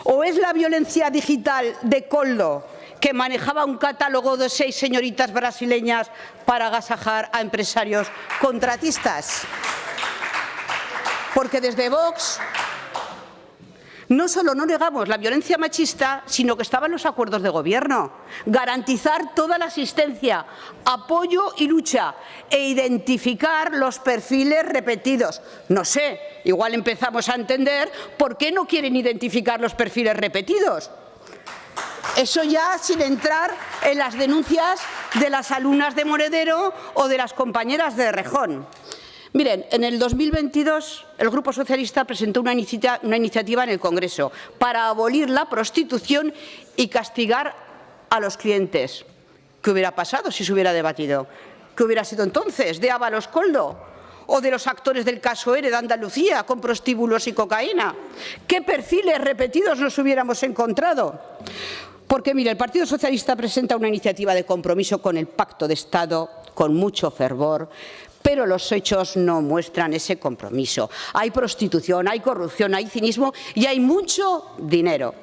¿O es la violencia digital de Koldo, que manejaba un catálogo de 6 señoritas brasileñas para agasajar a empresarios contratistas? Porque desde Vox no solo no negamos la violencia machista, sino que estaba en los acuerdos de gobierno. Garantizar toda la asistencia, apoyo y lucha e identificar los perfiles repetidos. No sé, igual empezamos a entender por qué no quieren identificar los perfiles repetidos. Eso ya sin entrar en las denuncias de las alumnas de Monedero o de las compañeras de Rejón. Miren, en el 2022 el Grupo Socialista presentó una iniciativa en el Congreso para abolir la prostitución y castigar a los clientes. ¿Qué hubiera pasado si se hubiera debatido? ¿Qué hubiera sido entonces de Ábalos Koldo o de los actores del caso ERE de Andalucía con prostíbulos y cocaína? ¿Qué perfiles repetidos nos hubiéramos encontrado? Porque, mire, el Partido Socialista presenta una iniciativa de compromiso con el Pacto de Estado con mucho fervor, pero los hechos no muestran ese compromiso. Hay prostitución, hay corrupción, hay cinismo y hay mucho dinero.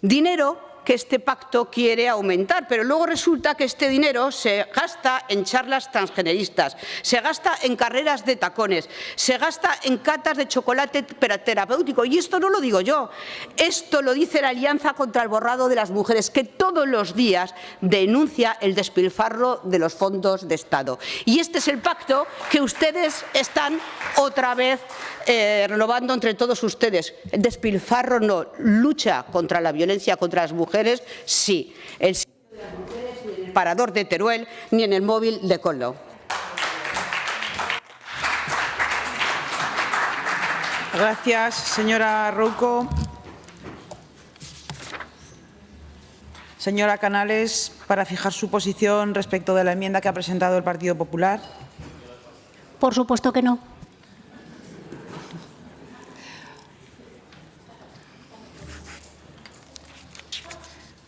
Dinero que este pacto quiere aumentar, pero luego resulta que este dinero se gasta en charlas transgeneristas, se gasta en carreras de tacones, se gasta en catas de chocolate terapéutico. Y esto no lo digo yo, esto lo dice la Alianza contra el Borrado de las Mujeres, que todos los días denuncia el despilfarro de los fondos de Estado. Y este es el pacto que ustedes están otra vez renovando entre todos ustedes. El despilfarro no, lucha contra la violencia contra las mujeres, sí. El parador de Teruel ni en el móvil de Coldo. Gracias, señora Rouco. Señora Canales, para fijar su posición respecto de la enmienda que ha presentado el Partido Popular. Por supuesto que no.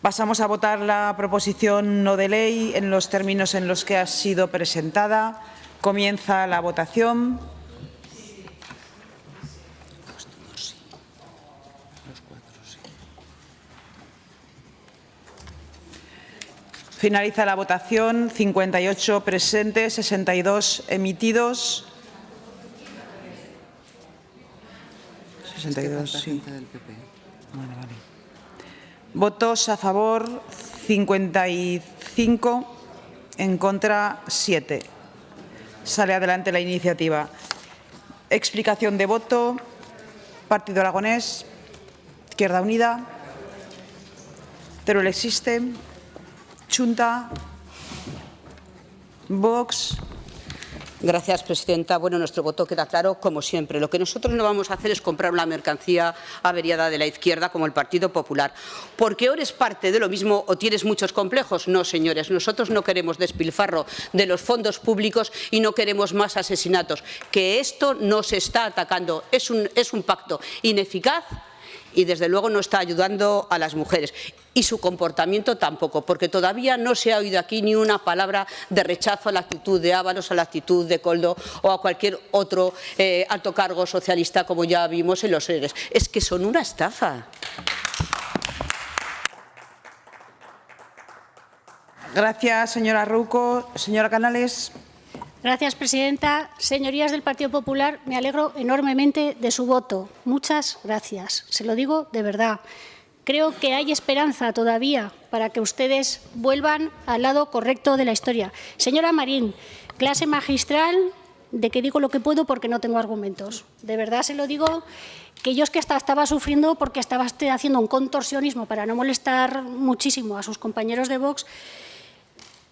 Pasamos a votar la proposición no de ley en los términos en los que ha sido presentada. Comienza la votación. Finaliza la votación. 58 presentes, 62 emitidos. 62, sí. Vale. Votos a favor 55, en contra 7. Sale adelante la iniciativa. Explicación de voto. Partido Aragonés, Izquierda Unida, Teruel existe, Chunta, Vox. Gracias, presidenta. Bueno, nuestro voto queda claro, como siempre. Lo que nosotros no vamos a hacer es comprar una mercancía averiada de la izquierda como el Partido Popular. Porque o eres parte de lo mismo o tienes muchos complejos. No, señores, nosotros no queremos despilfarro de los fondos públicos y no queremos más asesinatos. Que esto no se está atacando. Es un pacto ineficaz y, desde luego, no está ayudando a las mujeres. Y su comportamiento tampoco, porque todavía no se ha oído aquí ni una palabra de rechazo a la actitud de Ábalos, a la actitud de Coldo o a cualquier otro alto cargo socialista, como ya vimos en los ERES. Es que son una estafa. Gracias, señora Rouco. Señora Canales. Gracias, presidenta. Señorías del Partido Popular, me alegro enormemente de su voto. Muchas gracias. Se lo digo de verdad. Creo que hay esperanza todavía para que ustedes vuelvan al lado correcto de la historia. Señora Marín, clase magistral de que digo lo que puedo porque no tengo argumentos. De verdad se lo digo, que yo es que hasta estaba sufriendo porque estaba haciendo un contorsionismo para no molestar muchísimo a sus compañeros de Vox.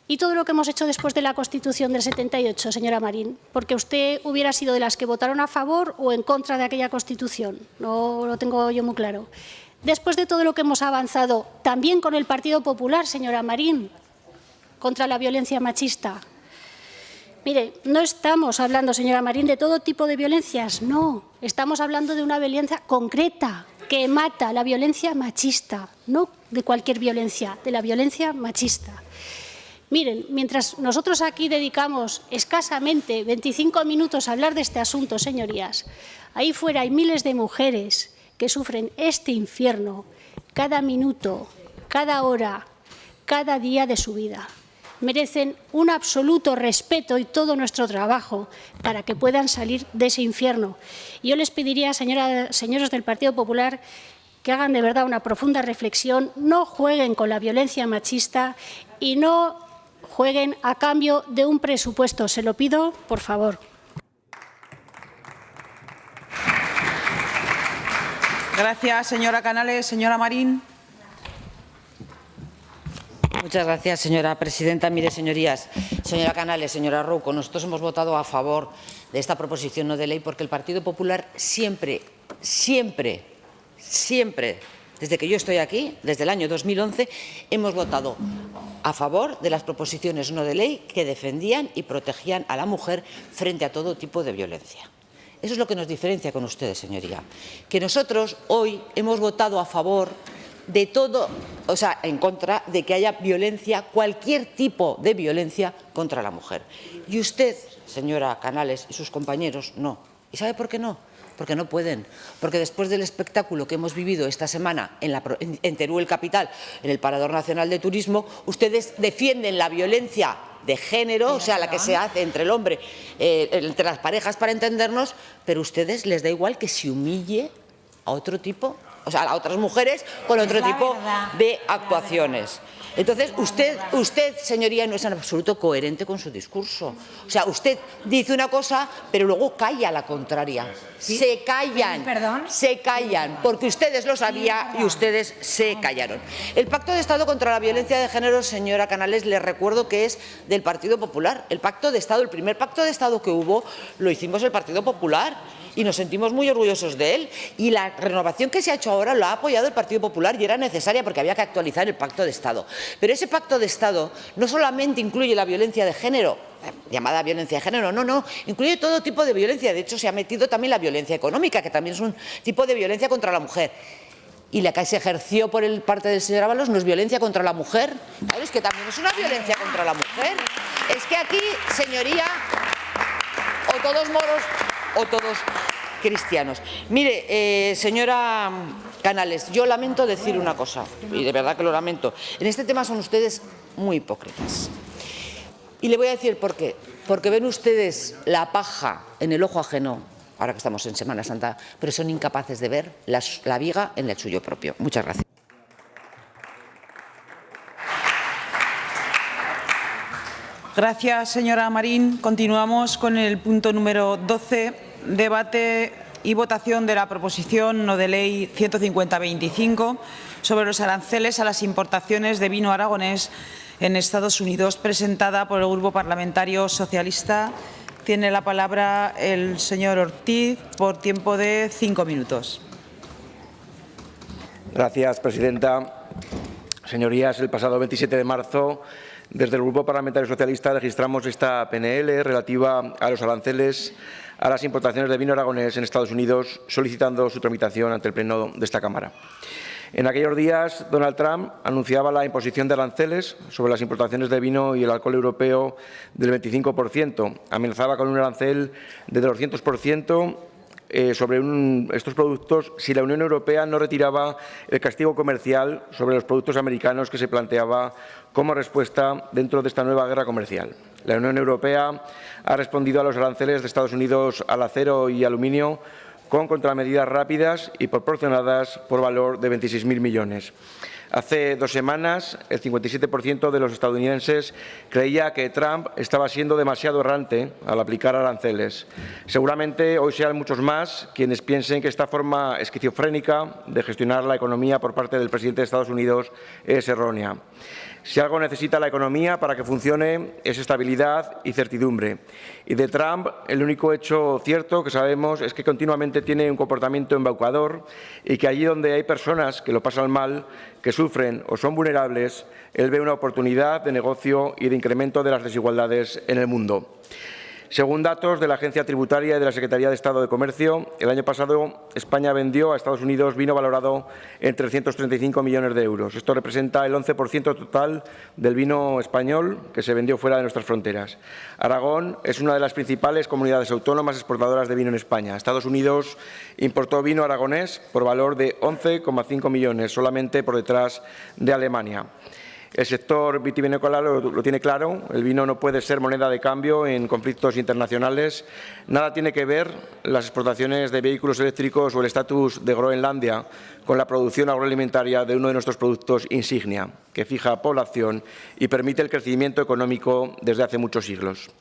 Y todo lo que hemos hecho después de la Constitución del 78, señora Marín, porque usted hubiera sido de las que votaron a favor o en contra de aquella Constitución. No lo tengo yo muy claro. Después de todo lo que hemos avanzado, también con el Partido Popular, señora Marín, contra la violencia machista. Mire, no estamos hablando, señora Marín, de todo tipo de violencias, no. Estamos hablando de una violencia concreta que mata, la violencia machista, no de cualquier violencia, de la violencia machista. Miren, mientras nosotros aquí dedicamos escasamente 25 minutos a hablar de este asunto, señorías, ahí fuera hay miles de mujeres que sufren este infierno cada minuto, cada hora, cada día de su vida. Merecen un absoluto respeto y todo nuestro trabajo para que puedan salir de ese infierno. Y yo les pediría, señores del Partido Popular, que hagan de verdad una profunda reflexión, no jueguen con la violencia machista y no jueguen a cambio de un presupuesto. Se lo pido, por favor. Gracias, señora Canales. Señora Marín. Muchas gracias, señora presidenta. Mire, señorías, señora Canales, señora Rouco, nosotros hemos votado a favor de esta proposición no de ley porque el Partido Popular siempre, desde que yo estoy aquí, desde el año 2011, hemos votado a favor de las proposiciones no de ley que defendían y protegían a la mujer frente a todo tipo de violencia. Eso es lo que nos diferencia con ustedes, señoría. Que nosotros hoy hemos votado a favor de todo, o sea, en contra de que haya violencia, cualquier tipo de violencia contra la mujer. Y usted, señora Canales, y sus compañeros, no. ¿Y sabe por qué no? porque no pueden. Porque después del espectáculo que hemos vivido esta semana en Teruel Capital, en el Parador Nacional de Turismo, ustedes defienden la violencia de género, o sea, la que se hace entre el hombre, entre las parejas, para entendernos, pero a ustedes les da igual que se humille a otro tipo, o sea, a otras mujeres con otro tipo de actuaciones. Entonces, usted, señoría, no es en absoluto coherente con su discurso. O sea, usted dice una cosa, pero luego calla la contraria. ¿Sí? Se callan, porque ustedes lo sabían y ustedes se callaron. El Pacto de Estado contra la Violencia de Género, señora Canales, les recuerdo que es del Partido Popular. El Pacto de Estado, el primer Pacto de Estado que hubo, lo hicimos el Partido Popular. Y nos sentimos muy orgullosos de él. Y la renovación que se ha hecho ahora lo ha apoyado el Partido Popular y era necesaria porque había que actualizar el Pacto de Estado. Pero ese Pacto de Estado no solamente incluye la violencia de género, llamada violencia de género, no, incluye todo tipo de violencia. De hecho, se ha metido también la violencia económica, que también es un tipo de violencia contra la mujer. Y la que se ejerció por parte del señor Ábalos no es violencia contra la mujer. Claro, es que también es una violencia contra la mujer. Es que aquí, señoría, o todos moros o todos cristianos. Mire, señora Canales, yo lamento decir una cosa, y de verdad que lo lamento. En este tema son ustedes muy hipócritas. Y le voy a decir por qué. Porque ven ustedes la paja en el ojo ajeno, ahora que estamos en Semana Santa, pero son incapaces de ver la viga en el suyo propio. Muchas gracias. Gracias, señora Marín. Continuamos con el punto número 12, debate y votación de la proposición no de ley 150-25 sobre los aranceles a las importaciones de vino aragonés en Estados Unidos, presentada por el Grupo Parlamentario Socialista. Tiene la palabra el señor Ortiz por tiempo de 5 minutos. Gracias, presidenta. Señorías, el pasado 27 de marzo, desde el Grupo Parlamentario Socialista registramos esta PNL relativa a los aranceles a las importaciones de vino aragonés en Estados Unidos, solicitando su tramitación ante el Pleno de esta Cámara. En aquellos días, Donald Trump anunciaba la imposición de aranceles sobre las importaciones de vino y el alcohol europeo del 25%. Amenazaba con un arancel de 200% sobre estos productos si la Unión Europea no retiraba el castigo comercial sobre los productos americanos que se planteaba como respuesta dentro de esta nueva guerra comercial. La Unión Europea ha respondido a los aranceles de Estados Unidos al acero y aluminio con contramedidas rápidas y proporcionadas por valor de 26.000 millones. Hace 2 semanas, el 57% de los estadounidenses creía que Trump estaba siendo demasiado errante al aplicar aranceles. Seguramente hoy sean muchos más quienes piensen que esta forma esquizofrénica de gestionar la economía por parte del presidente de Estados Unidos es errónea. Si algo necesita la economía para que funcione es estabilidad y certidumbre. Y de Trump, el único hecho cierto que sabemos es que continuamente tiene un comportamiento embaucador y que allí donde hay personas que lo pasan mal, que sufren o son vulnerables, él ve una oportunidad de negocio y de incremento de las desigualdades en el mundo. Según datos de la Agencia Tributaria y de la Secretaría de Estado de Comercio, el año pasado España vendió a Estados Unidos vino valorado en 335 millones de euros. Esto representa el 11% total del vino español que se vendió fuera de nuestras fronteras. Aragón es una de las principales comunidades autónomas exportadoras de vino en España. Estados Unidos importó vino aragonés por valor de 11,5 millones, solamente por detrás de Alemania. El sector vitivinícola lo tiene claro, el vino no puede ser moneda de cambio en conflictos internacionales. Nada tiene que ver las exportaciones de vehículos eléctricos o el estatus de Groenlandia con la producción agroalimentaria de uno de nuestros productos insignia, que fija población y permite el crecimiento económico desde hace muchos siglos.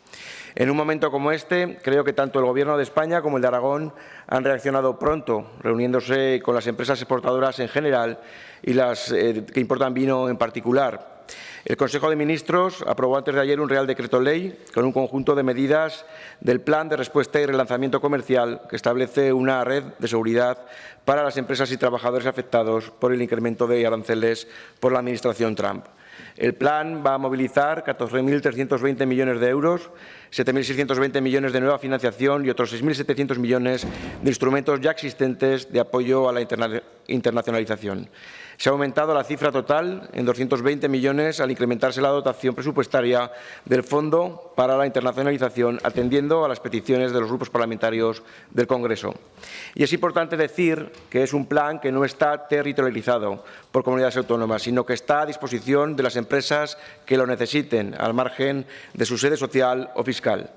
En un momento como este, creo que tanto el Gobierno de España como el de Aragón han reaccionado pronto, reuniéndose con las empresas exportadoras en general y las que importan vino en particular. El Consejo de Ministros aprobó antes de ayer un Real Decreto Ley con un conjunto de medidas del Plan de Respuesta y Relanzamiento Comercial que establece una red de seguridad para las empresas y trabajadores afectados por el incremento de aranceles por la Administración Trump. El plan va a movilizar 14.320 millones de euros, 7.620 millones de nueva financiación y otros 6.700 millones de instrumentos ya existentes de apoyo a la internacionalización. Se ha aumentado la cifra total en 220 millones al incrementarse la dotación presupuestaria del Fondo para la Internacionalización, atendiendo a las peticiones de los grupos parlamentarios del Congreso. Y es importante decir que es un plan que no está territorializado por comunidades autónomas, sino que está a disposición de las empresas que lo necesiten, al margen de su sede social o fiscal.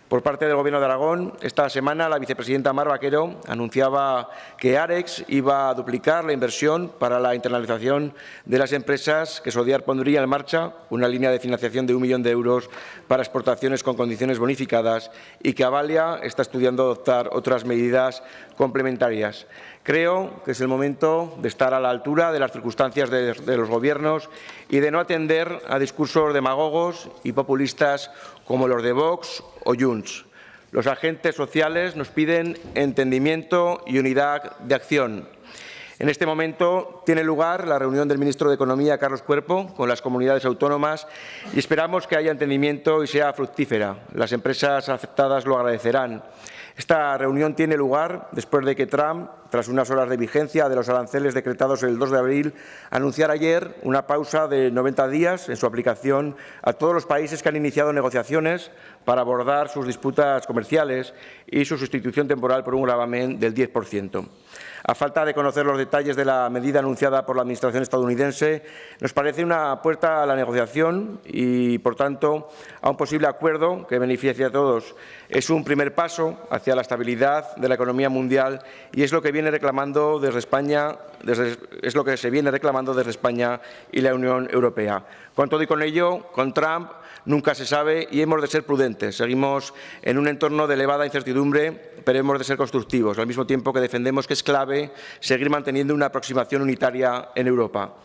Por parte del Gobierno de Aragón, esta semana la vicepresidenta Mar Vaquero anunciaba que Arex iba a duplicar la inversión para la internalización de las empresas, que Sodiar pondría en marcha una línea de financiación de 1 millón de euros para exportaciones con condiciones bonificadas y que Avalia está estudiando adoptar otras medidas complementarias. Creo que es el momento de estar a la altura de las circunstancias de los gobiernos y de no atender a discursos demagogos y populistas como los de Vox o Junts. Los agentes sociales nos piden entendimiento y unidad de acción. En este momento tiene lugar la reunión del ministro de Economía, Carlos Cuerpo, con las comunidades autónomas y esperamos que haya entendimiento y sea fructífera. Las empresas afectadas lo agradecerán. Esta reunión tiene lugar después de que Trump, tras unas horas de vigencia de los aranceles decretados el 2 de abril, anunciara ayer una pausa de 90 días en su aplicación a todos los países que han iniciado negociaciones para abordar sus disputas comerciales y su sustitución temporal por un gravamen del 10%. A falta de conocer los detalles de la medida anunciada por la Administración estadounidense, nos parece una puerta a la negociación y, por tanto, a un posible acuerdo que beneficie a todos. Es un primer paso hacia la estabilidad de la economía mundial y es lo que viene reclamando desde España, se viene reclamando desde España y la Unión Europea. Con todo y con ello, con Trump nunca se sabe y hemos de ser prudentes. Seguimos en un entorno de elevada incertidumbre, pero hemos de ser constructivos, al mismo tiempo que defendemos que es clave seguir manteniendo una aproximación unitaria en Europa.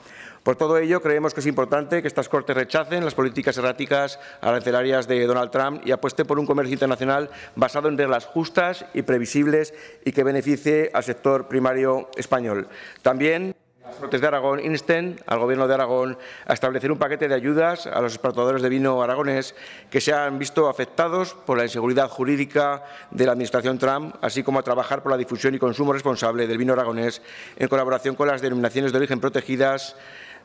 Por todo ello, creemos que es importante que estas Cortes rechacen las políticas erráticas arancelarias de Donald Trump y apuesten por un comercio internacional basado en reglas justas y previsibles y que beneficie al sector primario español. También las Cortes de Aragón insten al Gobierno de Aragón a establecer un paquete de ayudas a los exportadores de vino aragonés que se han visto afectados por la inseguridad jurídica de la Administración Trump, así como a trabajar por la difusión y consumo responsable del vino aragonés en colaboración con las denominaciones de origen protegidas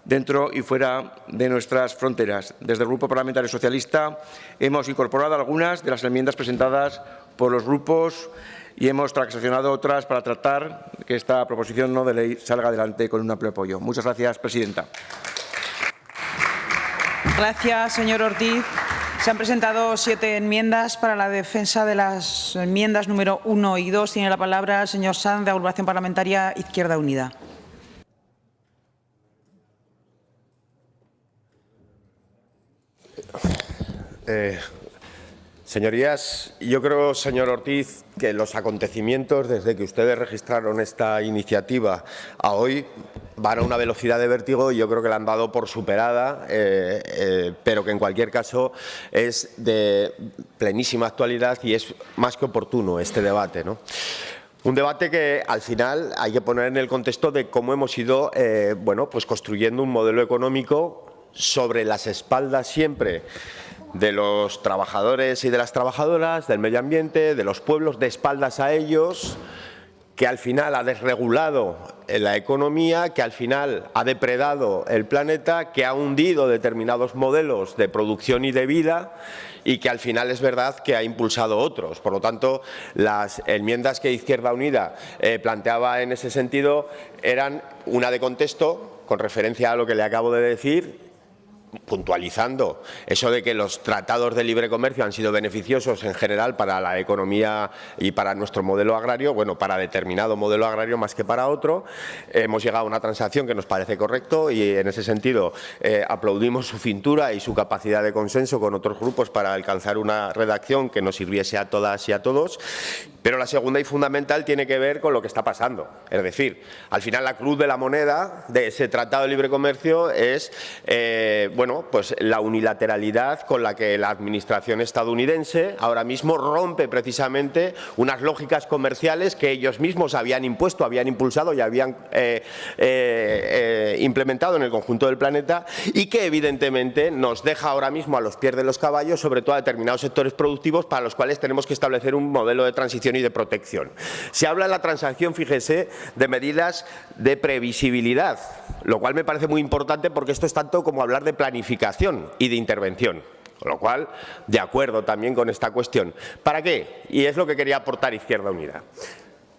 dentro y fuera de nuestras fronteras. Desde el Grupo Parlamentario Socialista hemos incorporado algunas de las enmiendas presentadas por los grupos y hemos transaccionado otras para tratar que esta proposición no de ley salga adelante con un amplio apoyo. Muchas gracias, presidenta. Gracias, señor Ortiz. Se han presentado 7 enmiendas. Para la defensa de las enmiendas número 1 y 2 tiene la palabra el señor Sanz, de Agrupación Parlamentaria Izquierda Unida. Señorías, yo creo, señor Ortiz, que los acontecimientos desde que ustedes registraron esta iniciativa a hoy van a una velocidad de vértigo y yo creo que la han dado por superada, pero que en cualquier caso es de plenísima actualidad y es más que oportuno este debate, ¿no? Un debate que al final hay que poner en el contexto de cómo hemos ido pues construyendo un modelo económico sobre las espaldas siempre de los trabajadores y de las trabajadoras, del medio ambiente, de los pueblos, de espaldas a ellos, que al final ha desregulado la economía, que al final ha depredado el planeta, que ha hundido determinados modelos de producción y de vida y que al final es verdad que ha impulsado otros. Por lo tanto, las enmiendas que Izquierda Unida planteaba en ese sentido eran una de contexto, con referencia a lo que le acabo de decir, puntualizando eso de que los tratados de libre comercio han sido beneficiosos en general para la economía y para nuestro modelo agrario, bueno, para determinado modelo agrario más que para otro. Hemos llegado a una transacción que nos parece correcto y en ese sentido aplaudimos su cintura y su capacidad de consenso con otros grupos para alcanzar una redacción que nos sirviese a todas y a todos. Pero la segunda y fundamental tiene que ver con lo que está pasando. Es decir, al final la cruz de la moneda de ese tratado de libre comercio es bueno, pues la unilateralidad con la que la administración estadounidense ahora mismo rompe precisamente unas lógicas comerciales que ellos mismos habían impuesto, habían impulsado y habían implementado en el conjunto del planeta, y que evidentemente nos deja ahora mismo a los pies de los caballos, sobre todo a determinados sectores productivos para los cuales tenemos que establecer un modelo de transición y de protección. Se habla en la transacción, fíjese, de medidas de previsibilidad, lo cual me parece muy importante porque esto es tanto como hablar de planificación y de intervención. Con lo cual, de acuerdo también con esta cuestión. ¿Para qué? Y es lo que quería aportar Izquierda Unida.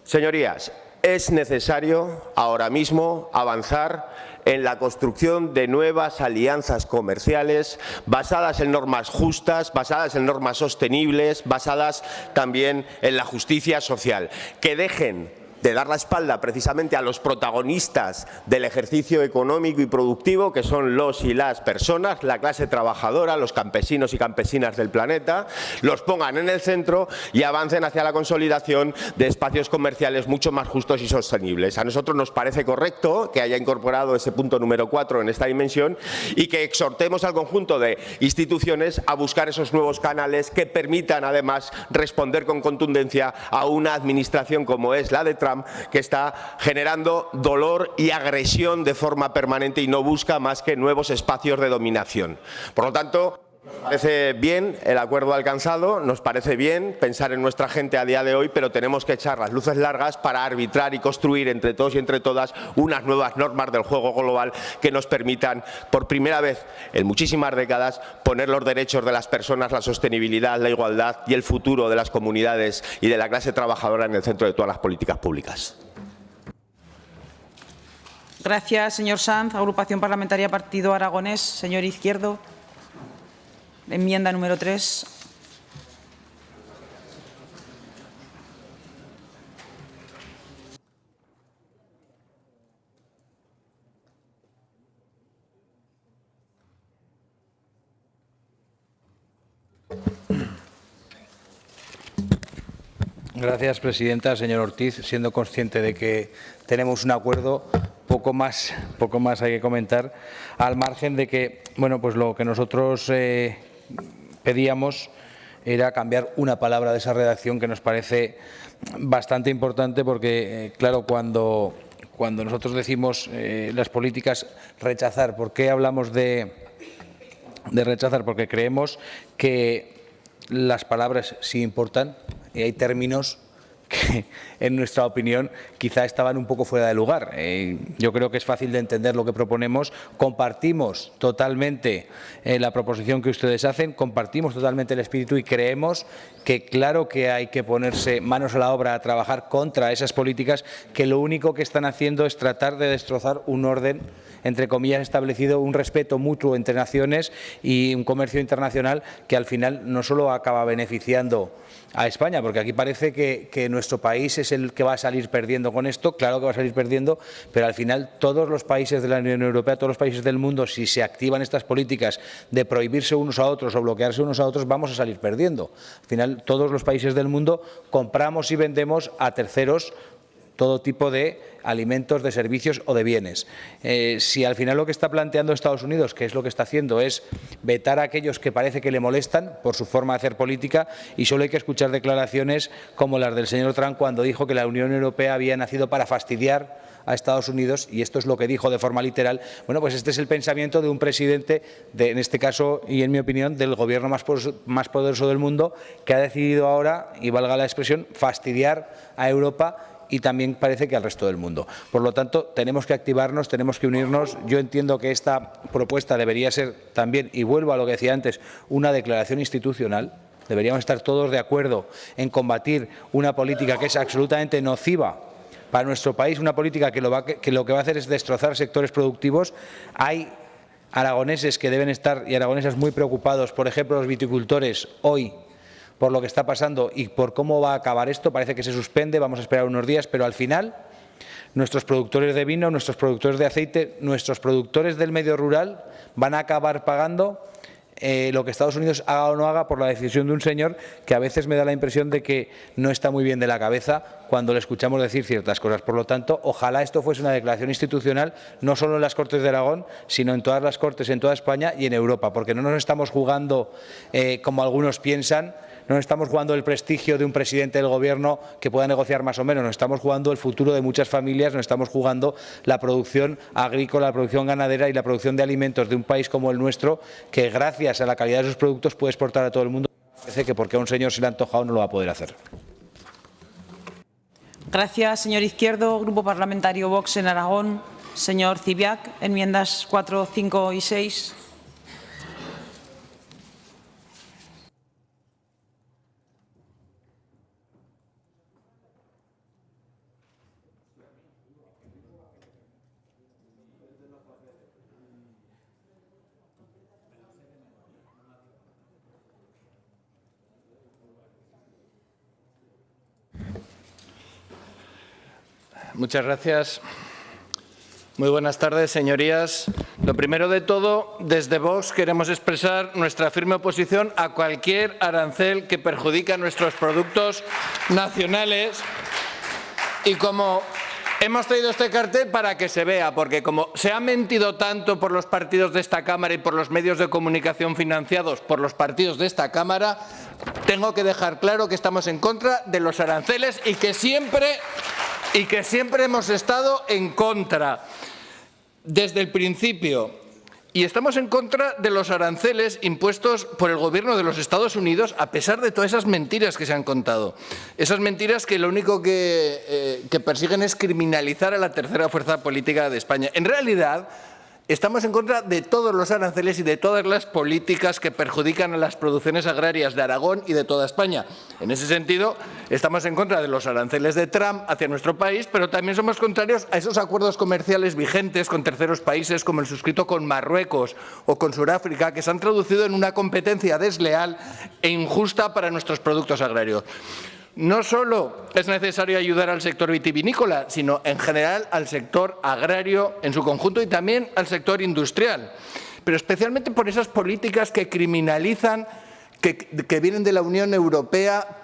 Señorías, es necesario ahora mismo avanzar en la construcción de nuevas alianzas comerciales basadas en normas justas, basadas en normas sostenibles, basadas también en la justicia social, que dejen de dar la espalda precisamente a los protagonistas del ejercicio económico y productivo, que son los y las personas, la clase trabajadora, los campesinos y campesinas del planeta, los pongan en el centro y avancen hacia la consolidación de espacios comerciales mucho más justos y sostenibles. A nosotros nos parece correcto que haya incorporado ese punto número 4 en esta dimensión y que exhortemos al conjunto de instituciones a buscar esos nuevos canales que permitan además responder con contundencia a una administración como es la de Trump, que está generando dolor y agresión de forma permanente y no busca más que nuevos espacios de dominación. Por lo tanto, nos parece bien el acuerdo alcanzado, nos parece bien pensar en nuestra gente a día de hoy, pero tenemos que echar las luces largas para arbitrar y construir entre todos y entre todas unas nuevas normas del juego global que nos permitan, por primera vez en muchísimas décadas, poner los derechos de las personas, la sostenibilidad, la igualdad y el futuro de las comunidades y de la clase trabajadora en el centro de todas las políticas públicas. Gracias, señor Sanz. Agrupación Parlamentaria Partido Aragonés. Señor Izquierdo. Enmienda número 3. Gracias, presidenta. Señor Ortiz, siendo consciente de que tenemos un acuerdo, poco más hay que comentar, al margen de que, bueno, pues lo que nosotros pedíamos era cambiar una palabra de esa redacción que nos parece bastante importante porque, claro, cuando nosotros decimos las políticas rechazar, ¿por qué hablamos de rechazar? Porque creemos que las palabras sí importan y hay términos que, en nuestra opinión, quizá estaban un poco fuera de lugar. Yo creo que es fácil de entender lo que proponemos. Compartimos totalmente la proposición que ustedes hacen, compartimos totalmente el espíritu y creemos que claro que hay que ponerse manos a la obra a trabajar contra esas políticas que lo único que están haciendo es tratar de destrozar un orden, entre comillas, establecido, un respeto mutuo entre naciones y un comercio internacional que al final no solo acaba beneficiando a España, porque aquí parece que nuestro país es el que va a salir perdiendo con esto, claro que va a salir perdiendo, pero al final todos los países de la Unión Europea, todos los países del mundo, si se activan estas políticas de prohibirse unos a otros o bloquearse unos a otros, vamos a salir perdiendo. Al final todos los países del mundo compramos y vendemos a terceros todo tipo de alimentos, de servicios o de bienes. Si al final lo que está planteando Estados Unidos, que es lo que está haciendo, es vetar a aquellos que parece que le molestan por su forma de hacer política, y solo hay que escuchar declaraciones como las del señor Trump cuando dijo que la Unión Europea había nacido para fastidiar a Estados Unidos, y esto es lo que dijo de forma literal. Bueno, pues este es el pensamiento de un presidente, en este caso y en mi opinión, del gobierno más poderoso del mundo, que ha decidido ahora, y valga la expresión, fastidiar a Europa y también parece que al resto del mundo. Por lo tanto, tenemos que activarnos, tenemos que unirnos. Yo entiendo que esta propuesta debería ser también, y vuelvo a lo que decía antes, una declaración institucional. Deberíamos estar todos de acuerdo en combatir una política que es absolutamente nociva para nuestro país, una política que lo que va a hacer es destrozar sectores productivos. Hay aragoneses que deben estar, y aragonesas, muy preocupados, por ejemplo, los viticultores hoy, por lo que está pasando y por cómo va a acabar esto. Parece que se suspende, vamos a esperar unos días, pero al final nuestros productores de vino, nuestros productores de aceite, nuestros productores del medio rural van a acabar pagando lo que Estados Unidos haga o no haga por la decisión de un señor que a veces me da la impresión de que no está muy bien de la cabeza cuando le escuchamos decir ciertas cosas. Por lo tanto, ojalá esto fuese una declaración institucional, no solo en las Cortes de Aragón, sino en todas las Cortes, en toda España y en Europa, porque no nos estamos jugando, como algunos piensan, no nos estamos jugando el prestigio de un presidente del Gobierno que pueda negociar más o menos, nos estamos jugando el futuro de muchas familias, nos estamos jugando la producción agrícola, la producción ganadera y la producción de alimentos de un país como el nuestro, que gracias a la calidad de sus productos puede exportar a todo el mundo. Parece que porque a un señor se le ha antojado no lo va a poder hacer. Gracias, señor Izquierdo. Grupo Parlamentario Vox en Aragón. Señor Zibiac, enmiendas 4, 5 y 6. Muchas gracias. Muy buenas tardes, señorías. Lo primero de todo, desde Vox queremos expresar nuestra firme oposición a cualquier arancel que perjudique a nuestros productos nacionales. Y como hemos traído este cartel para que se vea, porque como se ha mentido tanto por los partidos de esta Cámara y por los medios de comunicación financiados por los partidos de esta Cámara, tengo que dejar claro que estamos en contra de los aranceles y que siempre hemos estado en contra desde el principio. Y estamos en contra de los aranceles impuestos por el Gobierno de los Estados Unidos, a pesar de todas esas mentiras que se han contado. Esas mentiras que lo único que persiguen es criminalizar a la tercera fuerza política de España. En realidad, estamos en contra de todos los aranceles y de todas las políticas que perjudican a las producciones agrarias de Aragón y de toda España. En ese sentido, estamos en contra de los aranceles de Trump hacia nuestro país, pero también somos contrarios a esos acuerdos comerciales vigentes con terceros países, como el suscrito con Marruecos o con Sudáfrica, que se han traducido en una competencia desleal e injusta para nuestros productos agrarios. No solo es necesario ayudar al sector vitivinícola, sino en general al sector agrario en su conjunto y también al sector industrial, pero especialmente por esas políticas que criminalizan, que vienen de la Unión Europea,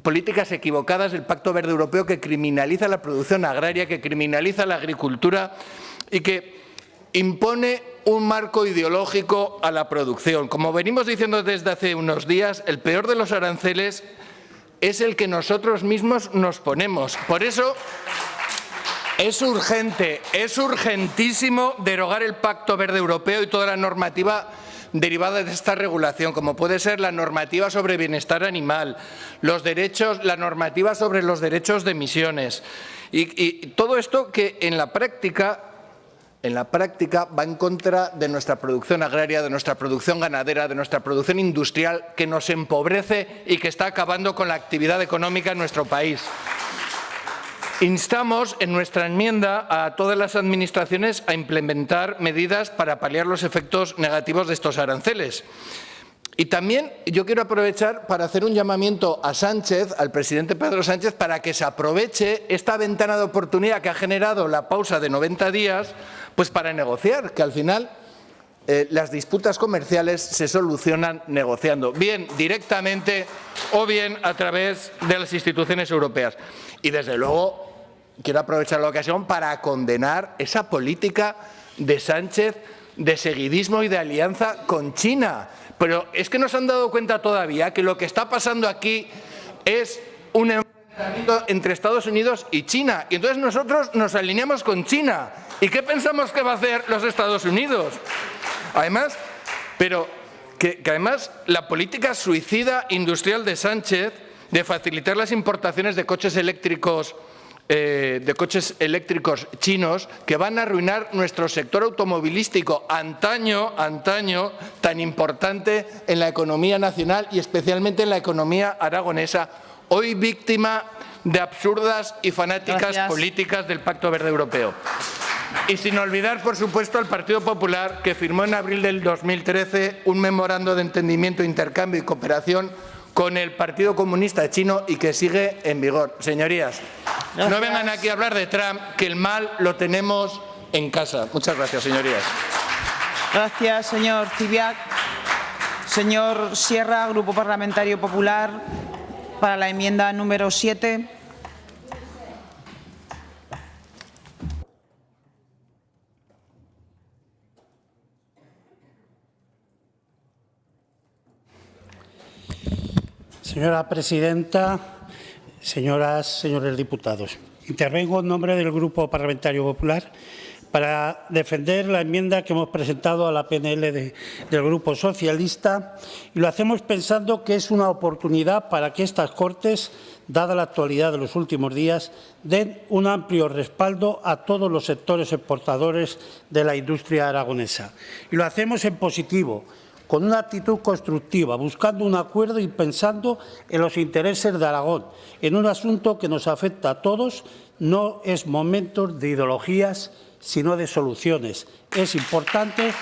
políticas equivocadas del Pacto Verde Europeo que criminaliza la producción agraria, que criminaliza la agricultura y que impone un marco ideológico a la producción. Como venimos diciendo desde hace unos días, el peor de los aranceles es el que nosotros mismos nos ponemos. Por eso es urgentísimo derogar el Pacto Verde Europeo y toda la normativa derivada de esta regulación, como puede ser la normativa sobre bienestar animal, la normativa sobre los derechos de emisiones y todo esto que en la práctica va en contra de nuestra producción agraria, de nuestra producción ganadera, de nuestra producción industrial, que nos empobrece y que está acabando con la actividad económica en nuestro país. Instamos en nuestra enmienda a todas las administraciones a implementar medidas para paliar los efectos negativos de estos aranceles. Y también yo quiero aprovechar para hacer un llamamiento a Sánchez, al presidente Pedro Sánchez, para que se aproveche esta ventana de oportunidad que ha generado la pausa de 90 días, pues para negociar, que al final las disputas comerciales se solucionan negociando, bien directamente o bien a través de las instituciones europeas. Y desde luego quiero aprovechar la ocasión para condenar esa política de Sánchez de seguidismo y de alianza con China. Pero es que no se han dado cuenta todavía que lo que está pasando aquí es un enfrentamiento entre Estados Unidos y China. Y entonces nosotros nos alineamos con China. ¿Y qué pensamos que va a hacer los Estados Unidos? Además, además la política suicida industrial de Sánchez de facilitar las importaciones de coches eléctricos chinos que van a arruinar nuestro sector automovilístico antaño tan importante en la economía nacional y especialmente en la economía aragonesa, hoy víctima de absurdas y fanáticas políticas del Pacto Verde Europeo. Y sin olvidar, por supuesto, al Partido Popular, que firmó en abril del 2013 un memorando de entendimiento, intercambio y cooperación con el Partido Comunista Chino y que sigue en vigor. Señorías, no vengan aquí a hablar de Trump, que el mal lo tenemos en casa. Muchas gracias, señorías. Gracias, señor Zibiac. Señor Sierra, Grupo Parlamentario Popular, para la enmienda número 7. Señora presidenta, señoras, señores diputados, intervengo en nombre del Grupo Parlamentario Popular para defender la enmienda que hemos presentado a la PNL del Grupo Socialista, y lo hacemos pensando que es una oportunidad para que estas Cortes, dada la actualidad de los últimos días, den un amplio respaldo a todos los sectores exportadores de la industria aragonesa. Y lo hacemos en positivo, con una actitud constructiva, buscando un acuerdo y pensando en los intereses de Aragón, en un asunto que nos afecta a todos. No es momento de ideologías, sino de soluciones. Es importante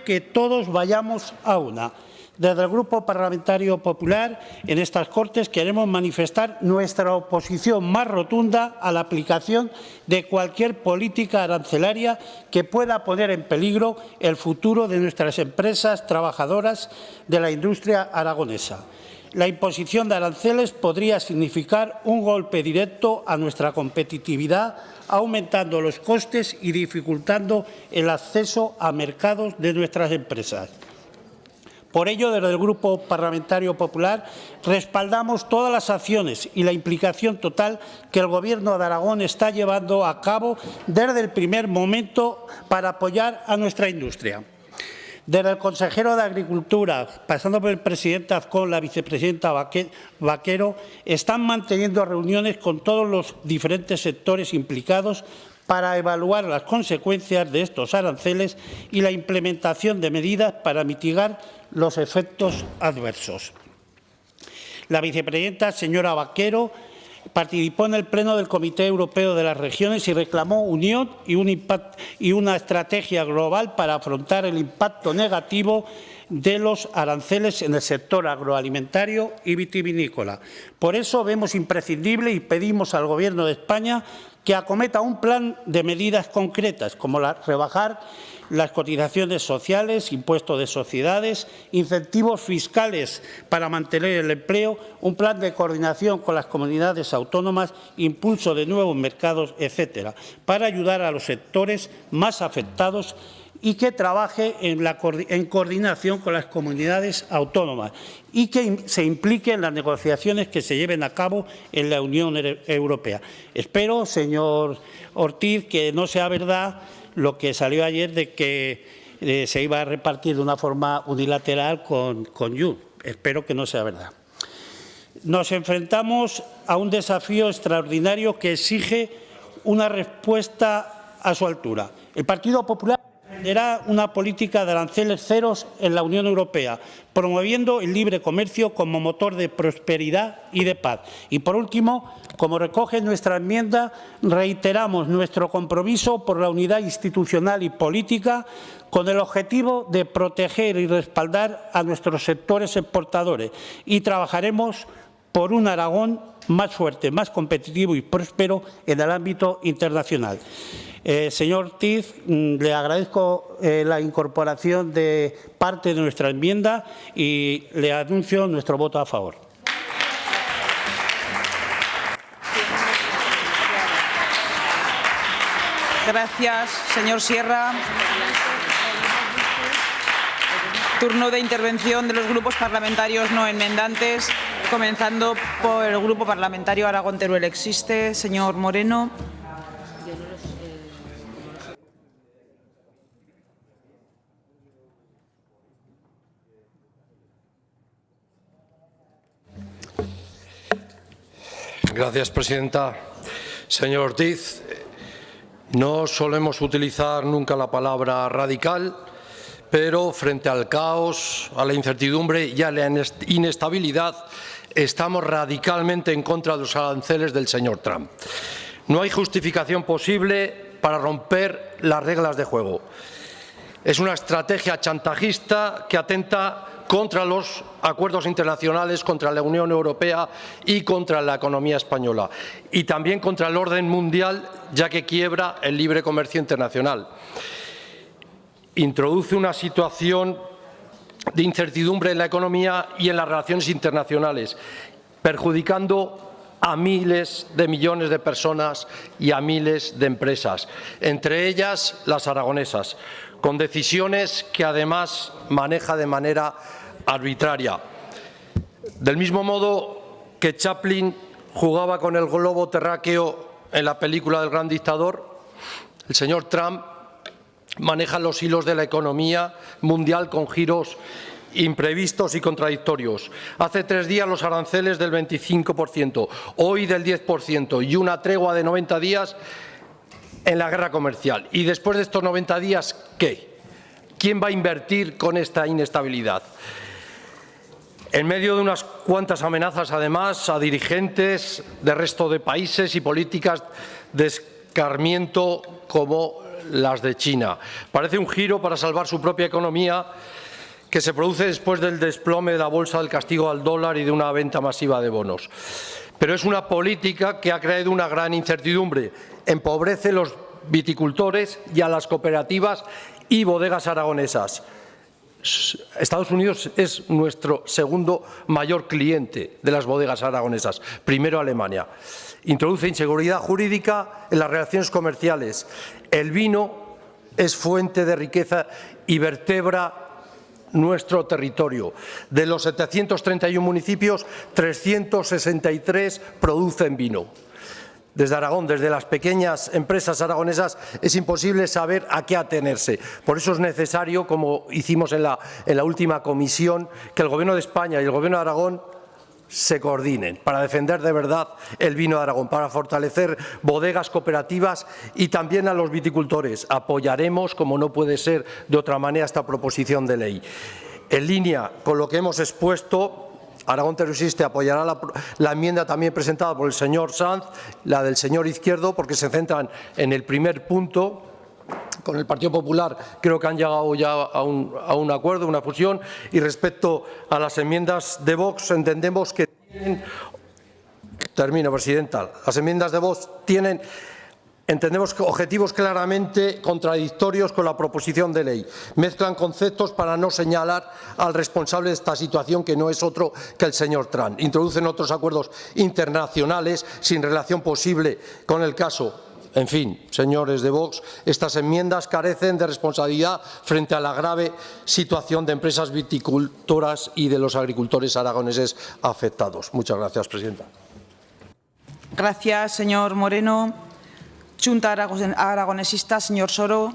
que todos vayamos a una. Desde el Grupo Parlamentario Popular, en estas Cortes, queremos manifestar nuestra oposición más rotunda a la aplicación de cualquier política arancelaria que pueda poner en peligro el futuro de nuestras empresas trabajadoras de la industria aragonesa. La imposición de aranceles podría significar un golpe directo a nuestra competitividad, aumentando los costes y dificultando el acceso a mercados de nuestras empresas. Por ello, desde el Grupo Parlamentario Popular, respaldamos todas las acciones y la implicación total que el Gobierno de Aragón está llevando a cabo desde el primer momento para apoyar a nuestra industria. Desde el consejero de Agricultura, pasando por el presidente Azcón, la vicepresidenta Vaquero, están manteniendo reuniones con todos los diferentes sectores implicados para evaluar las consecuencias de estos aranceles y la implementación de medidas para mitigar los efectos adversos. La vicepresidenta, señora Vaquero, participó en el Pleno del Comité Europeo de las Regiones y reclamó unión y una estrategia global para afrontar el impacto negativo de los aranceles en el sector agroalimentario y vitivinícola. Por eso vemos imprescindible y pedimos al Gobierno de España que acometa un plan de medidas concretas, como rebajar las cotizaciones sociales, impuestos de sociedades, incentivos fiscales para mantener el empleo, un plan de coordinación con las comunidades autónomas, impulso de nuevos mercados, etcétera, para ayudar a los sectores más afectados y que trabaje en coordinación con las comunidades autónomas y que se implique en las negociaciones que se lleven a cabo en la Unión Europea. Espero, señor Ortiz, que no sea verdad lo que salió ayer de que se iba a repartir de una forma unilateral con Junts. Espero que no sea verdad. Nos enfrentamos a un desafío extraordinario que exige una respuesta a su altura. El Partido Popular defenderá una política de aranceles ceros en la Unión Europea, promoviendo el libre comercio como motor de prosperidad y de paz. Y, por último, como recoge nuestra enmienda, reiteramos nuestro compromiso por la unidad institucional y política con el objetivo de proteger y respaldar a nuestros sectores exportadores y trabajaremos por un Aragón más fuerte, más competitivo y próspero en el ámbito internacional. Señor Ortiz, le agradezco la incorporación de parte de nuestra enmienda y le anuncio nuestro voto a favor. Gracias, señor Sierra. Turno de intervención de los grupos parlamentarios no enmendantes, comenzando por el Grupo Parlamentario Aragón-Teruel Existe. Señor Moreno. Gracias, presidenta. Señor Ortiz, no solemos utilizar nunca la palabra radical, pero frente al caos, a la incertidumbre y a la inestabilidad, estamos radicalmente en contra de los aranceles del señor Trump. No hay justificación posible para romper las reglas de juego. Es una estrategia chantajista que atenta contra los acuerdos internacionales, contra la Unión Europea y contra la economía española. Y también contra el orden mundial, ya que quiebra el libre comercio internacional. Introduce una situación de incertidumbre en la economía y en las relaciones internacionales, perjudicando a miles de millones de personas y a miles de empresas, entre ellas las aragonesas, con decisiones que además maneja de manera arbitraria. Del mismo modo que Chaplin jugaba con el globo terráqueo en la película del Gran Dictador, el señor Trump maneja los hilos de la economía mundial con giros imprevistos y contradictorios. Hace 3 días los aranceles del 25%, hoy del 10% y una tregua de 90 días en la guerra comercial. Y después de estos 90 días, ¿qué? ¿Quién va a invertir con esta inestabilidad? En medio de unas cuantas amenazas, además, a dirigentes del resto de países y políticas de escarmiento como las de China. Parece un giro para salvar su propia economía que se produce después del desplome de la bolsa, del castigo al dólar y de una venta masiva de bonos. Pero es una política que ha creado una gran incertidumbre, empobrece a los viticultores y a las cooperativas y bodegas aragonesas. Estados Unidos es nuestro segundo mayor cliente de las bodegas aragonesas, primero Alemania. Introduce inseguridad jurídica en las relaciones comerciales. El vino es fuente de riqueza y vertebra nuestro territorio. De los 731 municipios, 363 producen vino. Desde Aragón, desde las pequeñas empresas aragonesas, es imposible saber a qué atenerse. Por eso es necesario, como hicimos en la última comisión, que el Gobierno de España y el Gobierno de Aragón se coordinen para defender de verdad el vino de Aragón, para fortalecer bodegas cooperativas y también a los viticultores. Apoyaremos, como no puede ser de otra manera, esta proposición de ley. En línea con lo que hemos expuesto, Aragón Progresista apoyará la enmienda también presentada por el señor Sanz, la del señor Izquierdo, porque se centran en el primer punto. Con el Partido Popular creo que han llegado ya a un acuerdo, una fusión, y respecto a las enmiendas de Vox entendemos que tienen, termino, presidenta, las enmiendas de Vox tienen, entendemos, objetivos claramente contradictorios con la proposición de ley. Mezclan conceptos para no señalar al responsable de esta situación, que no es otro que el señor Trump. Introducen otros acuerdos internacionales sin relación posible con el caso. En fin, señores de Vox, estas enmiendas carecen de responsabilidad frente a la grave situación de empresas viticultoras y de los agricultores aragoneses afectados. Muchas gracias, presidenta. Gracias, señor Moreno. Junta Aragonesista, señor Soro.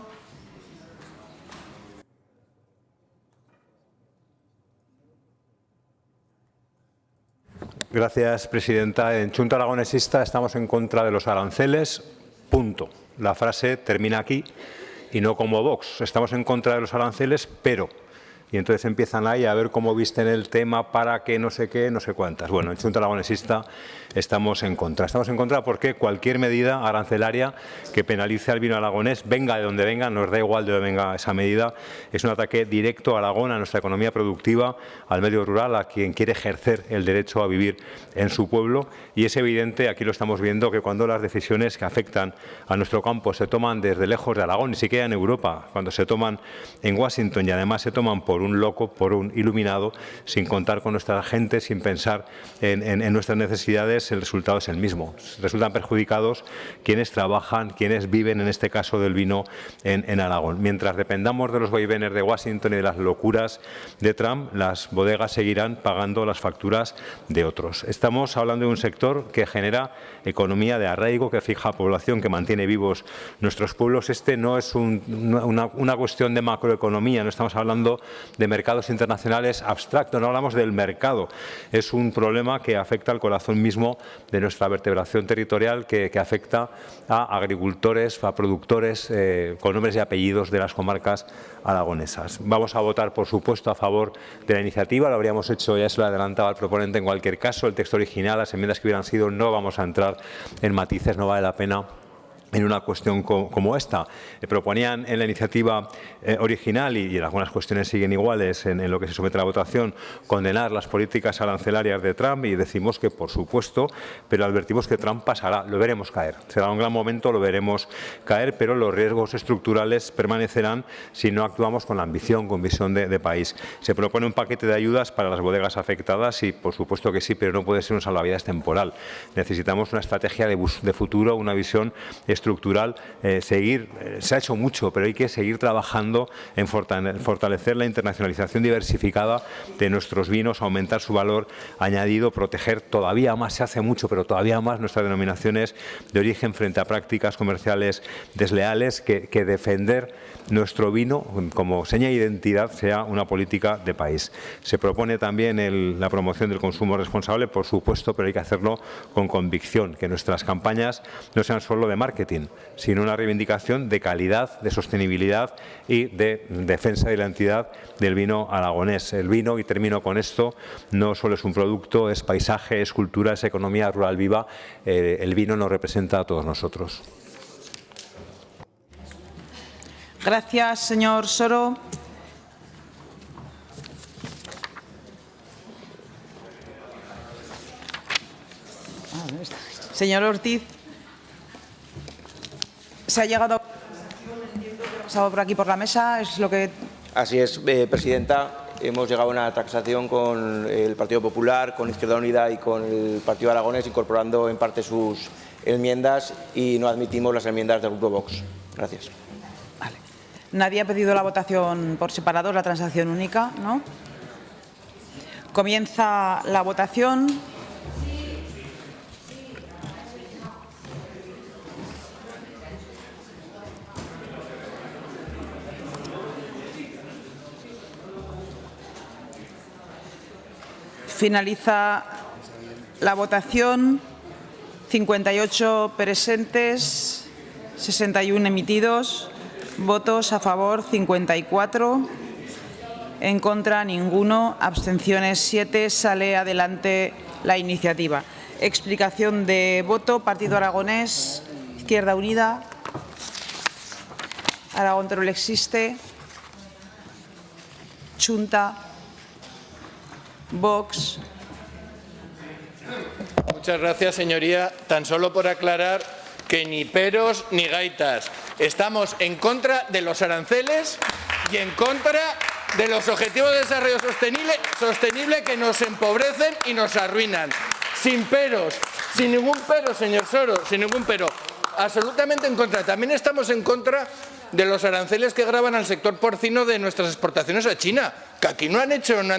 Gracias, presidenta. En Junta Aragonesista estamos en contra de los aranceles. Punto. La frase termina aquí y no como Vox. Estamos en contra de los aranceles, pero. Y entonces empiezan ahí a ver cómo visten el tema para que no sé qué, no sé cuántas. Bueno, en Junta Aragonesista estamos en contra. Estamos en contra porque cualquier medida arancelaria que penalice al vino aragonés, venga de donde venga, nos da igual de dónde venga esa medida, es un ataque directo a Aragón, a nuestra economía productiva, al medio rural, a quien quiere ejercer el derecho a vivir en su pueblo. Y es evidente, aquí lo estamos viendo, que cuando las decisiones que afectan a nuestro campo se toman desde lejos de Aragón, ni siquiera en Europa, cuando se toman en Washington y además se toman por un loco, por un iluminado, sin contar con nuestra gente, sin pensar en nuestras necesidades, el resultado es el mismo. Resultan perjudicados quienes trabajan, quienes viven, en este caso del vino, en Aragón. Mientras dependamos de los vaivenes de Washington y de las locuras de Trump, las bodegas seguirán pagando las facturas de otros. Estamos hablando de un sector que genera economía de arraigo, que fija población, que mantiene vivos nuestros pueblos. Este no es una cuestión de macroeconomía, no estamos hablando de mercados internacionales abstractos, no hablamos del mercado. Es un problema que afecta al corazón mismo de nuestra vertebración territorial, que afecta a agricultores, a productores con nombres y apellidos de las comarcas aragonesas. Vamos a votar, por supuesto, a favor de la iniciativa. Lo habríamos hecho, ya se lo adelantaba al proponente, en cualquier caso. El texto original, las enmiendas que hubieran sido, no vamos a entrar en matices, no vale la pena en una cuestión como esta. Proponían en la iniciativa original, y en algunas cuestiones siguen iguales en lo que se somete a la votación, condenar las políticas arancelarias de Trump, y decimos que, por supuesto, pero advertimos que Trump pasará, lo veremos caer. Será un gran momento, lo veremos caer, pero los riesgos estructurales permanecerán si no actuamos con ambición, con visión de país. Se propone un paquete de ayudas para las bodegas afectadas y, por supuesto que sí, pero no puede ser un salvavidas temporal. Necesitamos una estrategia de futuro, una visión estructural, se ha hecho mucho, pero hay que seguir trabajando en fortalecer la internacionalización diversificada de nuestros vinos, aumentar su valor añadido, proteger todavía más, se hace mucho, pero todavía más nuestras denominaciones de origen frente a prácticas comerciales desleales, que defender nuestro vino como seña de identidad sea una política de país. Se propone también la promoción del consumo responsable, por supuesto, pero hay que hacerlo con convicción, que nuestras campañas no sean solo de marketing, sino una reivindicación de calidad, de sostenibilidad y de defensa de la identidad del vino aragonés. El vino, y termino con esto, no solo es un producto, es paisaje, es cultura, es economía rural viva. El vino nos representa a todos nosotros. Gracias, señor Soro. Señor Ortiz, se ha llegado ha pasado por aquí por la mesa, es lo que... Así es, presidenta. Hemos llegado a una transacción con el Partido Popular, con Izquierda Unida y con el Partido Aragonés, incorporando en parte sus enmiendas, y no admitimos las enmiendas del Grupo Vox. Gracias. Nadie ha pedido la votación por separado, la transacción única, ¿no? Comienza la votación. Finaliza la votación. 58 presentes, 61 emitidos. Votos a favor 54, en contra ninguno, abstenciones 7. Sale adelante la iniciativa. Explicación de voto. Partido Aragonés, Izquierda Unida, Aragón Teruel existe, Xunta, Vox. Muchas gracias, señoría. Tan solo por aclarar que ni peros ni gaitas. Estamos en contra de los aranceles y en contra de los objetivos de desarrollo sostenible que nos empobrecen y nos arruinan. Sin peros, sin ningún pero, señor Soro, sin ningún pero. Absolutamente en contra. También estamos en contra de los aranceles que gravan al sector porcino de nuestras exportaciones a China, que aquí no han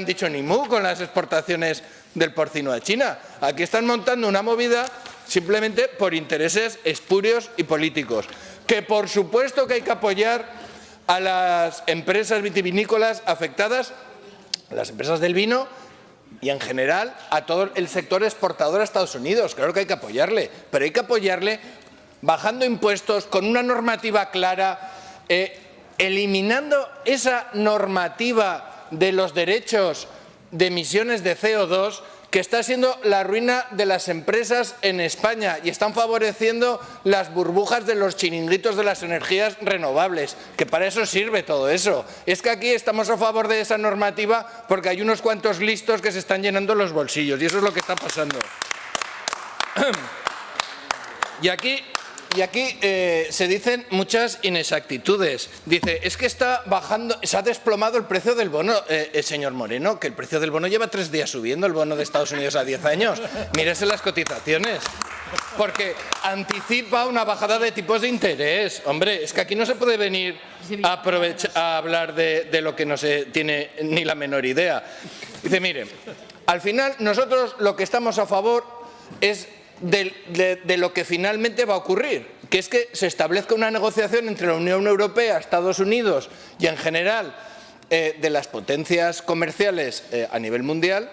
dicho ni mu con las exportaciones del porcino a China. Aquí están montando una movida simplemente por intereses espurios y políticos. Que por supuesto que hay que apoyar a las empresas vitivinícolas afectadas, a las empresas del vino y en general a todo el sector exportador a Estados Unidos. Claro que hay que apoyarle, pero hay que apoyarle bajando impuestos, con una normativa clara, eliminando esa normativa de los derechos de emisiones de CO2 que está siendo la ruina de las empresas en España y están favoreciendo las burbujas de los chiringuitos de las energías renovables, que para eso sirve todo eso. Es que aquí estamos a favor de esa normativa porque hay unos cuantos listos que se están llenando los bolsillos y eso es lo que está pasando. Y aquí se dicen muchas inexactitudes. Dice, es que está bajando, se ha desplomado el precio del bono, señor Moreno, que el precio del bono lleva 3 días subiendo, el bono de Estados Unidos a 10 años. Mírese las cotizaciones. Porque anticipa una bajada de tipos de interés. Hombre, es que aquí no se puede venir a hablar de lo que no se tiene ni la menor idea. Dice, mire, al final nosotros lo que estamos a favor es de lo que finalmente va a ocurrir, que es que se establezca una negociación entre la Unión Europea, Estados Unidos y en general de las potencias comerciales a nivel mundial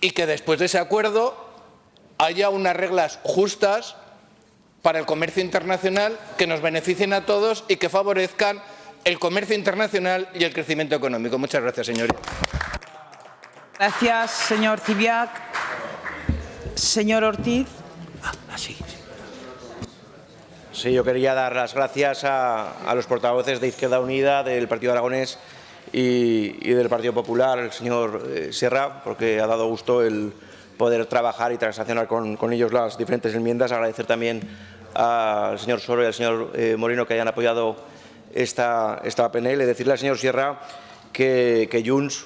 y que después de ese acuerdo haya unas reglas justas para el comercio internacional que nos beneficien a todos y que favorezcan el comercio internacional y el crecimiento económico. Muchas gracias, señoría. Gracias, señor Cibiac. Señor Ortiz. Sí. Sí, yo quería dar las gracias a los portavoces de Izquierda Unida, del Partido Aragonés y del Partido Popular, el señor Sierra, porque ha dado gusto el poder trabajar y transaccionar con ellos las diferentes enmiendas. Agradecer también al señor Soro y al señor Moreno que hayan apoyado esta PNL. Decirle al señor Sierra que Junts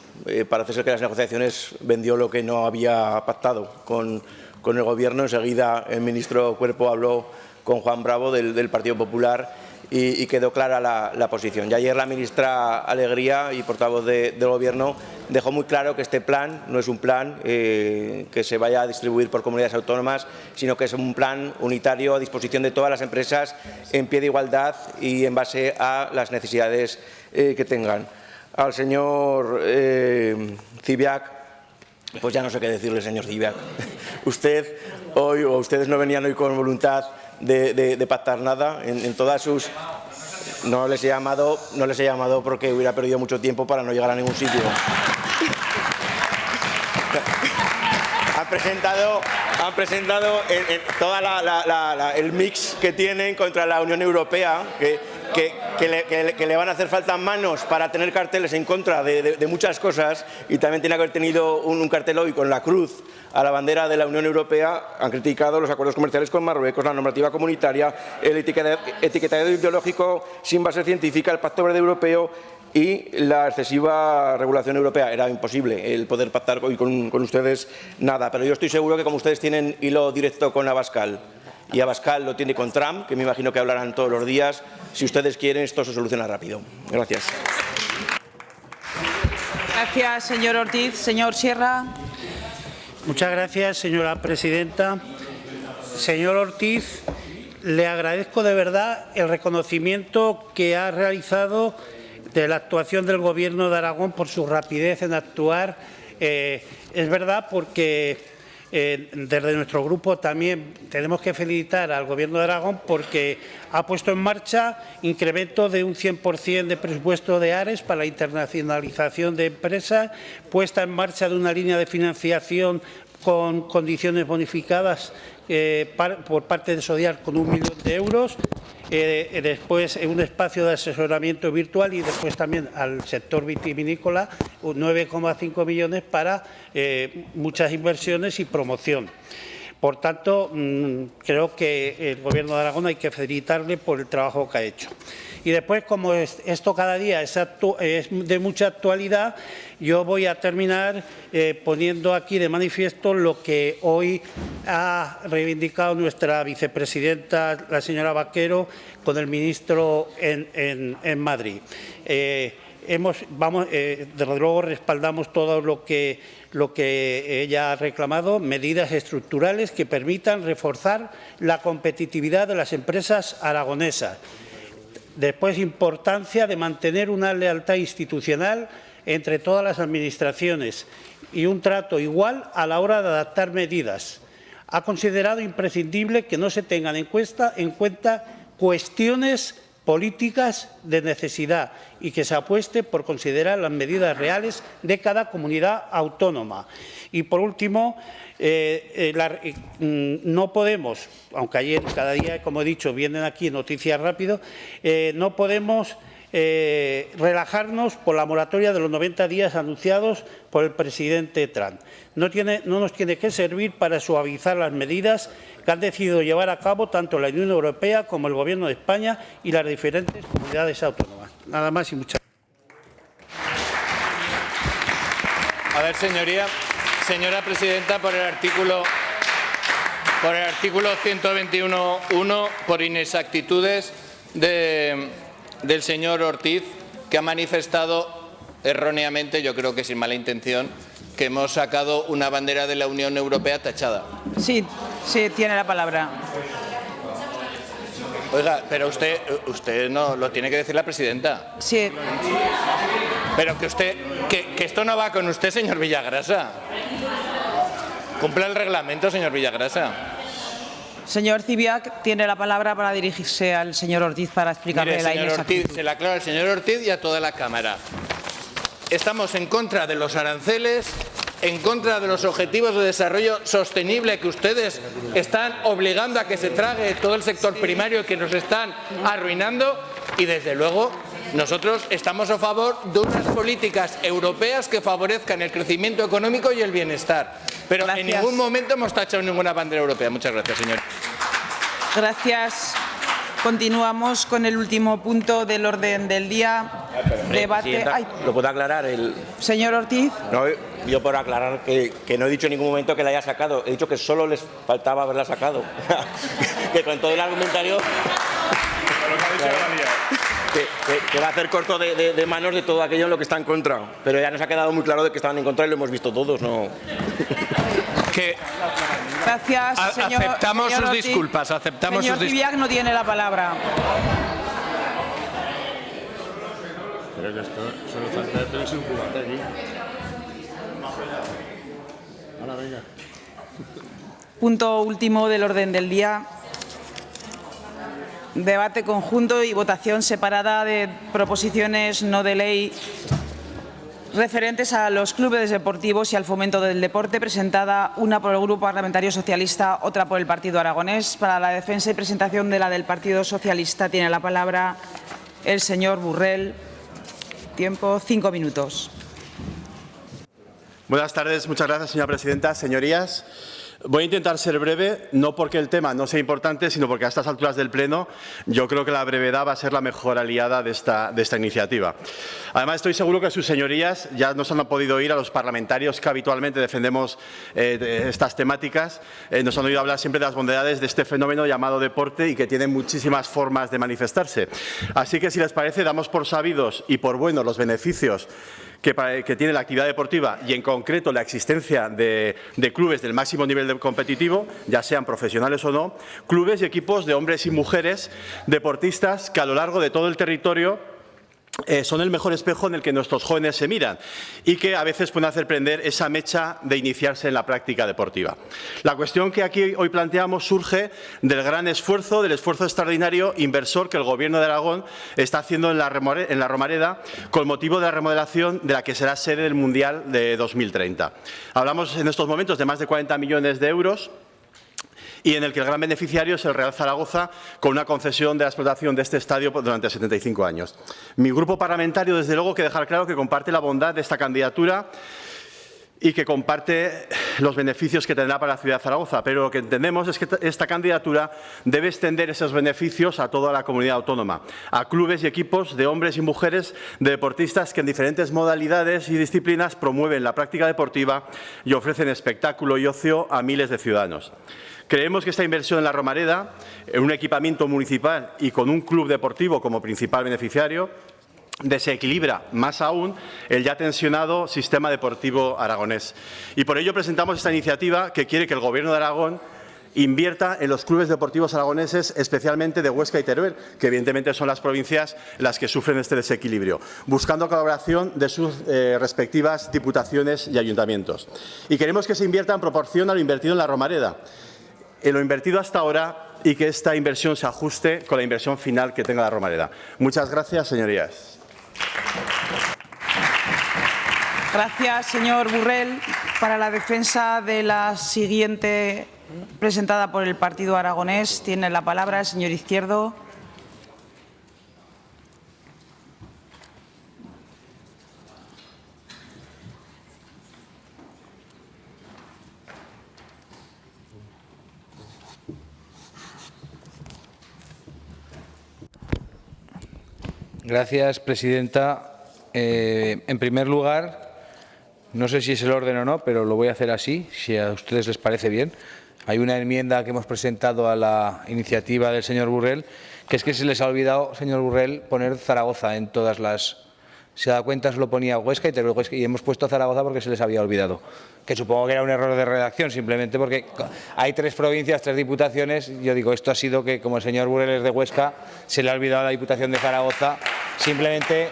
parece ser que las negociaciones vendió lo que no había pactado con el Gobierno. Enseguida el ministro Cuerpo habló con Juan Bravo del Partido Popular y quedó clara la posición. Y ayer la ministra Alegría y portavoz del Gobierno dejó muy claro que este plan no es un plan que se vaya a distribuir por comunidades autónomas, sino que es un plan unitario a disposición de todas las empresas en pie de igualdad y en base a las necesidades que tengan. Al señor Zibiak, pues ya no sé qué decirle, señor Zibiak. Usted hoy, o ustedes no venían hoy con voluntad de pactar nada en todas sus... No les he llamado porque hubiera perdido mucho tiempo para no llegar a ningún sitio. Han presentado toda el mix que tienen contra la Unión Europea, que le van a hacer falta manos para tener carteles en contra de muchas cosas, y también tiene que haber tenido un cartel hoy con la cruz a la bandera de la Unión Europea. Han criticado los acuerdos comerciales con Marruecos, la normativa comunitaria, el etiquetado ideológico sin base científica, el Pacto Verde Europeo y la excesiva regulación europea. Era imposible el poder pactar hoy con ustedes nada, pero yo estoy seguro que como ustedes tienen hilo directo con Abascal y Abascal lo tiene con Trump, que me imagino que hablarán todos los días, si ustedes quieren esto se soluciona rápido. Gracias. Gracias, señor Ortiz. Señor Sierra. Muchas gracias, señora presidenta. Señor Ortiz, le agradezco de verdad el reconocimiento que ha realizado de la actuación del Gobierno de Aragón por su rapidez en actuar. Es verdad, porque desde nuestro grupo también tenemos que felicitar al Gobierno de Aragón porque ha puesto en marcha incremento de un 100% de presupuesto de ARES para la internacionalización de empresas, puesta en marcha de una línea de financiación con condiciones bonificadas por parte de Sodiar con 1 millón de euros, después un espacio de asesoramiento virtual y después también al sector vitivinícola 9,5 millones para muchas inversiones y promoción. Por tanto, creo que el Gobierno de Aragón hay que felicitarle por el trabajo que ha hecho. Y después, como esto cada día es de mucha actualidad, yo voy a terminar poniendo aquí de manifiesto lo que hoy ha reivindicado nuestra vicepresidenta, la señora Vaquero, con el ministro en Madrid. Desde luego respaldamos todo lo que ella ha reclamado, medidas estructurales que permitan reforzar la competitividad de las empresas aragonesas. Después, importancia de mantener una lealtad institucional entre todas las administraciones y un trato igual a la hora de adaptar medidas. Ha considerado imprescindible que no se tengan en cuenta cuestiones políticas de necesidad y que se apueste por considerar las medidas reales de cada comunidad autónoma. Y, por último, no podemos, aunque ayer cada día, como he dicho, vienen aquí noticias rápido, no podemos relajarnos por la moratoria de los 90 días anunciados por el presidente Trump. No nos tiene que servir para suavizar las medidas que han decidido llevar a cabo tanto la Unión Europea como el Gobierno de España y las diferentes comunidades autónomas. Nada más y muchas gracias. A ver, señora presidenta, por el artículo 121.1, por inexactitudes del señor Ortiz, que ha manifestado erróneamente, yo creo que sin mala intención, que hemos sacado una bandera de la Unión Europea tachada. Sí, tiene la palabra. Oiga, pero usted no lo tiene que decir la presidenta. Sí. Pero que esto no va con usted, señor Villagrasa. Cumpla el reglamento, señor Villagrasa. Señor Zibiak, tiene la palabra para dirigirse al señor Ortiz para explicarle la inexactitud. Ortiz, se la aclara al señor Ortiz y a toda la Cámara. Estamos en contra de los aranceles en contra de los objetivos de desarrollo sostenible que ustedes están obligando a que se trague todo el sector primario y que nos están arruinando. Y, desde luego, nosotros estamos a favor de unas políticas europeas que favorezcan el crecimiento económico y el bienestar. Pero en ningún momento hemos tachado ninguna bandera europea. Muchas gracias, señor. Gracias. Continuamos con el último punto del orden del día. Debate. ¿Lo puedo aclarar? Señor Ortiz. No, yo por aclarar que no he dicho en ningún momento que la haya sacado. He dicho que solo les faltaba haberla sacado. Que con todo el argumentario... Que va a hacer corto de manos de todo aquello en lo que está en contra. Pero ya nos ha quedado muy claro de que estaban en contra y lo hemos visto todos, ¿no? Gracias, señor. Aceptamos señor sus Ortiz. disculpas. Aceptamos señor sus disculpas. Fibiac no tiene la palabra. Pero que esto solo falta de tenerse un cubate aquí. Ahora venga. Punto último del orden del día. Debate conjunto y votación separada de proposiciones no de ley referentes a los clubes deportivos y al fomento del deporte, presentada una por el Grupo Parlamentario Socialista, otra por el Partido Aragonés. Para la defensa y presentación de la del Partido Socialista tiene la palabra el señor Burrell. Tiempo, 5 minutos. Buenas tardes. Muchas gracias, señora presidenta. Señorías, voy a intentar ser breve, no porque el tema no sea importante, sino porque a estas alturas del Pleno yo creo que la brevedad va a ser la mejor aliada de esta iniciativa. Además, estoy seguro que sus señorías ya nos han podido oír a los parlamentarios que habitualmente defendemos estas temáticas. Nos han oído hablar siempre de las bondades de este fenómeno llamado deporte y que tiene muchísimas formas de manifestarse. Así que, si les parece, damos por sabidos y por buenos los beneficios que tiene la actividad deportiva y, en concreto, la existencia de clubes del máximo nivel competitivo, ya sean profesionales o no, clubes y equipos de hombres y mujeres deportistas que a lo largo de todo el territorio son el mejor espejo en el que nuestros jóvenes se miran y que a veces pueden hacer prender esa mecha de iniciarse en la práctica deportiva. La cuestión que aquí hoy planteamos surge del gran esfuerzo, del esfuerzo extraordinario inversor que el Gobierno de Aragón está haciendo en la Romareda con motivo de la remodelación de la que será sede del Mundial de 2030. Hablamos en estos momentos de más de 40 millones de euros, y en el que el gran beneficiario es el Real Zaragoza, con una concesión de la explotación de este estadio durante 75 años. Mi grupo parlamentario, desde luego, quiere dejar claro que comparte la bondad de esta candidatura y que comparte los beneficios que tendrá para la ciudad de Zaragoza, pero lo que entendemos es que esta candidatura debe extender esos beneficios a toda la comunidad autónoma, a clubes y equipos de hombres y mujeres de deportistas que en diferentes modalidades y disciplinas promueven la práctica deportiva y ofrecen espectáculo y ocio a miles de ciudadanos. Creemos que esta inversión en la Romareda, en un equipamiento municipal y con un club deportivo como principal beneficiario, desequilibra más aún el ya tensionado sistema deportivo aragonés. Y por ello presentamos esta iniciativa que quiere que el Gobierno de Aragón invierta en los clubes deportivos aragoneses, especialmente de Huesca y Teruel, que evidentemente son las provincias las que sufren este desequilibrio, buscando colaboración de sus respectivas diputaciones y ayuntamientos. Y queremos que se invierta en proporción a lo invertido en la Romareda, en lo invertido hasta ahora, y que esta inversión se ajuste con la inversión final que tenga la Romareda. Muchas gracias, señorías. Gracias, señor Burrell. Para la defensa de la siguiente, presentada por el Partido Aragonés, tiene la palabra el señor Izquierdo. Gracias, presidenta. En primer lugar, no sé si es el orden o no, pero lo voy a hacer así, si a ustedes les parece bien. Hay una enmienda que hemos presentado a la iniciativa del señor Burrell, que es que se les ha olvidado, señor Burrell, poner Zaragoza en todas las... Se da cuenta, solo ponía Huesca y Teruel, y hemos puesto Zaragoza porque se les había olvidado. Que supongo que era un error de redacción, simplemente porque hay 3 provincias, 3 diputaciones. Yo digo, esto ha sido que, como el señor Burrell es de Huesca, se le ha olvidado la Diputación de Zaragoza. Simplemente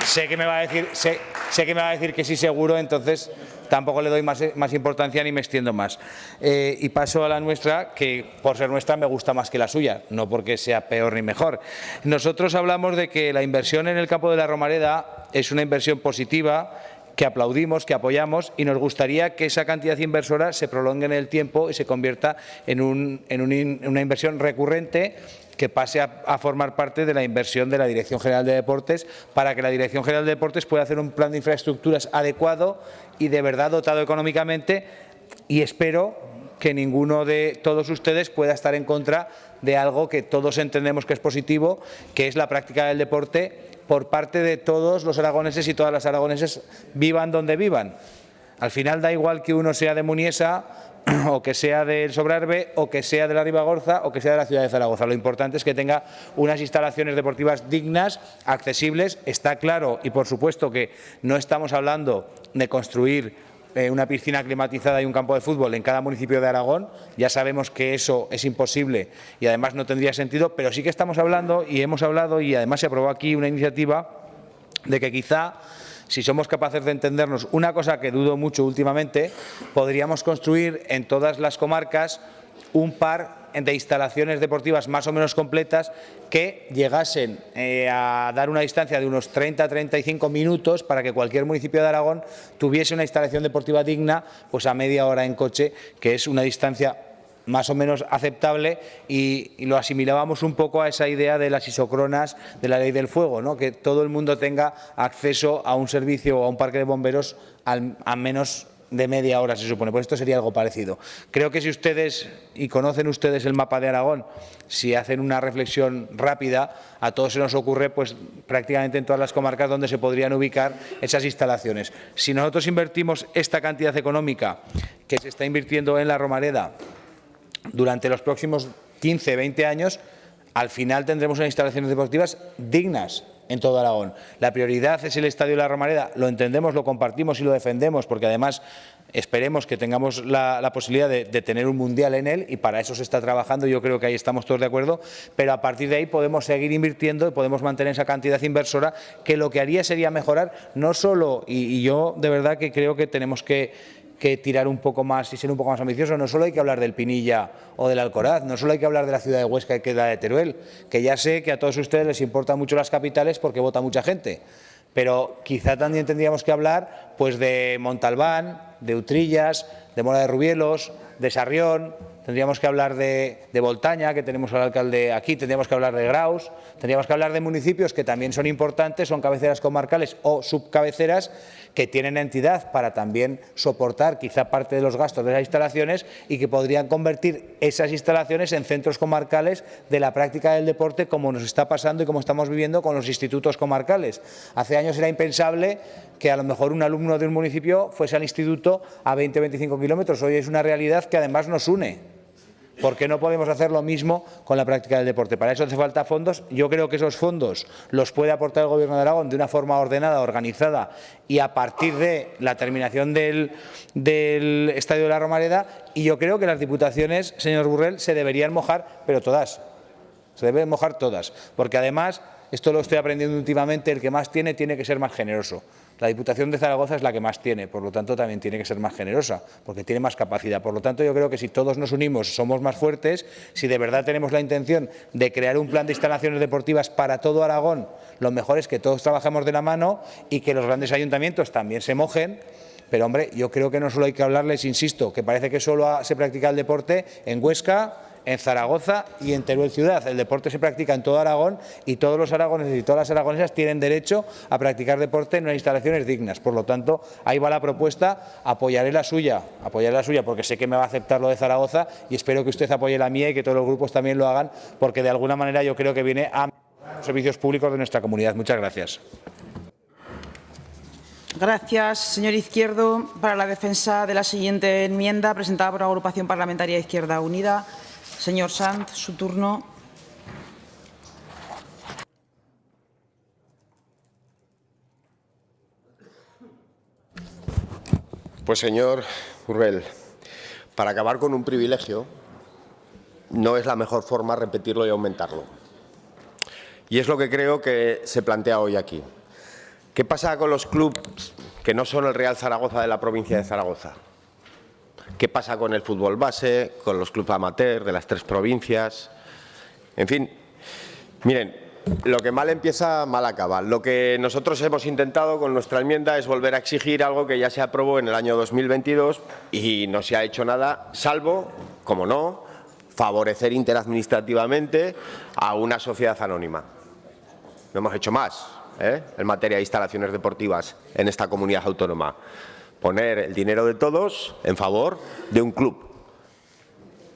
sé que me va a decir que sí seguro, entonces tampoco le doy más importancia ni me extiendo más. Y paso a la nuestra, que por ser nuestra me gusta más que la suya, no porque sea peor ni mejor. Nosotros hablamos de que la inversión en el campo de la Romareda es una inversión positiva, que aplaudimos, que apoyamos, y nos gustaría que esa cantidad inversora se prolongue en el tiempo y se convierta en una inversión recurrente que pase a formar parte de la inversión de la Dirección General de Deportes, para que la Dirección General de Deportes pueda hacer un plan de infraestructuras adecuado y de verdad dotado económicamente, y espero que ninguno de todos ustedes pueda estar en contra de algo que todos entendemos que es positivo, que es la práctica del deporte por parte de todos los aragoneses y todas las aragoneses, vivan donde vivan. Al final da igual que uno sea de Muniesa, o que sea del Sobrarbe, o que sea de la Ribagorza, o que sea de la ciudad de Zaragoza. Lo importante es que tenga unas instalaciones deportivas dignas, accesibles. Está claro, y por supuesto que no estamos hablando de construir una piscina climatizada y un campo de fútbol en cada municipio de Aragón. Ya sabemos que eso es imposible y además no tendría sentido, pero sí que estamos hablando, y hemos hablado, y además se aprobó aquí una iniciativa de que quizá, si somos capaces de entendernos, una cosa que dudo mucho últimamente, podríamos construir en todas las comarcas un par de instalaciones deportivas más o menos completas que llegasen a dar una distancia de unos 30-35 minutos para que cualquier municipio de Aragón tuviese una instalación deportiva digna, pues a media hora en coche, que es una distancia más o menos aceptable, y lo asimilábamos un poco a esa idea de las isocronas de la ley del fuego, ¿no? Que todo el mundo tenga acceso a un servicio o a un parque de bomberos a menos de media hora, se supone. Pues esto sería algo parecido. Creo que si ustedes, y conocen ustedes el mapa de Aragón, si hacen una reflexión rápida, a todos se nos ocurre pues prácticamente en todas las comarcas donde se podrían ubicar esas instalaciones. Si nosotros invertimos esta cantidad económica que se está invirtiendo en la Romareda durante los próximos 15, 20 años, al final tendremos unas instalaciones deportivas dignas en todo Aragón. La prioridad es el Estadio de la Romareda, lo entendemos, lo compartimos y lo defendemos, porque además esperemos que tengamos la posibilidad de tener un mundial en él, y para eso se está trabajando. Yo creo que ahí estamos todos de acuerdo, pero a partir de ahí podemos seguir invirtiendo y podemos mantener esa cantidad inversora, que lo que haría sería mejorar no solo, y yo de verdad que creo que tenemos que tirar un poco más y ser un poco más ambiciosos. No solo hay que hablar del Pinilla o del Alcoraz, no solo hay que hablar de la ciudad de Huesca y que la de Teruel, que ya sé que a todos ustedes les importan mucho las capitales porque vota mucha gente, pero quizá también tendríamos que hablar pues de Montalbán, de Utrillas, de Mora de Rubielos, de Sarrión. Tendríamos que hablar de Voltaña, que tenemos al alcalde aquí, tendríamos que hablar de Graus, tendríamos que hablar de municipios que también son importantes, son cabeceras comarcales o subcabeceras, que tienen entidad para también soportar quizá parte de los gastos de las instalaciones, y que podrían convertir esas instalaciones en centros comarcales de la práctica del deporte, como nos está pasando y como estamos viviendo con los institutos comarcales. Hace años era impensable que a lo mejor un alumno de un municipio fuese al instituto a 20 o 25 kilómetros. Hoy es una realidad que además nos une. ¿Por qué no podemos hacer lo mismo con la práctica del deporte? Para eso hace falta fondos. Yo creo que esos fondos los puede aportar el Gobierno de Aragón de una forma ordenada, organizada, y a partir de la terminación del Estadio de la Romareda. Y yo creo que las diputaciones, señor Burrell, se deberían mojar, pero todas. Se deben mojar todas, porque además, esto lo estoy aprendiendo últimamente, el que más tiene que ser más generoso. La Diputación de Zaragoza es la que más tiene, por lo tanto también tiene que ser más generosa, porque tiene más capacidad. Por lo tanto, yo creo que si todos nos unimos somos más fuertes. Si de verdad tenemos la intención de crear un plan de instalaciones deportivas para todo Aragón, lo mejor es que todos trabajemos de la mano y que los grandes ayuntamientos también se mojen. Pero, hombre, yo creo que no solo hay que hablarles, insisto, que parece que solo se practica el deporte en Huesca, en Zaragoza y en Teruel ciudad. El deporte se practica en todo Aragón, y todos los aragoneses y todas las aragonesas tienen derecho a practicar deporte en unas instalaciones dignas. Por lo tanto, ahí va la propuesta. Apoyaré la suya porque sé que me va a aceptar lo de Zaragoza, y espero que usted apoye la mía y que todos los grupos también lo hagan, porque de alguna manera yo creo que viene a los servicios públicos de nuestra comunidad. Muchas gracias. Gracias, señor Izquierdo. Para la defensa de la siguiente enmienda, presentada por la Agrupación Parlamentaria Izquierda Unida, señor Sanz, su turno. Pues, señor Burrell, para acabar con un privilegio no es la mejor forma repetirlo y aumentarlo. Y es lo que creo que se plantea hoy aquí. ¿Qué pasa con los clubes que no son el Real Zaragoza de la provincia de Zaragoza? ¿Qué pasa con el fútbol base, con los clubes amateur de las 3 provincias? En fin, miren, lo que mal empieza, mal acaba. Lo que nosotros hemos intentado con nuestra enmienda es volver a exigir algo que ya se aprobó en el año 2022 y no se ha hecho nada, salvo, como no, favorecer interadministrativamente a una sociedad anónima. No hemos hecho más en materia de instalaciones deportivas en esta comunidad autónoma. Poner el dinero de todos en favor de un club.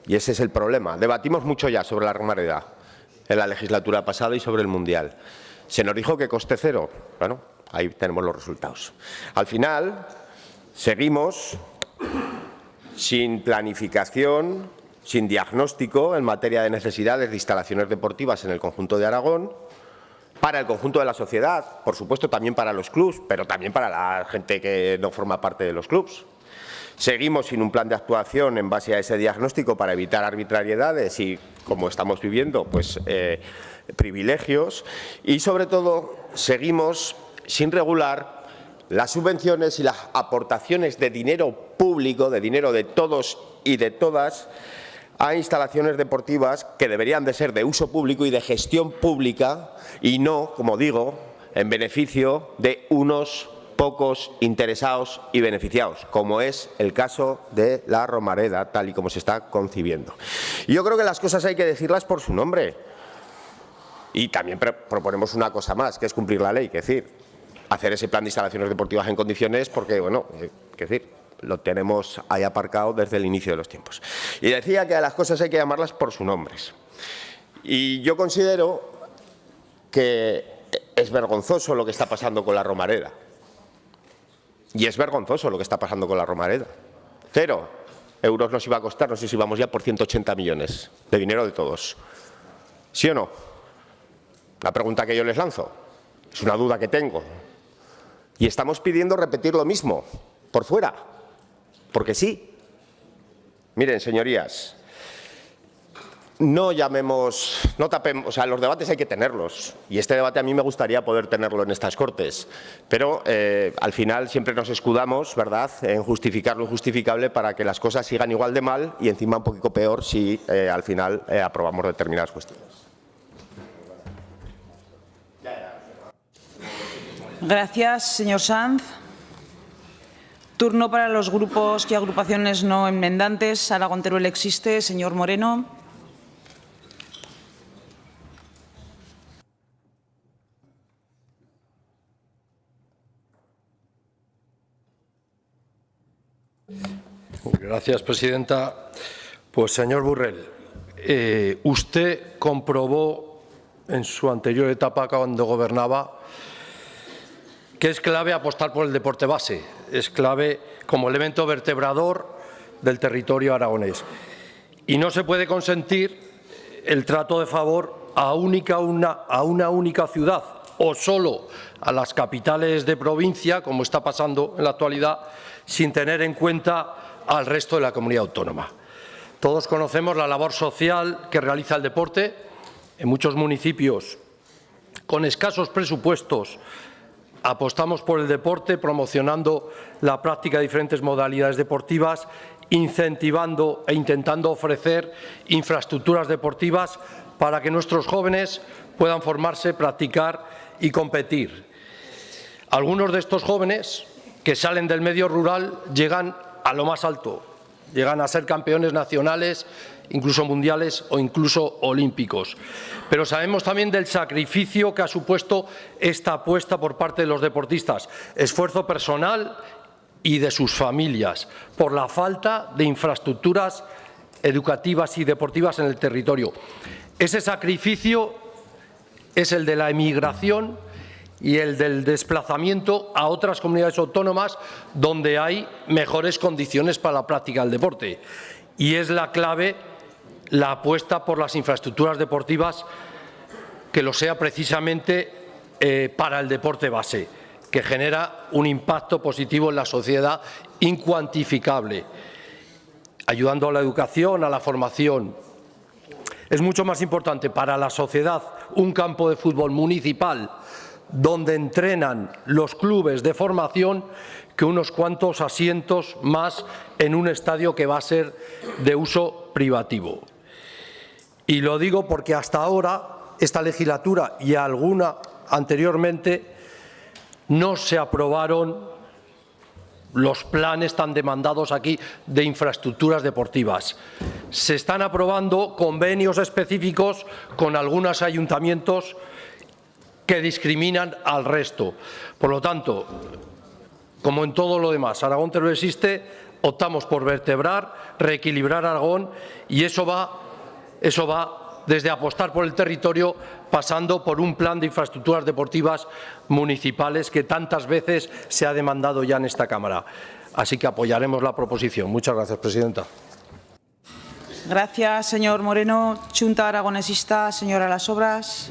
Y ese es el problema. Debatimos mucho ya sobre la Romareda en la legislatura pasada y sobre el Mundial. Se nos dijo que coste cero. Bueno, ahí tenemos los resultados. Al final, seguimos sin planificación, sin diagnóstico en materia de necesidades de instalaciones deportivas en el conjunto de Aragón, para el conjunto de la sociedad, por supuesto también para los clubs, pero también para la gente que no forma parte de los clubs. Seguimos sin un plan de actuación en base a ese diagnóstico para evitar arbitrariedades y, como estamos viviendo, pues privilegios. Y, sobre todo, seguimos sin regular las subvenciones y las aportaciones de dinero público, de dinero de todos y de todas, a instalaciones deportivas que deberían de ser de uso público y de gestión pública y no, como digo, en beneficio de unos pocos interesados y beneficiados, como es el caso de la Romareda, tal y como se está concibiendo. Y yo creo que las cosas hay que decirlas por su nombre. Y también proponemos una cosa más, que es cumplir la ley, es decir, hacer ese plan de instalaciones deportivas en condiciones, porque, bueno, es decir, lo tenemos ahí aparcado desde el inicio de los tiempos. Y decía que a las cosas hay que llamarlas por sus nombres. Y yo considero que es vergonzoso lo que está pasando con la Romareda. Y es vergonzoso lo que está pasando con la Romareda. 0 euros nos iba a costar, no sé si vamos ya por 180 millones de dinero de todos. ¿Sí o no? La pregunta que yo les lanzo. Es una duda que tengo. Y estamos pidiendo repetir lo mismo, por fuera. Porque sí. Miren, señorías, no llamemos, no tapemos, o sea, los debates hay que tenerlos. Y este debate a mí me gustaría poder tenerlo en estas Cortes. Pero al final siempre nos escudamos, ¿verdad?, en justificar lo injustificable para que las cosas sigan igual de mal y encima un poquito peor si al final aprobamos determinadas cuestiones. Gracias, señor Sanz. Turno para los grupos y agrupaciones no enmendantes. Aragón Teruel existe. Señor Moreno. Gracias, presidenta. Pues, señor Burrell, usted comprobó en su anterior etapa, cuando gobernaba, que es clave apostar por el deporte base, es clave como elemento vertebrador del territorio aragonés. Y no se puede consentir el trato de favor a una única ciudad o solo a las capitales de provincia, como está pasando en la actualidad, sin tener en cuenta al resto de la comunidad autónoma. Todos conocemos la labor social que realiza el deporte en muchos municipios con escasos presupuestos. Apostamos por el deporte, promocionando la práctica de diferentes modalidades deportivas, incentivando e intentando ofrecer infraestructuras deportivas para que nuestros jóvenes puedan formarse, practicar y competir. Algunos de estos jóvenes que salen del medio rural llegan a lo más alto, llegan a ser campeones nacionales, incluso mundiales o incluso olímpicos. Pero sabemos también del sacrificio que ha supuesto esta apuesta por parte de los deportistas, esfuerzo personal y de sus familias, por la falta de infraestructuras educativas y deportivas en el territorio. Ese sacrificio es el de la emigración y el del desplazamiento a otras comunidades autónomas donde hay mejores condiciones para la práctica del deporte. Y es la clave la apuesta por las infraestructuras deportivas, que lo sea precisamente para el deporte base, que genera un impacto positivo en la sociedad incuantificable, ayudando a la educación, a la formación. Es mucho más importante para la sociedad un campo de fútbol municipal donde entrenan los clubes de formación que unos cuantos asientos más en un estadio que va a ser de uso privativo. Y lo digo porque hasta ahora esta legislatura y alguna anteriormente, no se aprobaron los planes tan demandados aquí de infraestructuras deportivas. Se están aprobando convenios específicos con algunos ayuntamientos que discriminan al resto. Por lo tanto, como en todo lo demás, Aragón Teruel existe, optamos por vertebrar, reequilibrar Aragón, y eso va desde apostar por el territorio, pasando por un plan de infraestructuras deportivas municipales que tantas veces se ha demandado ya en esta Cámara. Así que apoyaremos la proposición. Muchas gracias, presidenta. Gracias, señor Moreno. Xunta Aragonesista, señora Las Obras.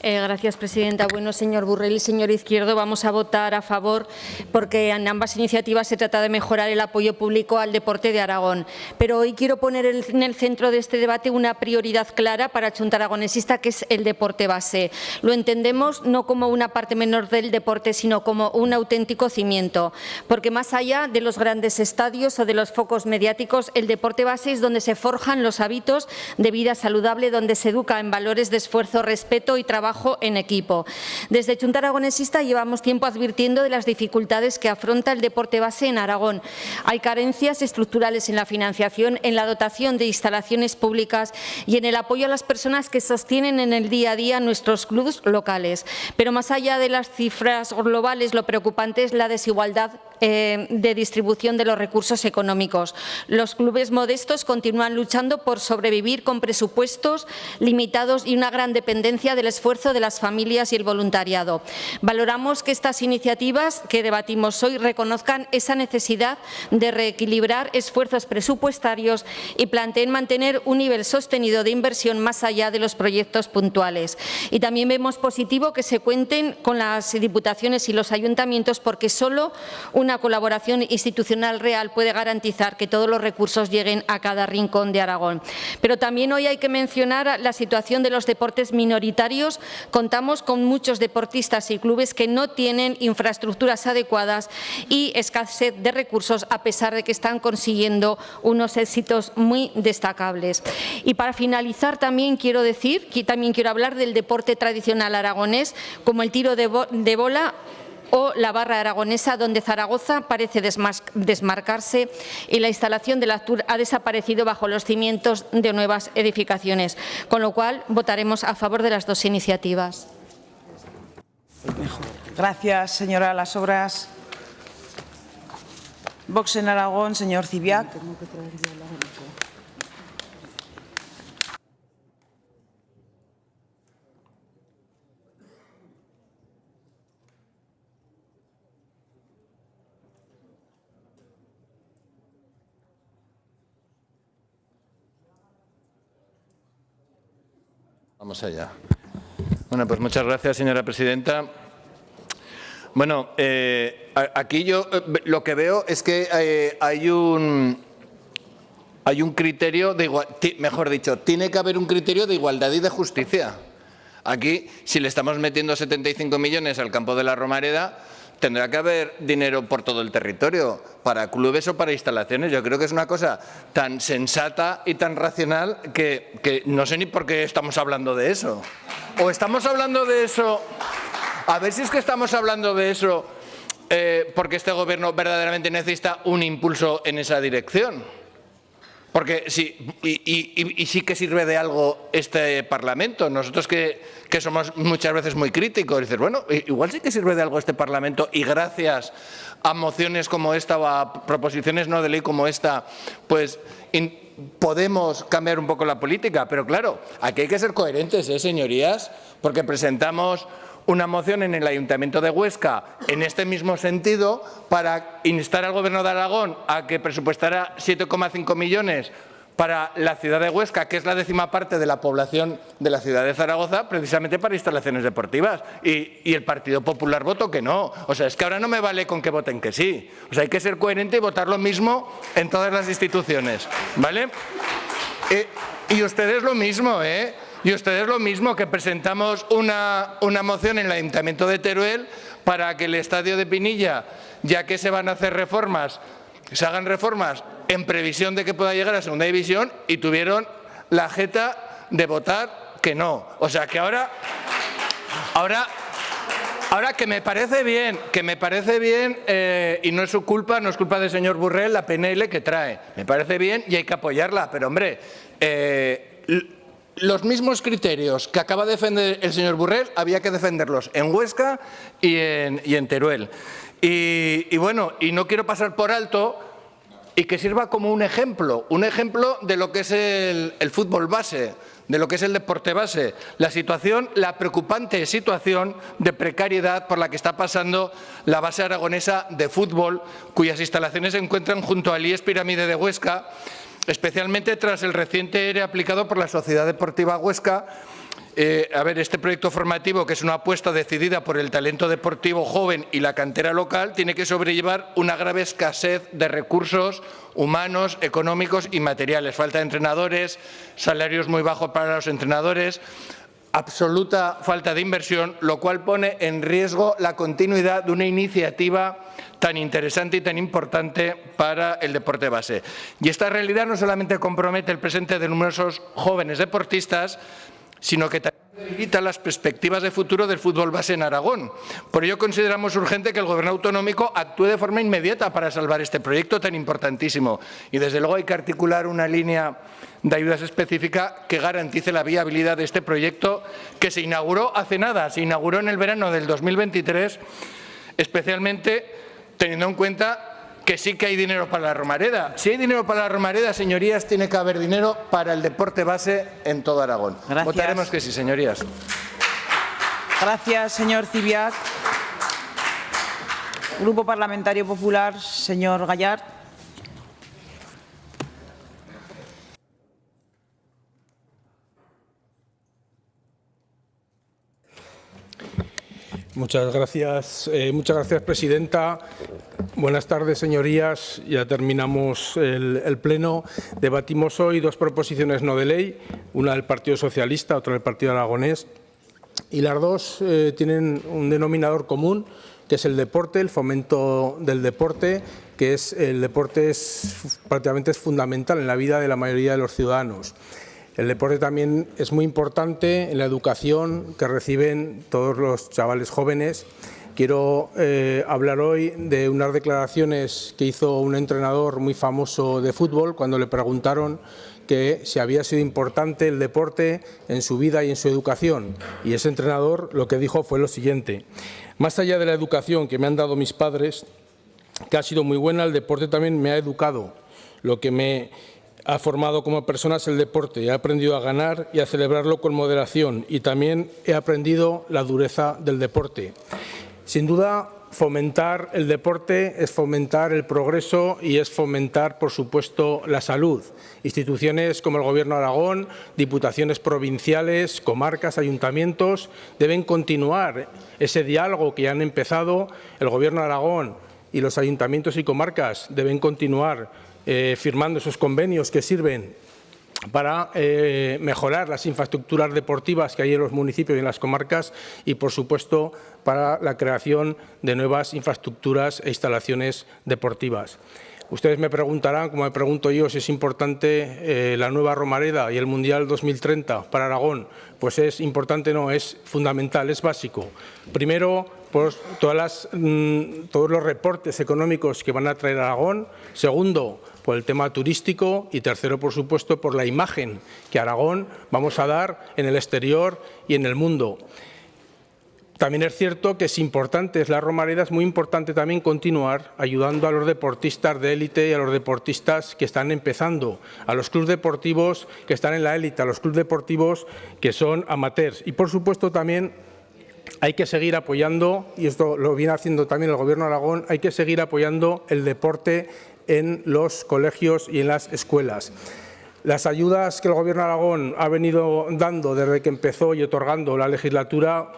Gracias, presidenta. Bueno, señor Burrell y señor Izquierdo, vamos a votar a favor porque en ambas iniciativas se trata de mejorar el apoyo público al deporte de Aragón. Pero hoy quiero poner en el centro de este debate una prioridad clara para Xunta Aragonesista, que es el deporte base. Lo entendemos no como una parte menor del deporte, sino como un auténtico cimiento. Porque más allá de los grandes estadios o de los focos mediáticos, el deporte base es donde se forjan los hábitos de vida saludable, donde se educa en valores de esfuerzo, respeto y trabajo en equipo. Desde Xunta Aragonesista llevamos tiempo advirtiendo de las dificultades que afronta el deporte base en Aragón. Hay carencias estructurales en la financiación, en la dotación de instalaciones públicas y en el apoyo a las personas que sostienen en el día a día nuestros clubes locales. Pero más allá de las cifras globales, lo preocupante es la desigualdad de distribución de los recursos económicos. Los clubes modestos continúan luchando por sobrevivir con presupuestos limitados y una gran dependencia del esfuerzo de las familias y el voluntariado. Valoramos que estas iniciativas que debatimos hoy reconozcan esa necesidad de reequilibrar esfuerzos presupuestarios y planteen mantener un nivel sostenido de inversión más allá de los proyectos puntuales. Y también vemos positivo que se cuenten con las diputaciones y los ayuntamientos, porque solo una colaboración institucional real puede garantizar que todos los recursos lleguen a cada rincón de Aragón. Pero también hoy hay que mencionar la situación de los deportes minoritarios. Contamos con muchos deportistas y clubes que no tienen infraestructuras adecuadas y escasez de recursos, a pesar de que están consiguiendo unos éxitos muy destacables. Y para finalizar también quiero hablar del deporte tradicional aragonés, como el tiro de bola o la barra aragonesa, donde Zaragoza parece desmarcarse y la instalación de la Actur ha desaparecido bajo los cimientos de nuevas edificaciones, con lo cual votaremos a favor de las dos iniciativas. Gracias, señora Las Obras. Vox en Aragón, señor Cibiac. Vamos allá. Bueno, pues muchas gracias, señora presidenta. Bueno, aquí yo lo que veo es que hay un criterio de mejor dicho, tiene que haber un criterio de igualdad y de justicia. Aquí, si le estamos metiendo 75 millones al campo de la Romareda, tendrá que haber dinero por todo el territorio, para clubes o para instalaciones. Yo creo que es una cosa tan sensata y tan racional que no sé ni por qué estamos hablando de eso. O estamos hablando de eso, a ver si es que estamos hablando de eso porque este Gobierno verdaderamente necesita un impulso en esa dirección. Porque sí, y sí que sirve de algo este Parlamento. Nosotros que somos muchas veces muy críticos, dices, bueno, igual sí que sirve de algo este Parlamento y gracias a mociones como esta o a proposiciones no de ley como esta, pues podemos cambiar un poco la política. Pero claro, aquí hay que ser coherentes, señorías, porque presentamos una moción en el Ayuntamiento de Huesca en este mismo sentido para instar al Gobierno de Aragón a que presupuestara 7,5 millones para la ciudad de Huesca, que es la 10ª parte de la población de la ciudad de Zaragoza, precisamente para instalaciones deportivas. Y el Partido Popular votó que no. O sea, es que ahora no me vale con que voten que sí. O sea, hay que ser coherente y votar lo mismo en todas las instituciones, ¿vale? Y ustedes lo mismo, ¿eh? Y ustedes lo mismo, que presentamos una moción en el Ayuntamiento de Teruel para que el estadio de Pinilla, ya que se van a hacer reformas, se hagan reformas en previsión de que pueda llegar a segunda división y tuvieron la jeta de votar que no. O sea que ahora que me parece bien, y no es su culpa, no es culpa del señor Burrell la PNL que trae. Me parece bien y hay que apoyarla, pero hombre, los mismos criterios que acaba de defender el señor Burrell había que defenderlos en Huesca y en Teruel. Y bueno, y no quiero pasar por alto y que sirva como un ejemplo de lo que es el fútbol base, de lo que es el deporte base, la preocupante situación de precariedad por la que está pasando la base aragonesa de fútbol, cuyas instalaciones se encuentran junto al IES Pirámide de Huesca, especialmente tras el reciente ERE aplicado por la Sociedad Deportiva Huesca. Este proyecto formativo, que es una apuesta decidida por el talento deportivo joven y la cantera local, tiene que sobrellevar una grave escasez de recursos humanos, económicos y materiales. Falta de entrenadores, salarios muy bajos para los entrenadores, absoluta falta de inversión, lo cual pone en riesgo la continuidad de una iniciativa tan interesante y tan importante para el deporte base. Y esta realidad no solamente compromete el presente de numerosos jóvenes deportistas, sino que también debilita las perspectivas de futuro del fútbol base en Aragón. Por ello consideramos urgente que el Gobierno autonómico actúe de forma inmediata para salvar este proyecto tan importantísimo. Y desde luego hay que articular una línea de ayudas específica que garantice la viabilidad de este proyecto, que se inauguró hace nada, se inauguró en el verano del 2023, especialmente teniendo en cuenta que sí que hay dinero para la Romareda. Si hay dinero para la Romareda, señorías, tiene que haber dinero para el deporte base en todo Aragón. Gracias. Votaremos que sí, señorías. Gracias, señor Cibiac. Grupo Parlamentario Popular, señor Gallard. Muchas gracias, presidenta. Buenas tardes, señorías. Ya terminamos el pleno. Debatimos hoy dos proposiciones no de ley, una del Partido Socialista, otra del Partido Aragonés, y las dos tienen un denominador común, que es el deporte, el fomento del deporte, que es el deporte prácticamente es fundamental en la vida de la mayoría de los ciudadanos. El deporte también es muy importante en la educación que reciben todos los chavales jóvenes. Quiero hablar hoy de unas declaraciones que hizo un entrenador muy famoso de fútbol cuando le preguntaron que si había sido importante el deporte en su vida y en su educación. Y ese entrenador lo que dijo fue lo siguiente: más allá de la educación que me han dado mis padres, que ha sido muy buena, el deporte también me ha educado. Lo que me ha formado como persona es el deporte. He aprendido a ganar y a celebrarlo con moderación, y también he aprendido la dureza del deporte. Sin duda, fomentar el deporte es fomentar el progreso y es fomentar, por supuesto, la salud. Instituciones como el Gobierno de Aragón, diputaciones provinciales, comarcas, ayuntamientos deben continuar ese diálogo que ya han empezado. El Gobierno de Aragón y los ayuntamientos y comarcas deben continuar firmando esos convenios que sirven para mejorar las infraestructuras deportivas que hay en los municipios y en las comarcas y, por supuesto, para la creación de nuevas infraestructuras e instalaciones deportivas. Ustedes me preguntarán, como me pregunto yo, si es importante la nueva Romareda y el Mundial 2030 para Aragón. Pues es importante, no, es fundamental, es básico. Primero, por todos los reportes económicos que van a traer a Aragón. Segundo, por el tema turístico. Y tercero, por supuesto, por la imagen que Aragón vamos a dar en el exterior y en el mundo. También es cierto que es importante, es la Romareda, es muy importante también continuar ayudando a los deportistas de élite y a los deportistas que están empezando, a los clubes deportivos que están en la élite, a los clubes deportivos que son amateurs. Y, por supuesto, también hay que seguir apoyando, y esto lo viene haciendo también el Gobierno de Aragón, hay que seguir apoyando el deporte en los colegios y en las escuelas. Las ayudas que el Gobierno de Aragón ha venido dando desde que empezó y otorgando la legislatura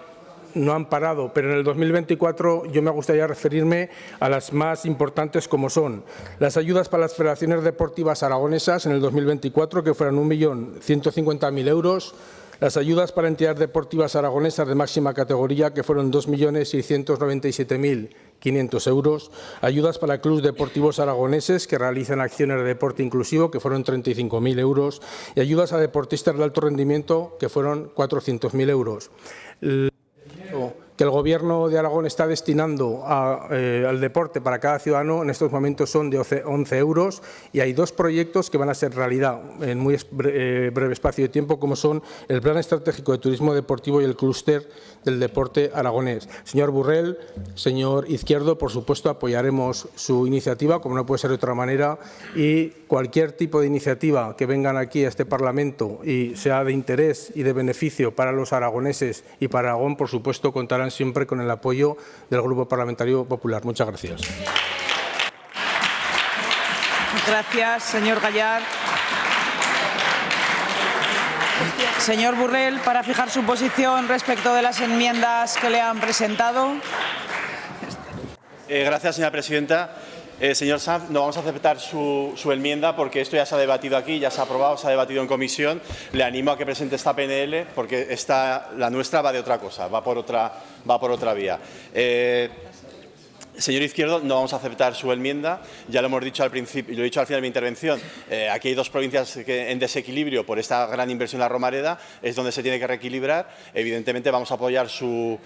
no han parado, pero en el 2024 yo me gustaría referirme a las más importantes, como son las ayudas para las federaciones deportivas aragonesas en el 2024, que fueron 1.150.000 euros, Las ayudas para entidades deportivas aragonesas de máxima categoría, que fueron 2.697.500 euros. Ayudas para clubes deportivos aragoneses que realizan acciones de deporte inclusivo, que fueron 35.000 euros. Y ayudas a deportistas de alto rendimiento, que fueron 400.000 euros. Que el Gobierno de Aragón está destinando al deporte para cada ciudadano en estos momentos son de 11 euros y hay dos proyectos que van a ser realidad en muy breve espacio de tiempo, como son el Plan Estratégico de Turismo Deportivo y el Clúster del Deporte Aragonés. Señor Burrell, señor Izquierdo, por supuesto apoyaremos su iniciativa, como no puede ser de otra manera, y cualquier tipo de iniciativa que vengan aquí a este Parlamento y sea de interés y de beneficio para los aragoneses y para Aragón, por supuesto, contarán siempre con el apoyo del Grupo Parlamentario Popular. Muchas gracias. Gracias, señor Gallard. Señor Burrell, para fijar su posición respecto de las enmiendas que le han presentado. Gracias, señora presidenta. Señor Sanz, no vamos a aceptar su enmienda porque esto ya se ha debatido aquí, ya se ha aprobado, se ha debatido en comisión. Le animo a que presente esta PNL porque la nuestra va de otra cosa, va por otra vía. Señor Izquierdo, no vamos a aceptar su enmienda. Ya lo hemos dicho al principio, lo he dicho al final de mi intervención. Aquí hay dos provincias en desequilibrio por esta gran inversión en la Romareda, es donde se tiene que reequilibrar. Evidentemente vamos a apoyar su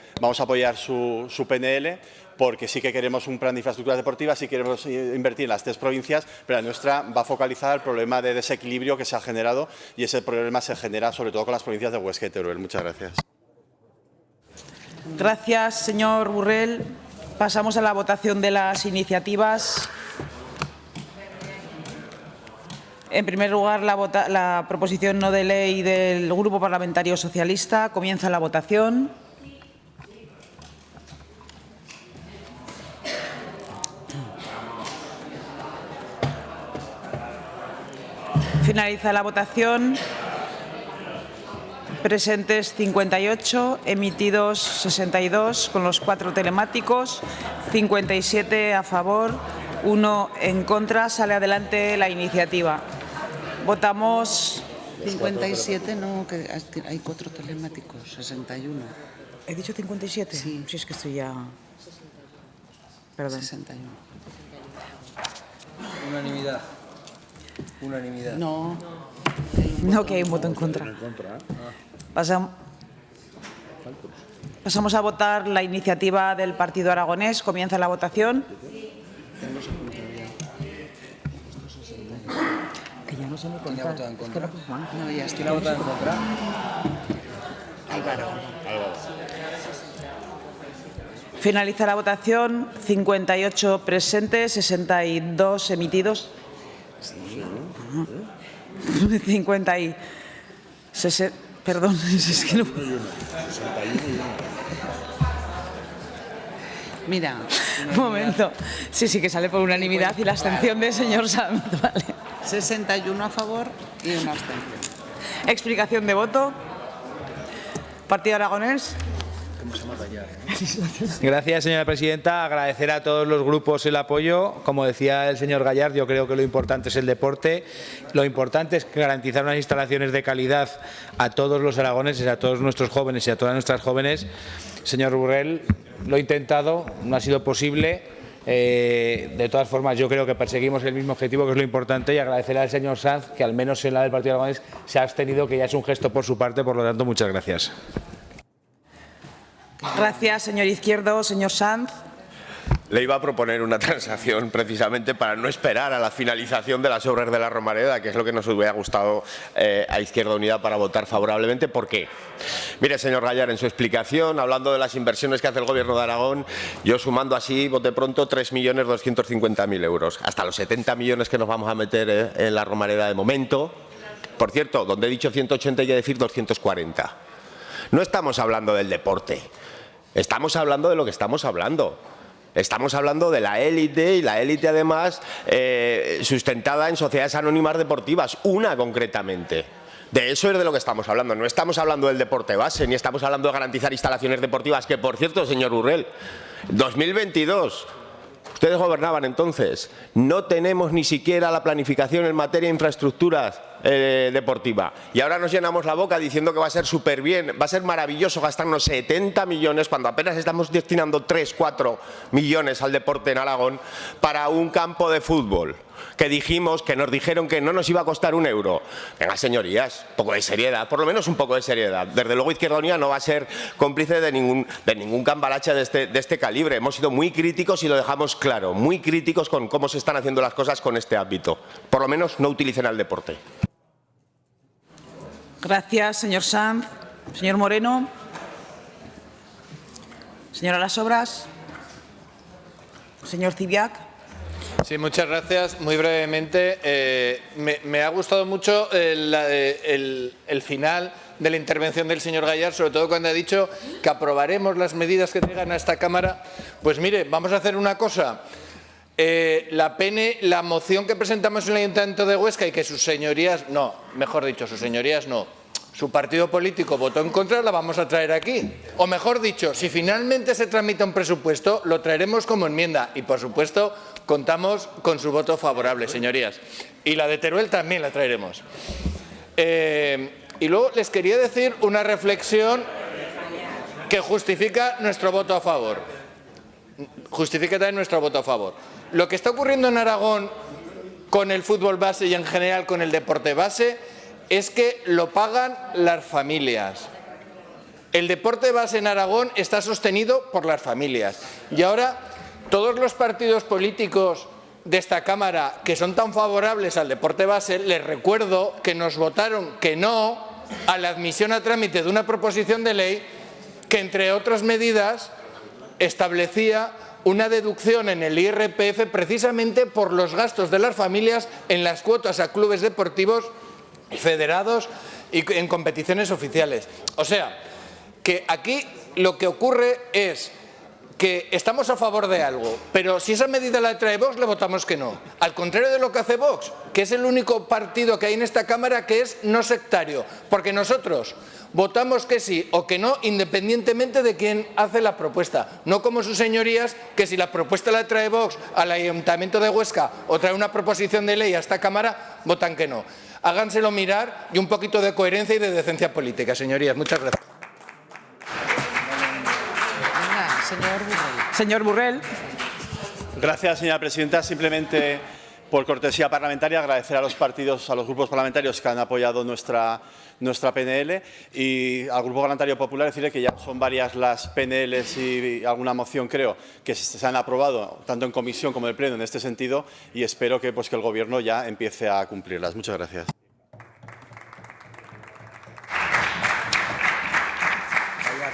PNL. Porque sí que queremos un plan de infraestructuras deportivas, sí queremos invertir en las tres provincias, pero la nuestra va focalizada al problema de desequilibrio que se ha generado y ese problema se genera sobre todo con las provincias de Huesca y Teruel. Muchas gracias. Gracias, señor Burrell. Pasamos a la votación de las iniciativas. En primer lugar, la proposición no de ley del Grupo Parlamentario Socialista. Comienza la votación. Finaliza la votación. Presentes 58, emitidos 62, con los 4 telemáticos, 57 a favor, 1 en contra. Sale adelante la iniciativa. Votamos. 57, no, que hay 4 telemáticos, 61. ¿He dicho 57? Sí. Si es que estoy ya. Perdón. 61. Unanimidad. Unanimidad. No. No, que hay un voto en contra. Pasamos a votar la iniciativa del Partido Aragonés. Comienza la votación. Que ya no se me ¿Quién ha votado en contra? No, ya ¿Quién ha votado en contra? Álvaro. Finaliza la votación. 58 presentes, 62 emitidos. Sí. 50 y... Perdón, es que no... 61. Mira. Un momento. Sí, que sale por unanimidad y la abstención del señor Sanz. Vale. 61 a favor y una abstención. Explicación de voto. Partido Aragonés. Gracias, señora presidenta. Agradecer a todos los grupos el apoyo. Como decía el señor Gallard, yo creo que lo importante es el deporte. Lo importante es garantizar unas instalaciones de calidad a todos los aragoneses, a todos nuestros jóvenes y a todas nuestras jóvenes. Señor Burrell, lo he intentado, no ha sido posible. De todas formas, yo creo que perseguimos el mismo objetivo, que es lo importante, y agradecer al señor Sanz, que al menos en la del Partido Aragonés se ha abstenido, que ya es un gesto por su parte. Por lo tanto, muchas gracias. Gracias, señor Izquierdo. Señor Sanz. Le iba a proponer una transacción precisamente para no esperar a la finalización de las obras de la Romareda, que es lo que nos hubiera gustado a Izquierda Unida para votar favorablemente. ¿Por qué? Mire, señor Gallard, en su explicación, hablando de las inversiones que hace el Gobierno de Aragón, yo sumando así, bote pronto, 3.250.000 euros. Hasta los 70 millones que nos vamos a meter en la Romareda de momento. Por cierto, donde he dicho 180 hay que decir 240. No estamos hablando del deporte. Estamos hablando de lo que estamos hablando. Estamos hablando de la élite, y la élite además sustentada en sociedades anónimas deportivas, una concretamente. De eso es de lo que estamos hablando. No estamos hablando del deporte base, ni estamos hablando de garantizar instalaciones deportivas, que por cierto, señor Burrell, 2022, ustedes gobernaban entonces, no tenemos ni siquiera la planificación en materia de infraestructuras deportiva. Y ahora nos llenamos la boca diciendo que va a ser súper bien, va a ser maravilloso gastarnos 70 millones cuando apenas estamos destinando 3, 4 millones al deporte en Aragón para un campo de fútbol. Que nos dijeron que no nos iba a costar un euro. Venga, señorías, un poco de seriedad, por lo menos un poco de seriedad. Desde luego Izquierda Unida no va a ser cómplice de ningún cambalache de este calibre. Hemos sido muy críticos y lo dejamos claro, muy críticos con cómo se están haciendo las cosas con este ámbito. Por lo menos no utilicen al deporte. Gracias, señor Sanz. Señor Moreno. Señora Las Obras. Señor Zibiac. Sí, muchas gracias. Muy brevemente, me ha gustado mucho el final de la intervención del señor Gayar, sobre todo cuando ha dicho que aprobaremos las medidas que traigan a esta Cámara. Pues mire, vamos a hacer una cosa. La moción que presentamos en el Ayuntamiento de Huesca y que sus señorías, no, mejor dicho, sus señorías no, su partido político votó en contra, la vamos a traer aquí. O mejor dicho, si finalmente se tramita un presupuesto, lo traeremos como enmienda y, por supuesto, contamos con su voto favorable, señorías. Y la de Teruel también la traeremos. Y luego les quería decir una reflexión que justifica nuestro voto a favor. Justifica también nuestro voto a favor. Lo que está ocurriendo en Aragón con el fútbol base y en general con el deporte base es que lo pagan las familias. El deporte base en Aragón está sostenido por las familias. Y ahora todos los partidos políticos de esta Cámara que son tan favorables al deporte base, les recuerdo que nos votaron que no a la admisión a trámite de una proposición de ley que, entre otras medidas, establecía una deducción en el IRPF precisamente por los gastos de las familias en las cuotas a clubes deportivos federados y en competiciones oficiales. O sea, que aquí lo que ocurre es que estamos a favor de algo, pero si esa medida la trae Vox, le votamos que no. Al contrario de lo que hace Vox, que es el único partido que hay en esta Cámara que es no sectario, porque nosotros votamos que sí o que no independientemente de quién hace la propuesta. No como sus señorías, que si la propuesta la trae Vox al Ayuntamiento de Huesca o trae una proposición de ley a esta Cámara, votan que no. Háganselo mirar y un poquito de coherencia y de decencia política, señorías. Muchas gracias. Señor Burrell. Gracias, señora presidenta. Simplemente, por cortesía parlamentaria, agradecer a los grupos parlamentarios que han apoyado nuestra PNL y al Grupo Parlamentario Popular decirle que ya son varias las PNLs y alguna moción, creo, que se han aprobado tanto en comisión como en el Pleno en este sentido y espero que el Gobierno ya empiece a cumplirlas. Muchas gracias.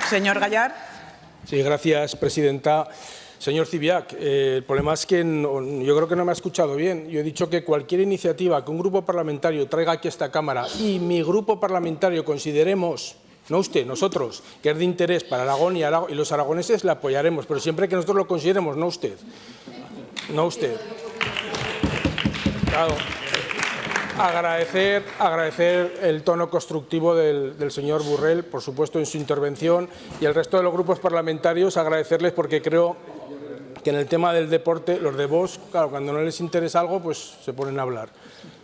Señor Gayar. Sí, gracias, presidenta. Señor Zibiac, el problema es que yo creo que no me ha escuchado bien. Yo he dicho que cualquier iniciativa que un grupo parlamentario traiga aquí a esta Cámara y mi grupo parlamentario consideremos, no usted, nosotros, que es de interés para Aragón y los aragoneses, la apoyaremos, pero siempre que nosotros lo consideremos, no usted. No usted. Claro. Agradecer el tono constructivo del señor Burrell, por supuesto, en su intervención, y el resto de los grupos parlamentarios agradecerles porque creo que en el tema del deporte, los de Vox, claro, cuando no les interesa algo, pues se ponen a hablar.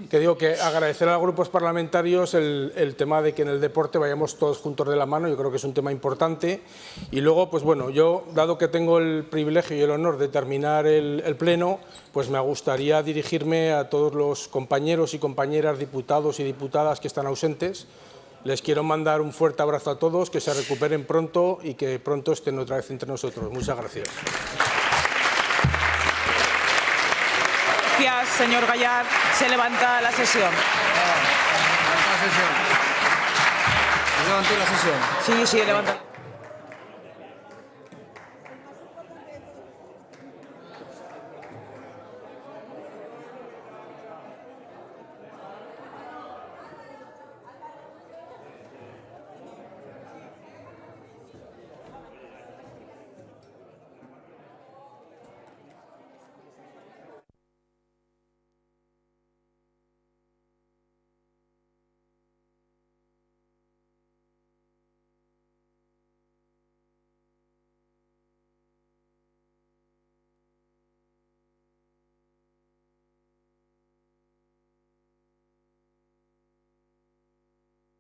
Que digo que agradecer a los grupos parlamentarios el tema de que en el deporte vayamos todos juntos de la mano, yo creo que es un tema importante. Y luego, pues bueno, yo, dado que tengo el privilegio y el honor de terminar el Pleno, pues me gustaría dirigirme a todos los compañeros y compañeras, diputados y diputadas que están ausentes. Les quiero mandar un fuerte abrazo a todos, que se recuperen pronto y que pronto estén otra vez entre nosotros. Muchas gracias. Gracias, señor Gayar. Se levanta la sesión. ¿Se levantó la sesión? Sí, levanta.